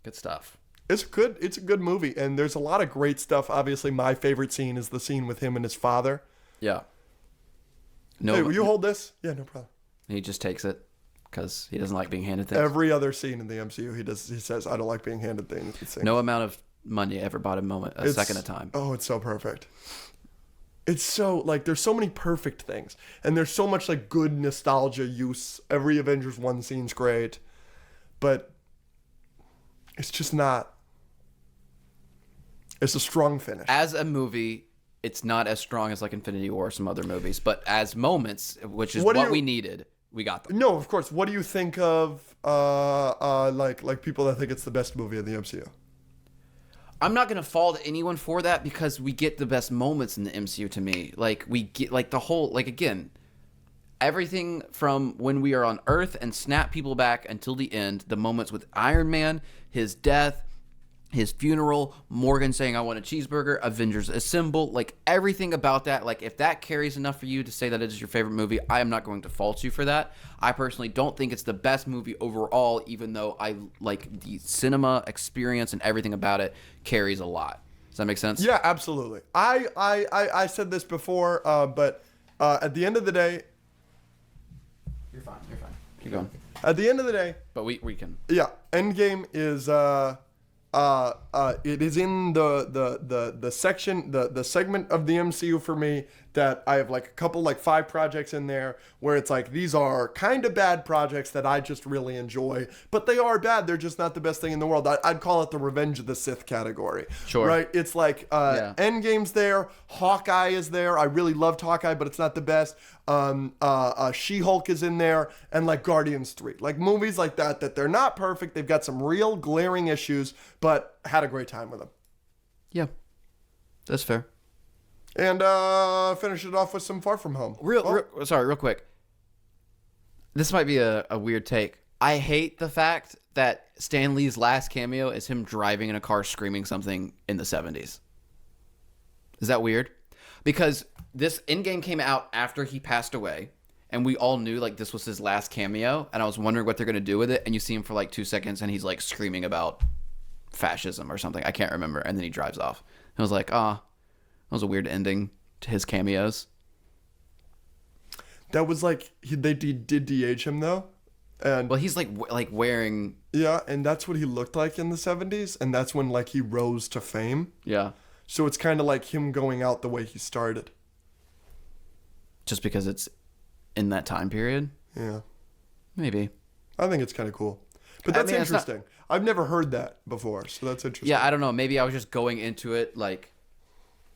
Good stuff. It's a good movie, and there's a lot of great stuff. Obviously, my favorite scene is the scene with him and his father. Yeah. No. Hey, will you hold this? Yeah, no problem. He just takes it because he doesn't like being handed things. Every other scene in the MCU, he says, I don't like being handed things. No amount of money ever bought him a second of time. Oh, it's so perfect. It's so, there's so many perfect things. And there's so much, good nostalgia use. Every Avengers 1 scene's great. But it's just not... It's a strong finish. As a movie, it's not as strong as like Infinity War or some other movies, but as moments, which is what we needed, we got them. No, of course. What do you think of like people that think it's the best movie in the MCU? I'm not gonna fault anyone for that because we get the best moments in the MCU. To me, like we get like the whole like again, everything from when we are on Earth and snap people back until the end. The moments with Iron Man, his death, his funeral, Morgan saying I want a cheeseburger, Avengers Assemble, like everything about that. Like if that carries enough for you to say that it is your favorite movie, I am not going to fault you for that. I personally don't think it's the best movie overall, even though I like the cinema experience and everything about it carries a lot. Does that make sense? Yeah, absolutely. I said this before, but at the end of the day, You're fine. Keep going. at the end of the day, But we can. yeah, Endgame is it is in the section, the segment of the MCU for me that I have like a couple, like 5 projects in there where it's like these are kind of bad projects that I just really enjoy, but they are bad. They're just not the best thing in the world. I'd call it the Revenge of the Sith category. Sure. Right? It's like Endgame's there, Hawkeye is there. I really loved Hawkeye, but it's not the best. She-Hulk is in there, and like Guardians 3. Like movies like that they're not perfect. They've got some real glaring issues, but had a great time with them. Yeah, that's fair. And finish it off with some Far From Home. Real quick. This might be a weird take. I hate the fact that Stan Lee's last cameo is him driving in a car screaming something in the 70s. Is that weird? Because this Endgame came out after he passed away, and we all knew like this was his last cameo, and I was wondering what they're going to do with it, and you see him for like 2 seconds, and he's like screaming about fascism or something. I can't remember, and then he drives off. And I was like, that was a weird ending to his cameos. That was like they did DH him though, and Well, he's like wearing. yeah, and that's what he looked like in the 70s, and that's when like he rose to fame. Yeah. So it's kind of like him going out the way he started. Just because it's in that time period? Yeah, Maybe. I think it's kind of cool, but that's interesting. I've never heard that before, so that's interesting. Yeah, I don't know. Maybe I was just going into it like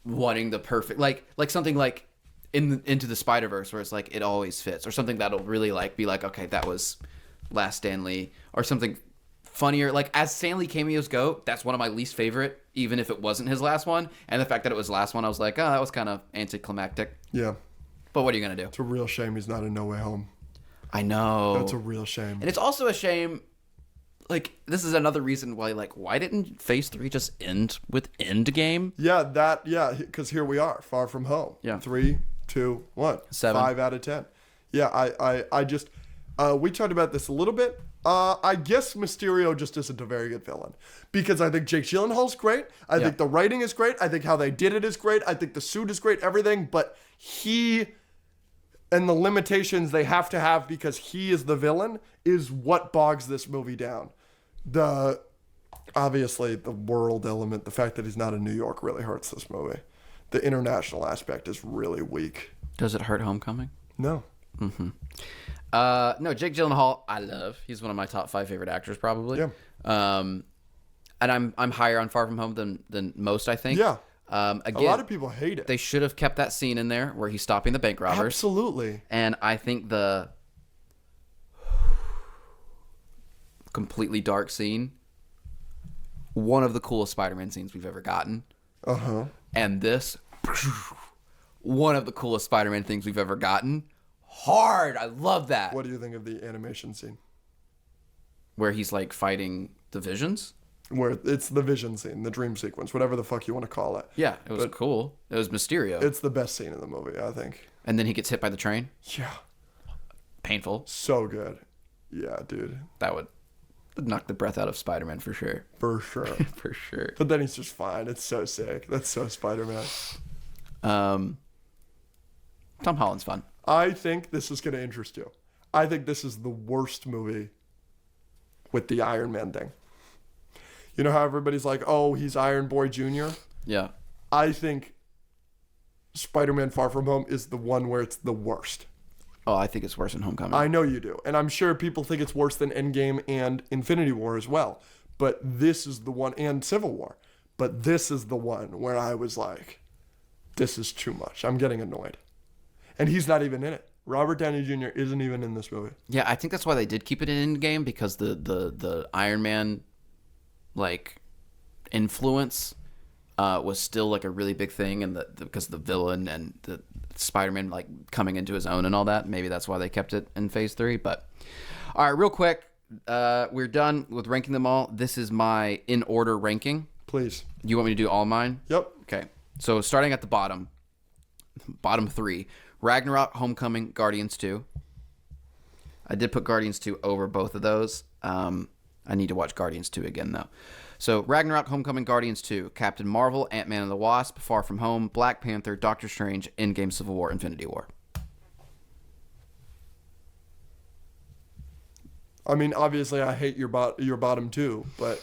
wanting the perfect, like something like into the Spider-Verse where it's like it always fits, or something that'll really like be like, okay, that was last Stan Lee, or something funnier. Like as Stan Lee cameos go, that's one of my least favorite, even if it wasn't his last one. And the fact that it was the last one, I was like, oh, that was kind of anticlimactic. Yeah. But what are you gonna do? It's a real shame he's not in No Way Home. I know. That's a real shame. And it's also a shame. Like, this is another reason why, like, why didn't Phase 3 just end with Endgame? Yeah, because here we are, Far From Home. Yeah. 3, 2, 1. 7. 5 out of 10. Yeah, I just, we talked about this a little bit. I guess Mysterio just isn't a very good villain. Because I think Jake Gyllenhaal's great. I think the writing is great. I think how they did it is great. I think the suit is great, everything. But he and the limitations they have to have because he is the villain is what bogs this movie down. Obviously the world element, the fact that he's not in New York really hurts this movie. The international aspect is really weak. Does it hurt Homecoming? No. No, Jake Gyllenhaal, I love. He's one of my top 5 favorite actors, probably. Yeah. And I'm higher on Far From Home than most, I think. Yeah. Again, A lot of people hate it. They should have kept that scene in there where he's stopping the bank robbers. Absolutely. And I think the completely dark scene, one of the coolest Spider-Man scenes we've ever gotten. Uh-huh. And this, one of the coolest Spider-Man things we've ever gotten. Hard. I love that. What do you think of the animation scene? Where he's like fighting the visions? Where it's the vision scene, the dream sequence, whatever the fuck you want to call it. Yeah, it was cool. It was Mysterio. It's the best scene in the movie, I think. And then he gets hit by the train. Yeah. Painful. So good. Yeah, dude. That would knock the breath out of Spider-Man for sure. For sure. For sure. But then he's just fine. It's so sick. That's so Spider-Man. Tom Holland's fun. I think this is going to interest you. I think this is the worst movie with the Iron Man thing. You know how everybody's like, oh, he's Iron Boy Jr.? Yeah. I think Spider-Man Far From Home is the one where it's the worst. Oh, I think it's worse than Homecoming. I know you do. And I'm sure people think it's worse than Endgame and Infinity War as well. But this is the one, and Civil War. But this is the one where I was like, this is too much. I'm getting annoyed. And he's not even in it. Robert Downey Jr. isn't even in this movie. Yeah, I think that's why they did keep it in Endgame, because the Iron Man like influence was still like a really big thing, and because the villain and the Spider-Man like coming into his own and all that. Maybe that's why they kept it in Phase 3. But all right, real quick, we're done with ranking them all. This is my in order ranking. Please. You want me to do all mine? Yep. Okay. So starting at the bottom 3, Ragnarok, Homecoming, Guardians 2. I did put Guardians 2 over both of those. I need to watch Guardians 2 again, though. So Ragnarok, Homecoming, Guardians 2, Captain Marvel, Ant-Man and the Wasp, Far From Home, Black Panther, Doctor Strange, Endgame, Civil War, Infinity War. I mean, obviously, I hate your bottom two, but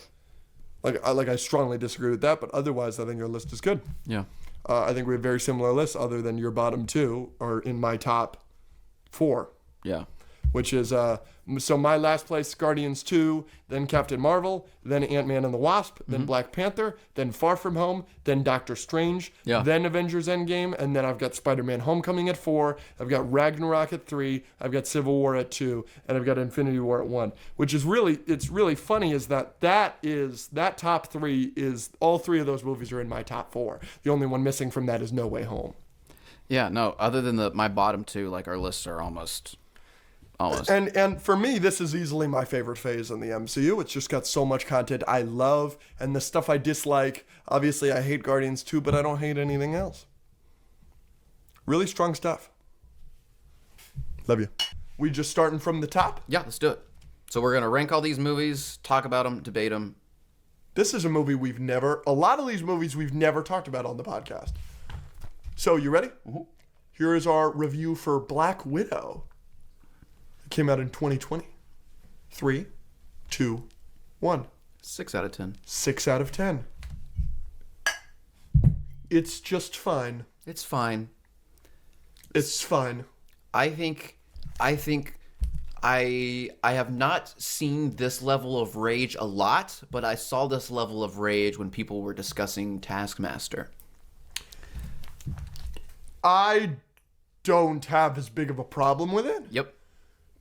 I strongly disagree with that. But otherwise, I think your list is good. Yeah. I think we have very similar lists, other than your bottom two are in my top 4. Yeah. Which is, so my last place, Guardians 2, then Captain Marvel, then Ant-Man and the Wasp, then Black Panther, then Far From Home, then Doctor Strange, then Avengers Endgame, and then I've got Spider-Man Homecoming at 4, I've got Ragnarok at 3, I've got Civil War at 2, and I've got Infinity War at 1. Which is it's really funny is that top 3 is, all 3 of those movies are in my top 4. The only one missing from that is No Way Home. Yeah, no, other than my bottom 2, like our lists are almost. And for me, this is easily my favorite phase in the MCU. It's just got so much content I love, and the stuff I dislike. Obviously, I hate Guardians 2, but I don't hate anything else. Really strong stuff. Love you. We just starting from the top? Yeah, let's do it. So we're going to rank all these movies, talk about them, debate them. This is a movie a lot of these movies we've never talked about on the podcast. So, you ready? Mm-hmm. Here is our review for Black Widow. Came out in 2020. 3, 2, 1. 6 out of 10. 6 out of 10. It's just fine. It's fine. It's fine. I think I have not seen this level of rage a lot, but I saw this level of rage when people were discussing Taskmaster. I don't have as big of a problem with it. Yep.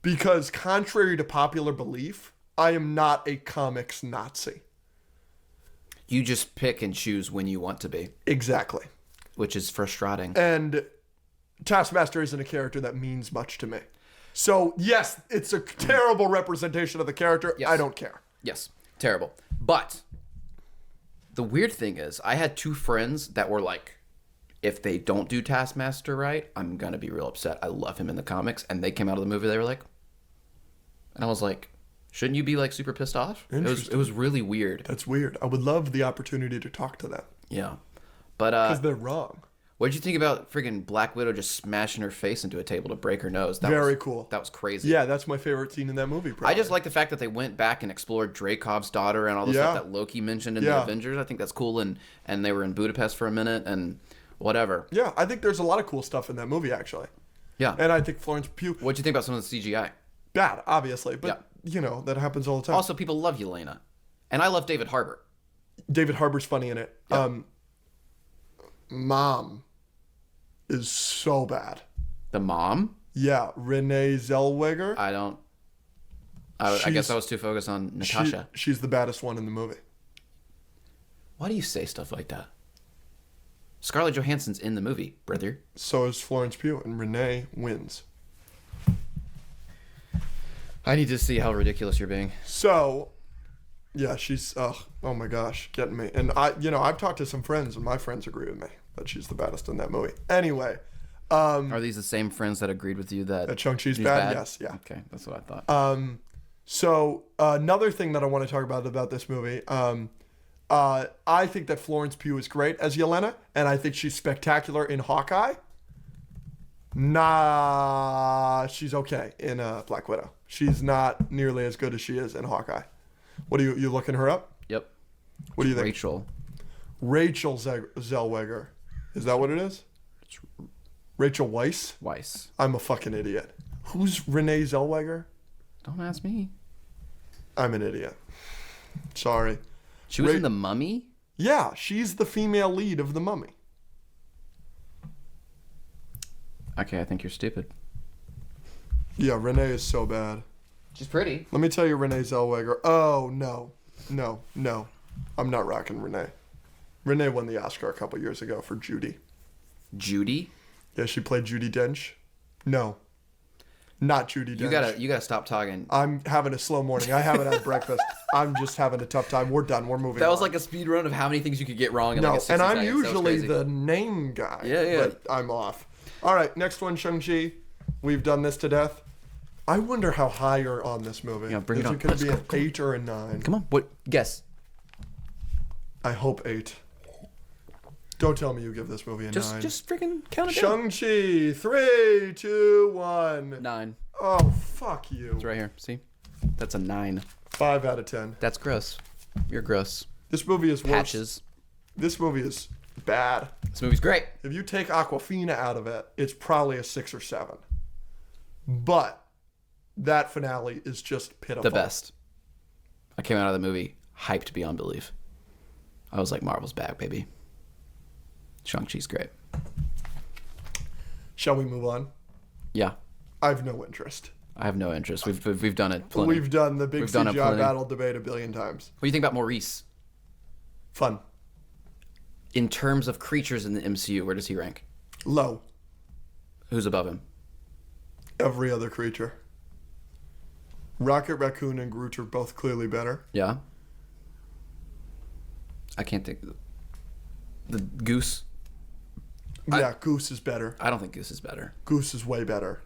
Because contrary to popular belief, I am not a comics Nazi. You just pick and choose when you want to be. Exactly. Which is frustrating. And Taskmaster isn't a character that means much to me. So, yes, it's a terrible representation of the character. Yes. I don't care. Yes, terrible. But the weird thing is, I had 2 friends that were like, if they don't do Taskmaster right, I'm going to be real upset. I love him in the comics. And they came out of the movie, they were like, and I was like, shouldn't you be like super pissed off? It was really weird. That's weird. I would love the opportunity to talk to them. Yeah. But, because they're wrong. What did you think about friggin' Black Widow just smashing her face into a table to break her nose? Very cool. That was crazy. Yeah, that's my favorite scene in that movie, probably. I just like the fact that they went back and explored Dreykov's daughter and all the stuff that Loki mentioned in the Avengers. I think that's cool. And they were in Budapest for a minute and whatever. Yeah, I think there's a lot of cool stuff in that movie, actually. Yeah. And I think Florence Pugh... What'd you think about some of the CGI? Bad, obviously. But, that happens all the time. Also, people love Yelena. And I love David Harbour. David Harbour's funny in it. Yeah. Mom is so bad. The mom? Yeah, Renee Zellweger. I guess I was too focused on Natasha. She's the baddest one in the movie. Why do you say stuff like that? Scarlett Johansson's in the movie, brother. So is Florence Pugh, and Renee wins. I need to see how ridiculous you're being. So, yeah, she's, oh my gosh, getting me. And I've talked to some friends, and my friends agree with me that she's the baddest in that movie. Anyway. Are these the same friends that agreed with you that Shang-Chi's bad? Yes, yeah. Okay, that's what I thought. So, another thing that I want to talk about this movie, I think that Florence Pugh is great as Yelena, and I think she's spectacular in Hawkeye. Nah, she's okay in Black Widow. She's not nearly as good as she is in Hawkeye. What are you looking her up? Yep. What do you think? Rachel Zellweger. Is that what it is? It's Rachel Weisz? Weisz. I'm a fucking idiot. Who's Renee Zellweger? Don't ask me. I'm an idiot. Sorry. She was in The Mummy? Yeah, she's the female lead of The Mummy. Okay, I think you're stupid. Yeah, Renee is so bad. She's pretty. Let me tell you Renee Zellweger. Oh, no. No. I'm not rocking Renee. Renee won the Oscar a couple years ago for Judy. Judy? Yeah, she played Judi Dench. No. Not Judi Dench. You gotta stop talking. I'm having a slow morning. I haven't had breakfast. I'm just having a tough time. We're done. We're moving That was on. like a speed run of how many things you could get wrong in No, like a 60 and I'm seconds. That was usually crazy. the name guy. Yeah. But I'm off. All right, next one, Shang-Chi. We've done this to death. I wonder how high you're on this movie. Yeah, bring it Is on. it going to be Let's an 8 or a 9? Come on, what? Guess. I hope 8. Don't tell me you give this movie a 9. Just freaking count it down. Shang-Chi, 3, 2, 1. 9. Oh, fuck you. It's right here. See? That's a 9. 5 out of 10. That's gross. You're gross. This movie is worse. Patches. This movie is bad. This movie's great. If you take Aquafina out of it, it's probably a 6 or 7. But that finale is just pitiful. The best. I came out of the movie hyped beyond belief. I was like, Marvel's back, baby. Shang-Chi's great. Shall we move on? Yeah. I have no interest. I have no interest. We've done it plenty. We've done the big We've done it CGI plenty. battle debate a billion times. What do you think about Maurice? Fun. In terms of creatures in the MCU, where does he rank? Low. Who's above him? Every other creature. Rocket Raccoon and Groot are both clearly better. Yeah. I can't think. The Goose? Yeah, Goose is better. I don't think Goose is better. Goose is way better.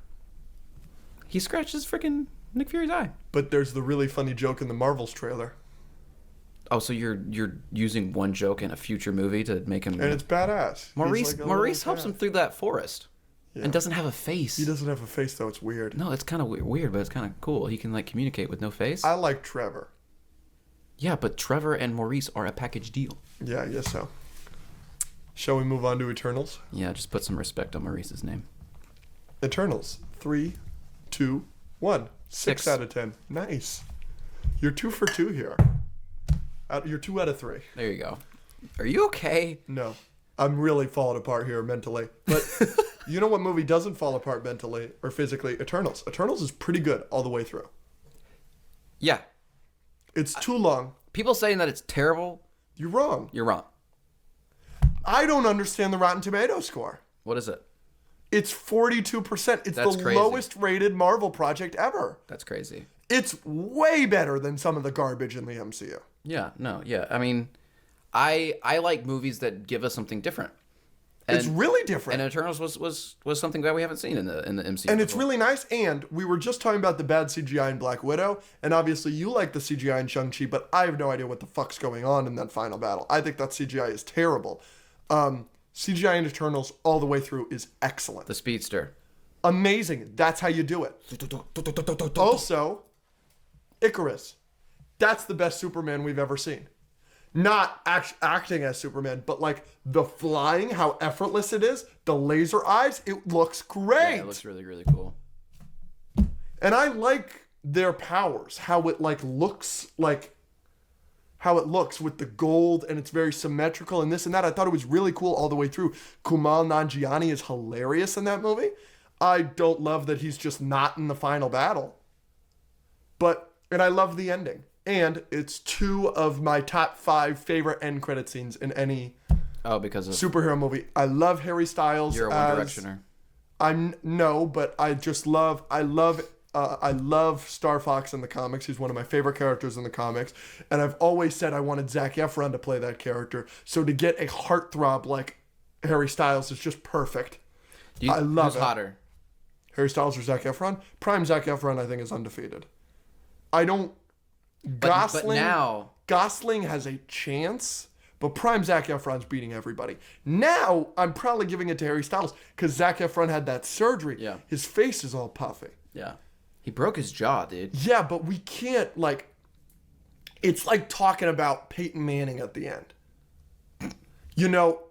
He scratches freaking Nick Fury's eye. But there's the really funny joke in the Marvels trailer. Oh, so you're using one joke in a future movie to make him... And it's badass. He's Maurice like a Maurice little helps him cat. through that forest. Yeah. And doesn't have a face. He doesn't have a face, though. It's weird. No, it's kind of weird, but it's kind of cool. He can, like, communicate with no face. I like Trevor. Yeah, but Trevor and Maurice are a package deal. Yeah, I guess so. Shall we move on to Eternals? Yeah, just put some respect on Maurice's name. Eternals. 3, 2, 1. 6 6. out of 10. Nice. You're 2 for 2 here. You're 2 out of 3. There you go. Are you okay? No. I'm really falling apart here mentally. But you know what movie doesn't fall apart mentally or physically? Eternals. Eternals is pretty good all the way through. Yeah. It's too long. People saying that it's terrible, You're wrong. you're wrong. I don't understand the Rotten Tomatoes score. What is it? It's 42%. It's That's the crazy. lowest rated Marvel project ever. That's crazy. It's way better than some of the garbage in the MCU. Yeah, no, yeah. I mean, I like movies that give us something different. And, It's really different. and Eternals was something that we haven't seen in the MCU. And it's before. really nice. And we were just talking about the bad CGI in Black Widow. And obviously you like the CGI in Shang-Chi, but I have no idea what the fuck's going on in that final battle. I think that CGI is terrible. CGI in Eternals all the way through is excellent. the Speedster. Amazing. That's how you do it. Also, Icarus. That's the best Superman we've ever seen. Not acting as Superman, but like the flying, how effortless it is, the laser eyes, it looks great. Yeah, it looks really, really cool. And I like their powers, how it looks with the gold and it's very symmetrical and this and that. I thought it was really cool all the way through. Kumail Nanjiani is hilarious in that movie. I don't love that he's just not in the final battle. And I love the ending. And it's 2 of my top 5 favorite end credit scenes in any Oh, because of superhero movie. I love Harry Styles. you're a One Directioner. But I love Star Fox in the comics. He's one of my favorite characters in the comics. And I've always said I wanted Zac Efron to play that character. So to get a heartthrob like Harry Styles is just perfect. I love who's it. hotter? Harry Styles or Zac Efron? Prime Zac Efron, I think, is undefeated. I don't... But now Gosling has a chance, but prime Zac Efron's beating everybody. Now, I'm probably giving it to Harry Styles because Zac Efron had that surgery. Yeah. His face is all puffy. yeah. He broke his jaw, dude. Yeah, but we can't, it's like talking about Peyton Manning at the end. You know,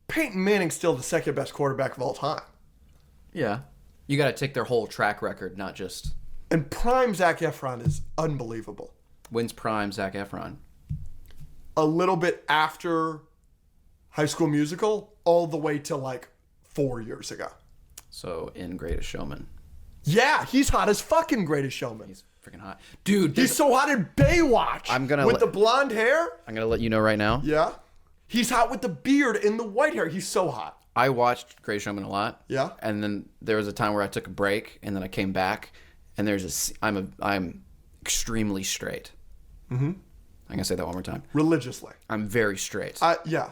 Peyton Manning's still the second best quarterback of all time. Yeah. You got to take their whole track record, not just And prime Zac Efron is unbelievable. wins prime Zac Efron. a little bit after High School Musical, all the way to like 4 years ago. So in Greatest Showman. Yeah, he's hot as fucking Greatest Showman. He's freaking hot. Dude, He's so hot in Baywatch. With the blonde hair. I'm going to let you know right now. Yeah. He's hot with the beard and the white hair. He's so hot. I watched Greatest Showman a lot. Yeah. And then there was a time where I took a break and then I came back and I'm extremely straight. Mm-hmm. I'm going to say that one more time. Religiously. I'm very straight. Yeah.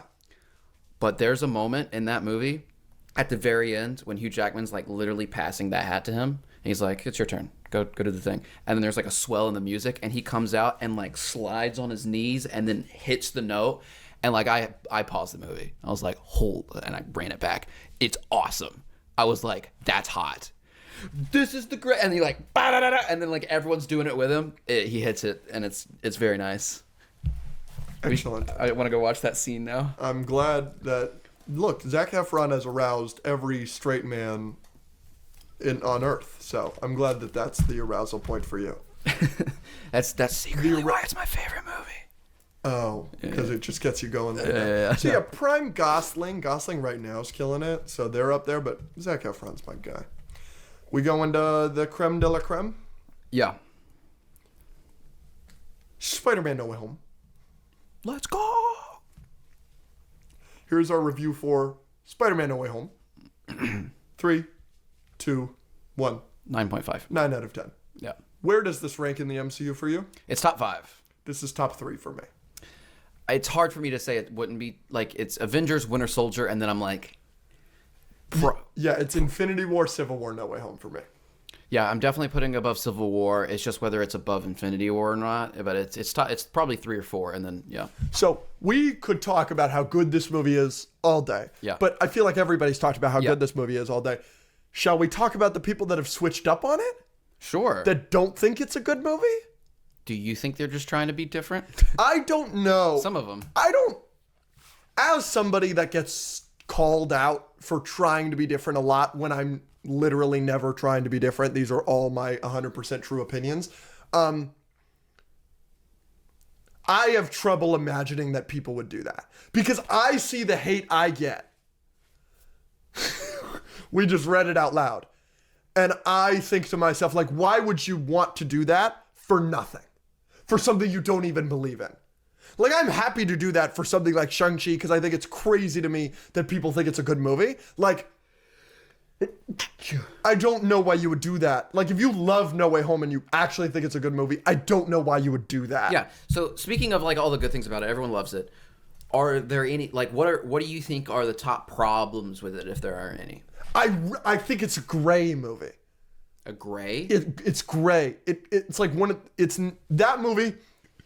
But there's a moment in that movie at the very end when Hugh Jackman's like literally passing that hat to him. And he's like, it's your turn. Go do the thing. And then there's like a swell in the music and he comes out and like slides on his knees and then hits the note. And like I paused the movie. I was like, hold, and I ran it back. It's awesome. I was like, that's hot. This is the great. And he like, ba-da-da-da, and then like everyone's doing it with him. He hits it, and it's very nice. Excellent. I want to go watch that scene now. I'm glad that, look, Zac Efron has aroused every straight man on Earth. So I'm glad that that's the arousal point for you. That's secretly why it's my favorite movie. Oh, because it just gets you going. Yeah. So yeah, prime Gosling. Gosling right now is killing it. So they're up there, but Zac Efron's my guy. We go into the creme de la creme. Yeah. Spider-Man No Way Home. Let's go. Here's our review for Spider-Man No Way Home. 3, 2, 1. 9.5. 9 out of 10. Yeah. Where does this rank in the MCU for you? It's top 5. This is top 3 for me. It's hard for me to say it wouldn't be like it's Avengers, Winter Soldier, and then I'm like, yeah, it's Infinity War, Civil War, No Way Home for me. Yeah, I'm definitely putting above Civil War. It's just whether it's above Infinity War or not. But it's probably 3 or 4, and then yeah. So we could talk about how good this movie is all day. Yeah. But I feel like everybody's talked about how good this movie is all day. Shall we talk about the people that have switched up on it? Sure. That don't think it's a good movie? Do you think they're just trying to be different? I don't know. Some of them. I don't. As somebody that gets called out for trying to be different a lot when I'm literally never trying to be different, these are all my 100% true opinions. I have trouble imagining that people would do that because I see the hate I get. We just read it out loud. And I think to myself, like, why would you want to do that for nothing? For something you don't even believe in. Like, I'm happy to do that for something like Shang-Chi because I think it's crazy to me that people think it's a good movie. Like, I don't know why you would do that. Like, if you love No Way Home and you actually think it's a good movie, I don't know why you would do that. Yeah. So speaking of like all the good things about it, everyone loves it. Are there any like what do you think are the top problems with it if there are any? I think it's a gray movie. A gray? It's gray. It's like that movie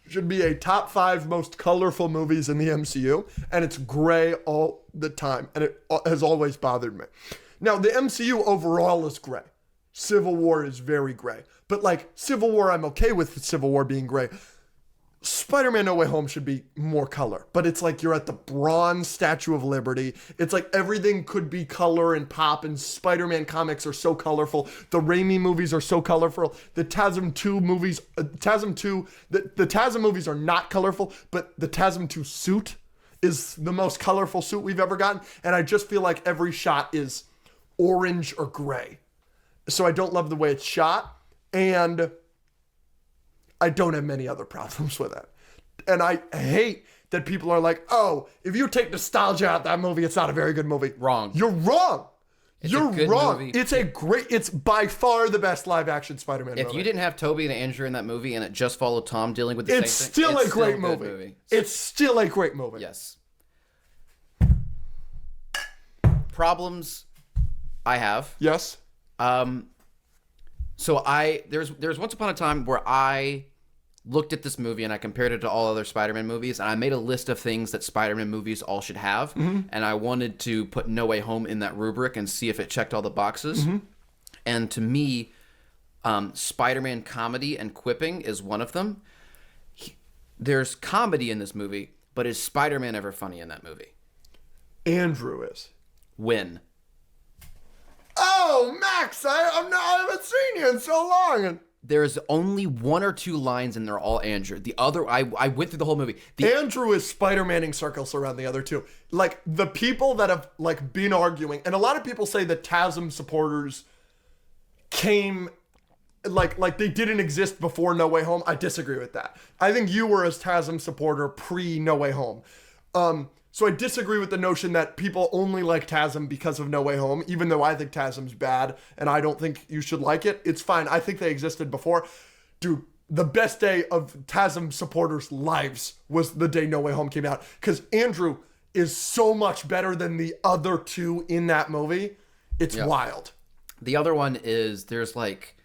should be a top 5 most colorful movies in the MCU, and it's gray all the time, and it has always bothered me. Now, the MCU overall is gray. Civil War is very gray. But like Civil War, I'm okay with Civil War being gray. Spider-Man No Way Home should be more color, but it's like you're at the bronze Statue of Liberty. It's like everything could be color and pop, and Spider-Man comics are so colorful. The Raimi movies are so colorful. The TASM 2 movies, the TASM movies are not colorful, but the TASM 2 suit is the most colorful suit we've ever gotten, and I just feel like every shot is orange or gray. So I don't love the way it's shot, and I don't have many other problems with it. And I hate that people are like, oh, if you take nostalgia out that movie, it's not a very good movie. Wrong. You're wrong. You're wrong. Movie. It's by far the best live action Spider-Man movie. If you didn't have Tobey and Andrew in that movie and it just followed Tom dealing with the same thing, it's still a great movie. It's still a great movie. Yes. Problems I have. Yes. So there's once upon a time where I looked at this movie and I compared it to all other Spider-Man movies, and I made a list of things that Spider-Man movies all should have, and I wanted to put No Way Home in that rubric and see if it checked all the boxes. And to me, Spider-Man comedy and quipping is one of them. There's comedy in this movie, but is Spider-Man ever funny in that movie? Andrew is. When? Oh, Max, I haven't seen you in so long. And there's only one or two lines and they're all Andrew. The other, I went through the whole movie. Andrew is Spider-Maning circles around the other two. Like, the people that have, like, been arguing, and a lot of people say that TASM supporters came, like they didn't exist before No Way Home. I disagree with that. I think you were a TASM supporter pre-No Way Home. So I disagree with the notion that people only like TASM because of No Way Home, even though I think TASM's bad and I don't think you should like it. It's fine. I think they existed before. Dude, the best day of TASM supporters' lives was the day No Way Home came out, because Andrew is so much better than the other two in that movie. It's wild. The other one is, there's like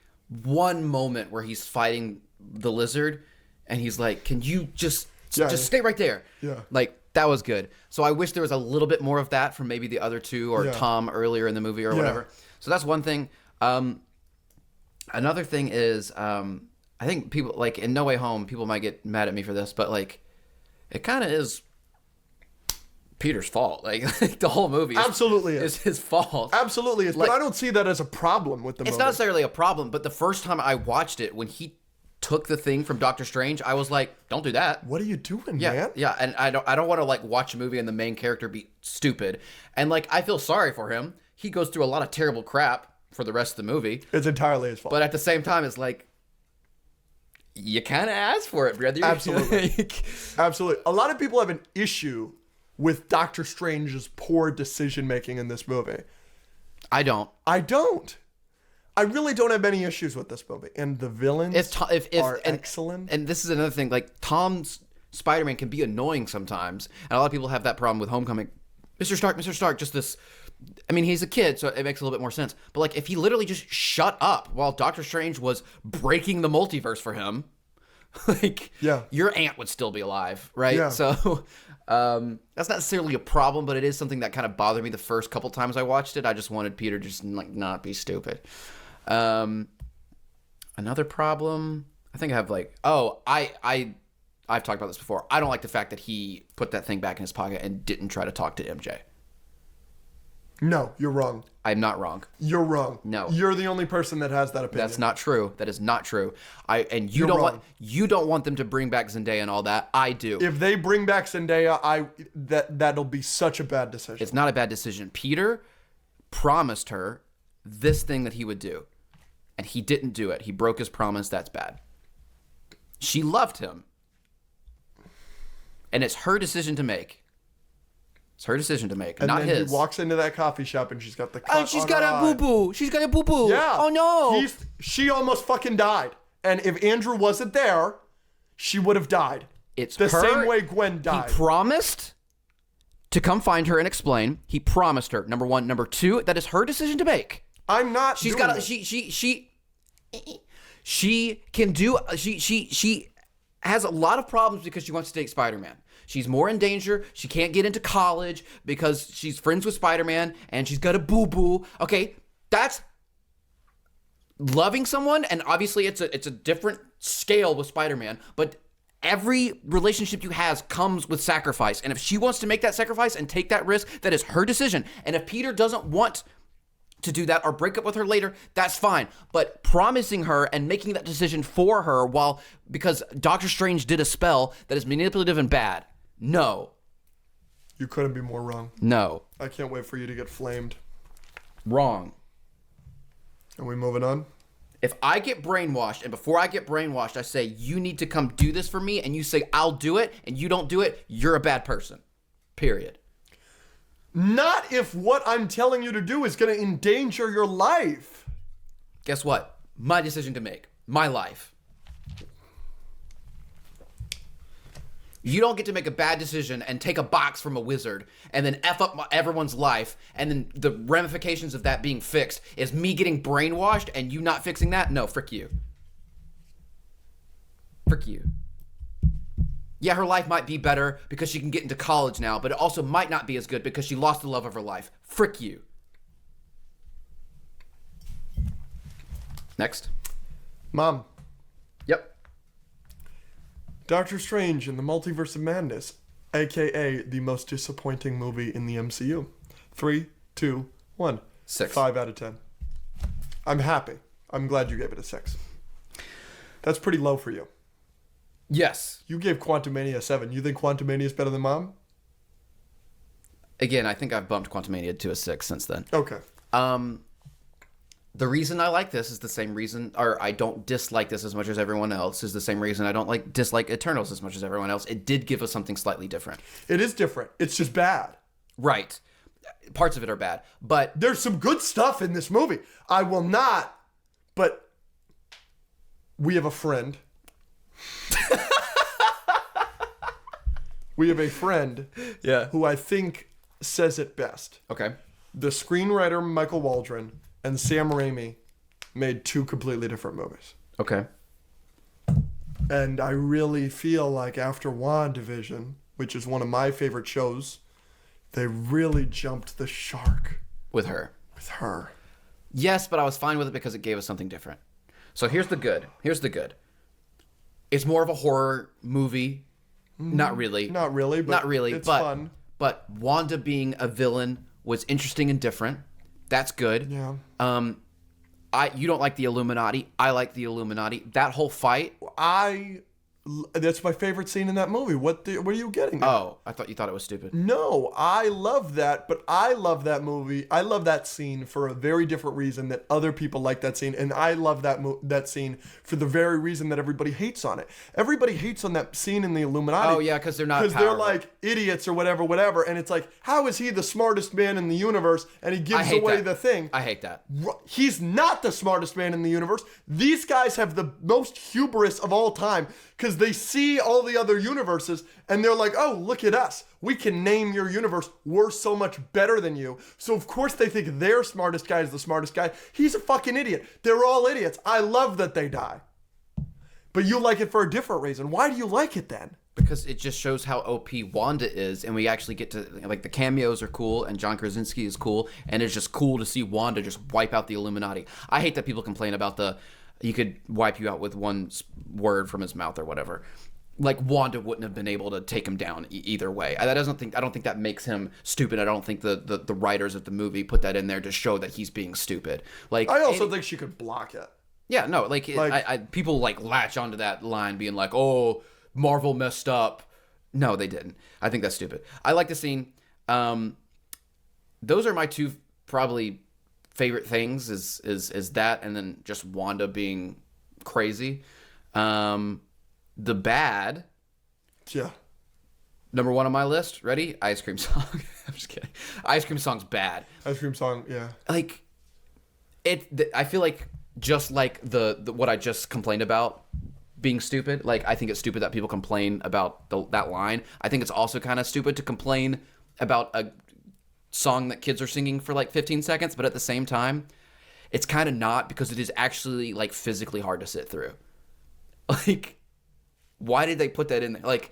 one moment where he's fighting the lizard and he's like, can you just stay right there? Yeah. Like, that was good. So I wish there was a little bit more of that from maybe the other two or Tom earlier in the movie or whatever. So that's one thing. Another thing is, I think people, like, in No Way Home, people might get mad at me for this, but, like, it kind of is Peter's fault. Like the whole movie is his fault. Absolutely is. Like, but I don't see that as a problem with the movie. It's not necessarily a problem, but the first time I watched it, when he took the thing from Doctor Strange, I was like, don't do that. What are you doing, man? Yeah, and I don't want to, like, watch a movie and the main character be stupid. And, like, I feel sorry for him. He goes through a lot of terrible crap for the rest of the movie. It's entirely his fault. But at the same time, it's like, you kind of asked for it, brother. Absolutely. Absolutely. A lot of people have an issue with Doctor Strange's poor decision-making in this movie. I don't. I really don't have any issues with this movie. And the villains are excellent. And this is another thing. Like, Tom's Spider-Man can be annoying sometimes. And a lot of people have that problem with Homecoming. Mr. Stark, just this... I mean, he's a kid, so it makes a little bit more sense. But, like, if he literally just shut up while Doctor Strange was breaking the multiverse for him, like, your aunt would still be alive, right? Yeah. So, that's not necessarily a problem, but it is something that kind of bothered me the first couple times I watched it. I just wanted Peter to just, like, not be stupid. Another problem, I think I have, like, I've talked about this before. I don't like the fact that he put that thing back in his pocket and didn't try to talk to MJ. No, you're wrong. I'm not wrong. You're wrong. No. You're the only person that has that opinion. That's not true. That is not true. You don't want them to bring back Zendaya and all that. I do. If they bring back Zendaya, that'll be such a bad decision. It's not a bad decision. Peter promised her this thing that he would do, and he didn't do it. He broke his promise. That's bad. She loved him, and it's her decision to make. It's her decision to make, and not then his. He walks into that coffee shop and she's got the cut she's on got her a boo-boo. She's got a boo-boo. Yeah. Oh, no. She almost fucking died. And if Andrew wasn't there, she would have died. It's the her. Same way Gwen died. He promised to come find her and explain. He promised her. Number one. Number two, that is her decision to make. I'm not She's doing got it. she can do she has a lot of problems because she wants to date Spider-Man. She's more in danger. She can't get into college because she's friends with Spider-Man and she's got a boo-boo. Okay, that's loving someone, and obviously it's a different scale with Spider-Man, but every relationship you have comes with sacrifice. And if she wants to make that sacrifice and take that risk, that is her decision. And if Peter doesn't want to do that or break up with her later, that's fine. But promising her and making that decision for her because Doctor Strange did a spell that is manipulative and bad. No. You couldn't be more wrong. No. I can't wait for you to get flamed. Wrong. Are we moving on? If I get brainwashed, and before I get brainwashed, I say, you need to come do this for me, and you say, I'll do it, and you don't do it, you're a bad person. Period. Not if what I'm telling you to do is going to endanger your life. Guess what? My decision to make. My life. You don't get to make a bad decision and take a box from a wizard and then F up everyone's life, and then the ramifications of that being fixed is me getting brainwashed and you not fixing that? No, frick you. Frick you. Yeah, her life might be better because she can get into college now, but it also might not be as good because she lost the love of her life. Frick you. Next. Mom. Yep. Doctor Strange in the Multiverse of Madness, a.k.a. the most disappointing movie in the MCU. 3, 2, 1. 6. 5 out of 10. I'm happy. I'm glad you gave it a 6. That's pretty low for you. Yes. You gave Quantumania a 7. You think Quantumania is better than Mom? Again, I think I've bumped Quantumania to a 6 since then. Okay. The reason I like this is the same reason, or I don't dislike this as much as everyone else, is the same reason I don't dislike Eternals as much as everyone else. It did give us something slightly different. It is different. It's just bad. Right. Parts of it are bad, but There's some good stuff in this movie. I will not, but we have a friend. We have a friend who I think says it best. Okay. The screenwriter Michael Waldron and Sam Raimi made 2 completely different movies. Okay. And I really feel like after WandaVision, which is one of my favorite shows, they really jumped the shark With her. with her. Yes, but I was fine with it because it gave us something different. So here's the good. It's more of a horror movie. Not really. Not really, but it's fun. But Wanda being a villain was interesting and different. That's good. Yeah. You don't like the Illuminati. I like the Illuminati. That whole fight. That's my favorite scene in that movie. What are you getting at? Oh, I thought you thought it was stupid. No, I love that, but I love that movie. I love that scene for a very different reason that other people like that scene, and I love that scene for the very reason that everybody hates on it. Everybody hates on that scene in the Illuminati. Oh yeah, because they're not. Because they're like idiots or whatever, and it's like, how is he the smartest man in the universe? And he gives away the thing. I hate that. He's not the smartest man in the universe. These guys have the most hubris of all time because they see all the other universes and they're like, oh, look at us. We can name your universe. We're so much better than you. So of course they think their smartest guy is the smartest guy. He's a fucking idiot. They're all idiots. I love that they die. But you like it for a different reason. Why do you like it then? Because it just shows how OP Wanda is, and we actually get to, like, the cameos are cool, and John Krasinski is cool, and it's just cool to see Wanda just wipe out the Illuminati. I hate that people complain about he could wipe you out with one word from his mouth or whatever. Like, Wanda wouldn't have been able to take him down either way. I don't think that makes him stupid. I don't think the writers of the movie put that in there to show that he's being stupid. Like, I also think she could block it. Yeah, no, people like latch onto that line being like, oh, Marvel messed up. No, they didn't. I think that's stupid. I like the scene. Those are my 2 probably favorite things is that, and then just Wanda being crazy. The bad. Yeah. Number 1 on my list. Ready? Ice Cream Song. I'm just kidding. Ice Cream Song's bad. Ice Cream Song, yeah. Like, I feel like just like the what I just complained about being stupid. Like, I think it's stupid that people complain about that line. I think it's also kind of stupid to complain about a song that kids are singing for like 15 seconds, but at the same time, it's kind of not, because it is actually like physically hard to sit through. Like, why did they put that in there? Like,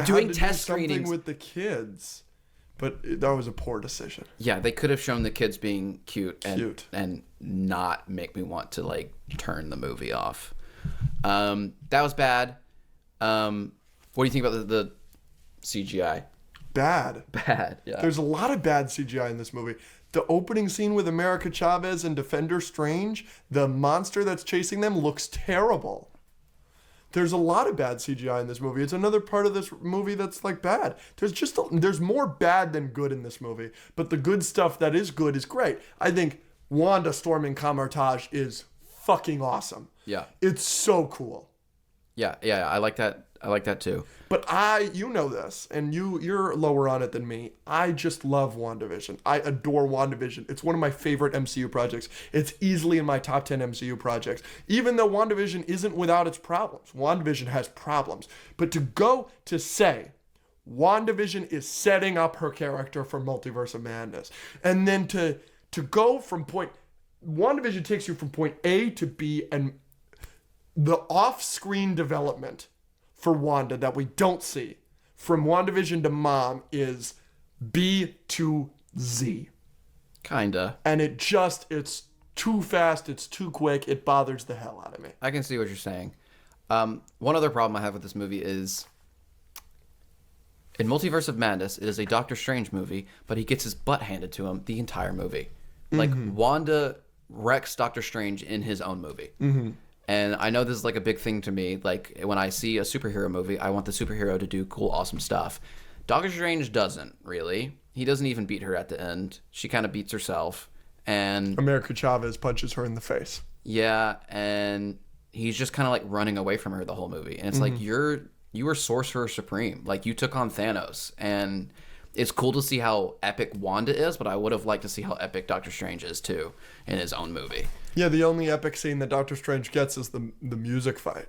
doing test screenings with the kids, but that was a poor decision. Yeah, they could have shown the kids being cute and not make me want to like turn the movie off. That was bad. What do you think about the CGI? Bad, yeah. There's a lot of bad CGI in this movie. The opening scene with America Chavez and Defender Strange, the monster that's chasing them looks terrible. There's a lot of bad CGI in this movie. It's another part of this movie that's like bad. There's more bad than good in this movie, but the good stuff that is good is great. I think Wanda storming Kamartaj is fucking awesome. Yeah. It's so cool. Yeah, I like that. I like that too. But you know this, and you're lower on it than me. I just love WandaVision. I adore WandaVision. It's one of my favorite MCU projects. It's easily in my top 10 MCU projects. Even though WandaVision isn't without its problems. WandaVision has problems. But to say WandaVision is setting up her character for Multiverse of Madness, and then to go from WandaVision takes you from point A to B, and the off-screen development for Wanda that we don't see from WandaVision to Mom is B to Z. Kinda. And it's too fast, it's too quick, it bothers the hell out of me. I can see what you're saying. One other problem I have with this movie is, in Multiverse of Madness, it is a Doctor Strange movie, but he gets his butt handed to him the entire movie. Like, Wanda wrecks Doctor Strange in his own movie. And I know this is like a big thing to me. Like when I see a superhero movie, I want the superhero to do cool, awesome stuff. Doctor Strange doesn't really. He doesn't even beat her at the end. She kind of beats herself. And America Chavez punches her in the face. yeah, and he's just kind of like running away from her the whole movie. And it's like you were Sorcerer Supreme. Like you took on Thanos, and it's cool to see how epic Wanda is, but I would have liked to see how epic Doctor Strange is too in his own movie. Yeah, the only epic scene that Doctor Strange gets is the music fight.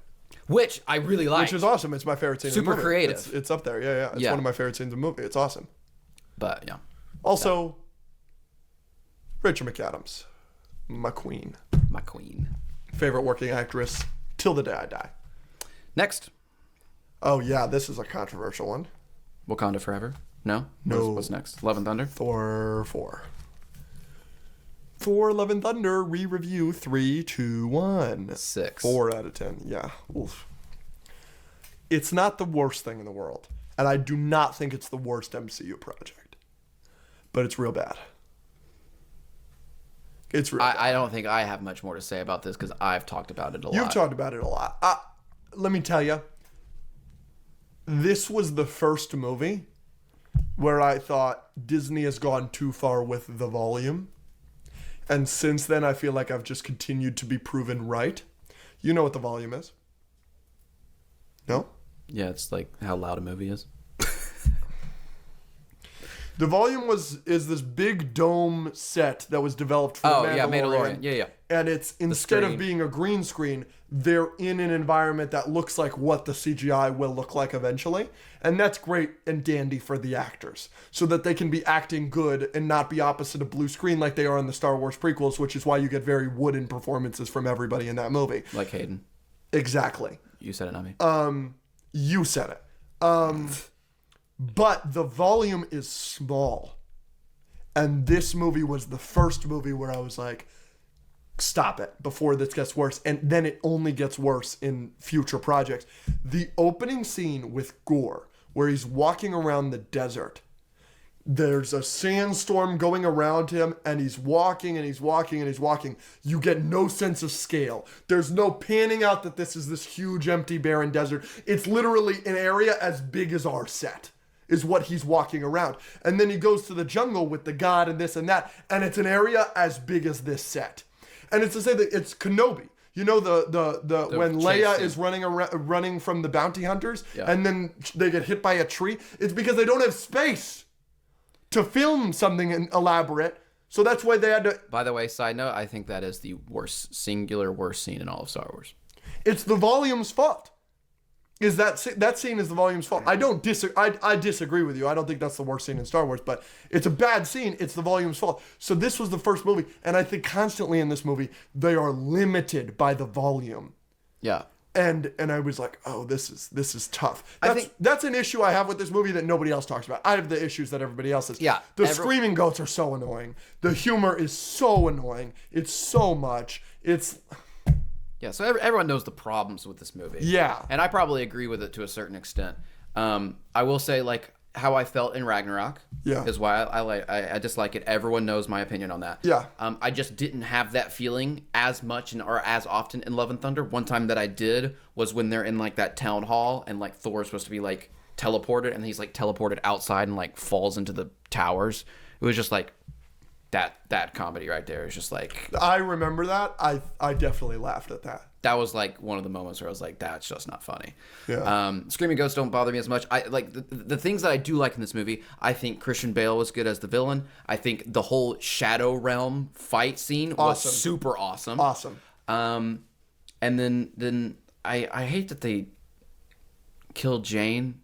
Which I really like. Which is awesome. It's my favorite scene in the movie. Super creative. It's up there. Yeah. It's one of my favorite scenes in the movie. It's awesome. But, yeah. Also, Rachel McAdams. My queen. My queen. Favorite working actress till the day I die. Next. Oh, yeah. This is a controversial one. Wakanda Forever. No? No. What's next? Love and Thunder? Thor 4. Thor Love and Thunder re-review 3, 2, 1. 6. 4 out of 10. Yeah. Oof. It's not the worst thing in the world. And I do not think it's the worst MCU project. But it's real bad. It's real bad. I don't think I have much more to say about this because I've talked about it a lot. You've talked about it a lot. Let me tell you. This was the first movie where I thought Disney has gone too far with the volume. And since then, I feel like I've just continued to be proven right. You know what the volume is? No? Yeah, it's like how loud a movie is. The volume is this big dome set that was developed for Mandalorian. Yeah. And it's, instead of being a green screen, they're in an environment that looks like what the CGI will look like eventually. And that's great and dandy for the actors, so that they can be acting good and not be opposite of blue screen like they are in the Star Wars prequels, which is why you get very wooden performances from everybody in that movie. Like Hayden. Exactly. You said it, not me. You said it. But the volume is small. And this movie was the first movie where I was like, stop it before this gets worse. And then it only gets worse in future projects. The opening scene with Gore, where he's walking around the desert. There's a sandstorm going around him, and he's walking and he's walking and he's walking. You get no sense of scale. There's no panning out that this is this huge, empty, barren desert. It's literally an area as big as our set is what he's walking around. And then he goes to the jungle with the god and this and that, and it's an area as big as this set. And it's to say that it's Kenobi. You know the when Leia is running from the bounty hunters, and then they get hit by a tree? It's because they don't have space to film something elaborate. So that's why they had to... By the way, side note, I think that is the worst scene in all of Star Wars. It's the volume's fault. Is that scene is the volume's fault. I disagree with you. I don't think that's the worst scene in Star Wars, but it's a bad scene. It's the volume's fault. So this was the first movie, and I think constantly in this movie they are limited by the volume. Yeah. And I was like, oh, this is tough. That's an issue I have with this movie that nobody else talks about. I have the issues that everybody else has. Yeah. The screaming goats are so annoying. The humor is so annoying. It's so much. It's... Yeah, so everyone knows the problems with this movie. Yeah. And I probably agree with it to a certain extent. I will say, like, how I felt in Ragnarok is why I dislike it. Everyone knows my opinion on that. Yeah. I just didn't have that feeling as much or as often in Love and Thunder. One time that I did was when they're in, like, that town hall and, like, Thor's supposed to be, like, teleported, and he's, like, teleported outside and, like, falls into the towers. It was just, like... That comedy right there is just like... I remember that. I definitely laughed at that. That was like one of the moments where I was like, that's just not funny. Yeah. Screaming ghosts don't bother me as much. I like the things that I do like in this movie. I think Christian Bale was good as the villain. I think the whole Shadow Realm fight scene was super awesome. Awesome. And then I hate that they killed Jane.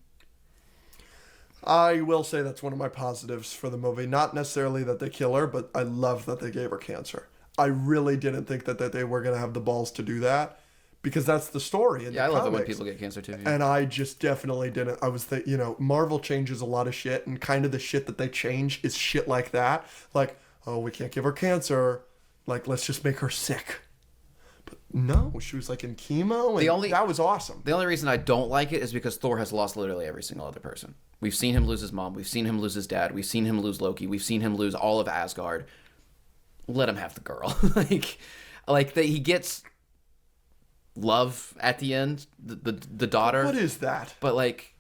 I will say that's one of my positives for the movie. Not necessarily that they kill her, but I love that they gave her cancer. I really didn't think that they were going to have the balls to do that, because that's the story in the comics. I love it when people get cancer too. Yeah. And I just definitely didn't. I was Marvel changes a lot of shit, and kind of the shit that they change is shit like that. Like, oh, we can't give her cancer. Like, let's just make her sick. But no, she was like in chemo, and that was awesome. The only reason I don't like it is because Thor has lost literally every single other person. We've seen him lose his mom. We've seen him lose his dad. We've seen him lose Loki. We've seen him lose all of Asgard. Let him have the girl. he gets love at the end, the daughter. What is that? But like,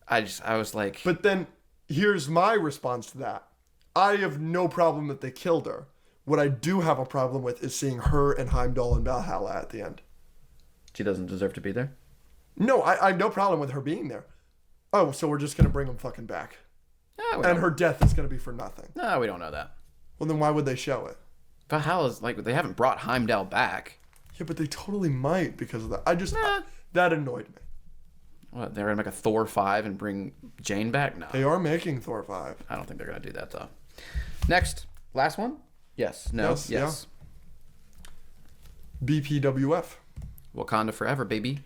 I was like, But then here's my response to that. I have no problem that they killed her. What I do have a problem with is seeing her and Heimdall and Valhalla at the end. she doesn't deserve to be there. No, I have no problem with her being there. Oh, so we're just going to bring them fucking back. And her death is going to be for nothing. No, we don't know that. Well, then why would they show it? Valhalla's like, they haven't brought Heimdall back. Yeah, but they totally might because of that. That annoyed me. What, they're gonna make a Thor 5 and bring Jane back? No. They are making Thor 5. I don't think they're gonna do that though. Next, last one. Yes. No. Yes. BPWF. Wakanda forever, baby.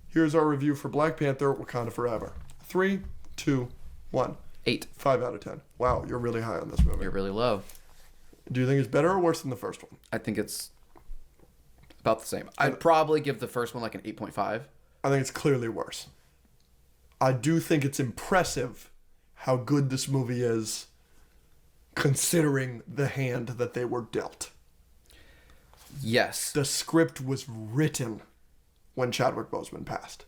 Here's our review for Black Panther: Wakanda Forever. 3, 2, 1. 8. 5 out of 10. Wow, you're really high on this movie. You're really low. Do you think it's better or worse than the first one? I think it's about the same. I'd probably give the first one like an 8.5. I think it's clearly worse. I do think it's impressive how good this movie is, considering the hand that they were dealt. Yes. The script was written when Chadwick Boseman passed.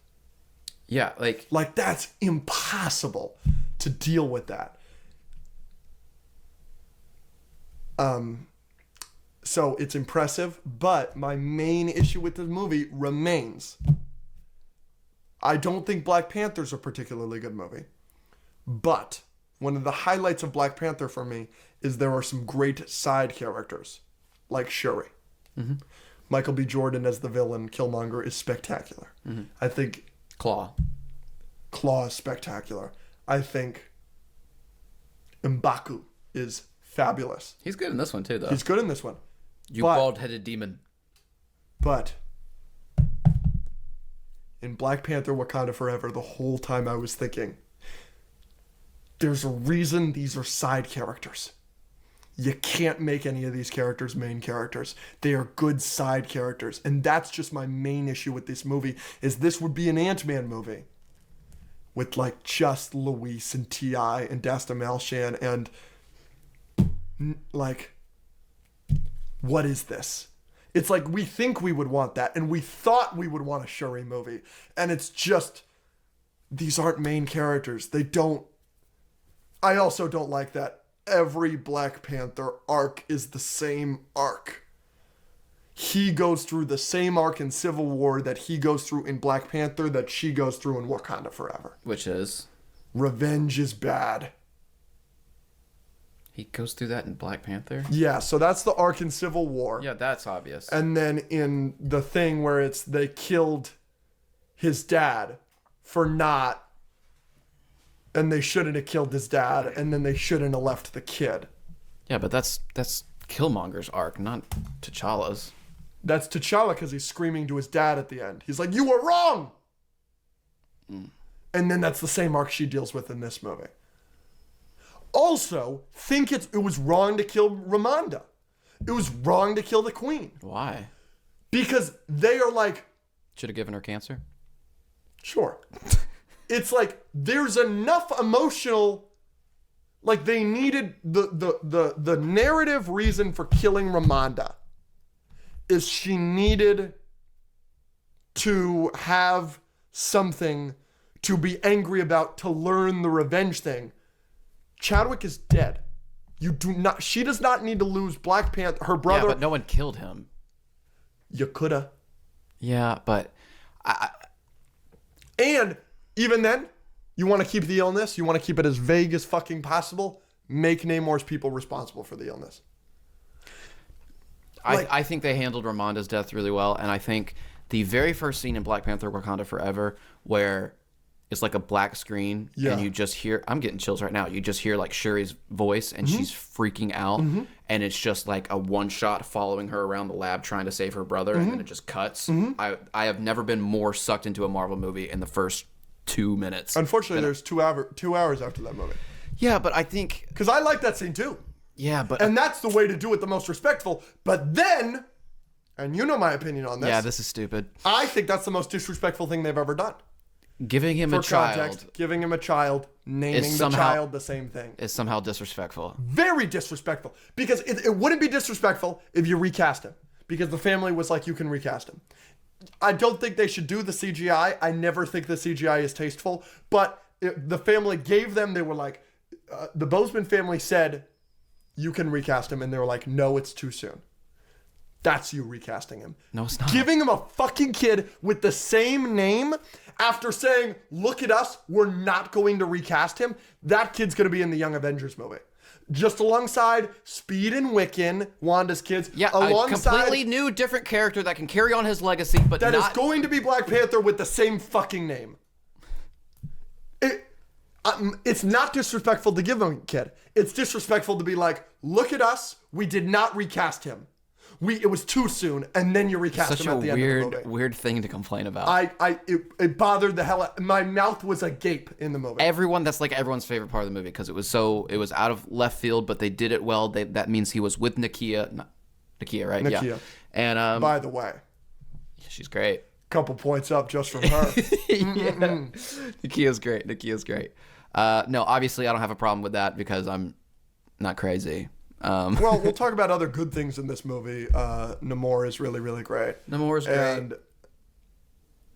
Yeah, Like, that's impossible to deal with that. So it's impressive, but my main issue with this movie remains. I don't think Black Panther's a particularly good movie, but one of the highlights of Black Panther for me is there are some great side characters, like Shuri. Mm-hmm. Michael B. Jordan as the villain, Killmonger, is spectacular. Mm-hmm. I think Claw is spectacular. I think M'Baku is fabulous. He's good in this one too, though. He's good in this one. You bald-headed demon. But in Black Panther Wakanda Forever, the whole time I was thinking, there's a reason these are side characters. You can't make any of these characters main characters. They are good side characters. And that's just my main issue with this movie, is this would be an Ant-Man movie with like just Luis and T.I. and Dasta Malshan and like, what is this? It's like we think we would want that, and we thought we would want a Shuri movie, and it's just, these aren't main characters. They don't. I also don't like that every Black Panther arc is the same arc. He goes through the same arc in Civil War that he goes through in Black Panther that she goes through in Wakanda Forever. Which is? Revenge is bad. He goes through that in Black Panther? Yeah, so that's the arc in Civil War. Yeah, that's obvious. And then in the thing where it's they killed his dad for not, and they shouldn't have killed his dad, and then they shouldn't have left the kid. Yeah, but that's Killmonger's arc, not T'Challa's. That's T'Challa because he's screaming to his dad at the end. He's like, "You were wrong!" And then that's the same arc she deals with in this movie. Also, think it was wrong to kill Ramonda. It was wrong to kill the queen. Why? Because they are like... Should have given her cancer? Sure. It's like, there's enough emotional... Like, they needed... The narrative reason for killing Ramonda is she needed to have something to be angry about to learn the revenge thing. Chadwick is dead. She does not need to lose Black Panther, her brother. Yeah, but no one killed him. You coulda. Yeah, but And even then, you want to keep the illness, you want to keep it as vague as fucking possible, make Namor's people responsible for the illness. I think they handled Ramonda's death really well, and I think the very first scene in Black Panther Wakanda Forever where it's like a black screen, and you just hear, I'm getting chills right now, you just hear like Shuri's voice, and she's freaking out, and it's just like a one shot following her around the lab trying to save her brother, and then it just cuts. I have never been more sucked into a Marvel movie in the first 2 minutes. Unfortunately, there's 2 hours after that movie. Yeah, but I think... Because I like that scene too. Yeah, but... And that's the way to do it the most respectful. But then, and you know my opinion on this. Yeah, this is stupid. I think that's the most disrespectful thing they've ever done. Giving him a child, naming the child the same thing, is somehow disrespectful. Very disrespectful. Because it wouldn't be disrespectful if you recast him. Because the family was like, you can recast him. I don't think they should do the CGI. I never think the CGI is tasteful. But the family gave them, they were like, the Boseman family said, you can recast him. And they were like, no, it's too soon. That's you recasting him. No, it's not. Giving him a fucking kid with the same name after saying, look at us, we're not going to recast him. That kid's going to be in the Young Avengers movie. Just alongside Speed and Wiccan, Wanda's kids. Yeah, alongside, a completely new, different character that can carry on his legacy, but that not... is going to be Black Panther with the same fucking name. It's not disrespectful to give him a kid. It's disrespectful to be like, look at us, we did not recast him. It was too soon, and then you recast him at the end of the movie. Weird thing to complain about. It bothered the hell out. My mouth was agape in the movie. That's like everyone's favorite part of the movie because it was out of left field, but they did it well. That means he was with Nakia, right? Nakia. Yeah. And by the way, she's great. Couple points up just from her. Yeah. Nakia's great. No, obviously I don't have a problem with that because I'm not crazy. Well, we'll talk about other good things in this movie. Namor is really, really great. Namor's great. And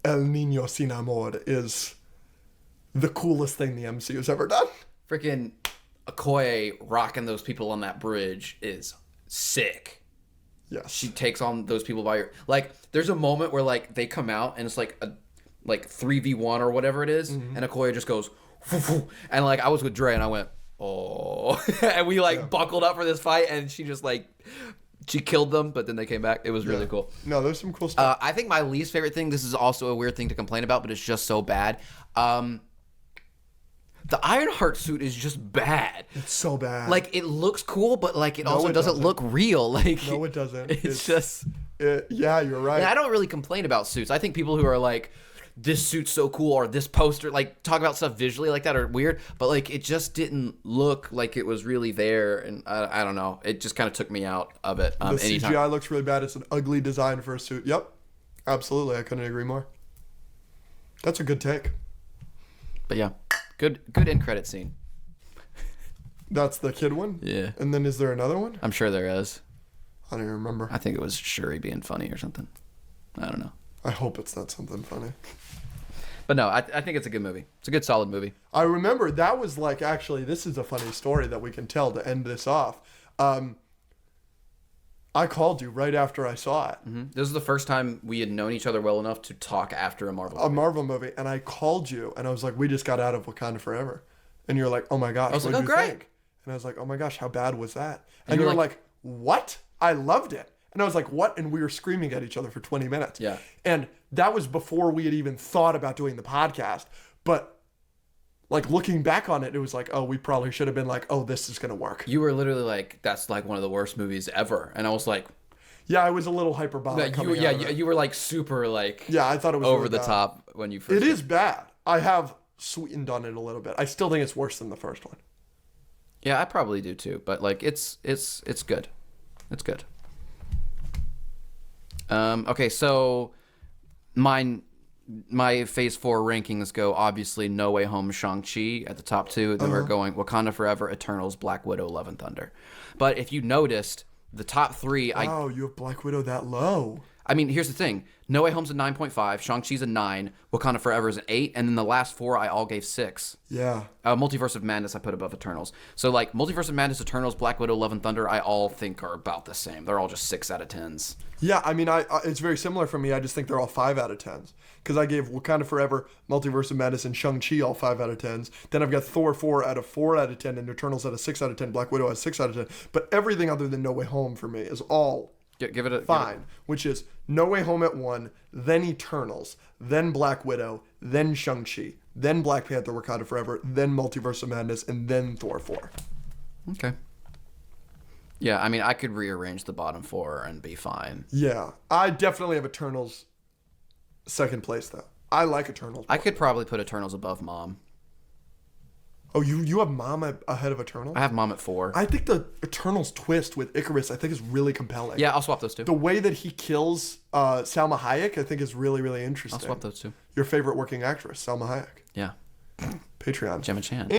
El Niño Sin Amor is the coolest thing the MCU's ever done. Freaking Okoye rocking those people on that bridge is sick. Yes. She takes on those people by her... Like, there's a moment where, like, they come out and it's like a 3v1 or whatever it is, and Okoye just goes... And, like, I was with Dre and I went... Oh, and we buckled up for this fight, and she just she killed them, but then they came back. It was really cool. No, there's some cool stuff. I think my least favorite thing. This is also a weird thing to complain about, but it's just so bad. The Ironheart suit is just bad. It's so bad. Like it looks cool, but it also doesn't look real. No, it doesn't. It's just. Yeah, you're right. And I don't really complain about suits. I think people who are like, this suit's so cool, or this poster, talk about stuff visually like that are weird, but it just didn't look like it was really there, and I don't know. It just kind of took me out of it. The CGI looks really bad. It's an ugly design for a suit. Yep, absolutely. I couldn't agree more. That's a good take. But yeah, good end credit scene. That's the kid one? Yeah. And then is there another one? I'm sure there is. I don't even remember. I think it was Shuri being funny or something. I don't know. I hope it's not something funny. But no, I think it's a good movie. It's a good, solid movie. I remember that was actually, this is a funny story that we can tell to end this off. I called you right after I saw it. Mm-hmm. This is the first time we had known each other well enough to talk after a Marvel movie. A Marvel movie. And I called you and I was like, we just got out of Wakanda Forever. And you're like, oh my gosh, I was what like, did you great. think? And I was like, oh my gosh, how bad was that? And you were like, what? I loved it. And I was like, what? And we were screaming at each other for 20 minutes. Yeah. And that was before we had even thought about doing the podcast. But looking back on it, it was like, oh, we probably should have been like, oh, this is going to work. You were literally like, that's one of the worst movies ever. And I was like... Yeah, I was a little hyperbolic. You were super Yeah, I thought it was over really the bad. top when you first... It is bad. I have sweetened on it a little bit. I still think it's worse than the first one. Yeah, I probably do too. But it's good. It's good. Okay, so my Phase 4 rankings go obviously No Way Home, Shang-Chi at the top two. Then we're going Wakanda Forever, Eternals, Black Widow, Love and Thunder. But if you noticed, the top three... Oh, you have Black Widow that low. I mean, here's the thing. No Way Home's a 9.5, Shang-Chi's a 9, Wakanda Forever is an 8, and then the last four I all gave 6. Yeah. Multiverse of Madness I put above Eternals. So Multiverse of Madness, Eternals, Black Widow, Love and Thunder, I all think are about the same. They're all just 6 out of 10s. Yeah, I mean, it's very similar for me. I just think they're all 5 out of 10s. Because I gave Wakanda Forever, Multiverse of Madness, and Shang-Chi all 5 out of 10s. Then I've got Thor 4 out of 10, and Eternals out of 6 out of 10, Black Widow at 6 out of 10. But everything other than No Way Home for me is all... Give it a fine, which is No Way Home at 1, then Eternals, then Black Widow, then Shang-Chi, then Black Panther, Wakanda Forever, then Multiverse of Madness, and then Thor 4. Okay. Yeah, I mean, I could rearrange the bottom 4 and be fine. Yeah, I definitely have Eternals second place, though. I like Eternals. I could probably put Eternals above Mom. Oh, you have Mom ahead of Eternals? I have Mom at 4. I think the Eternals twist with Icarus, I think, is really compelling. Yeah, I'll swap those two. The way that he kills Salma Hayek, I think, is really, really interesting. I'll swap those two. Your favorite working actress, Salma Hayek. Yeah. Patreon. Gemma Chan.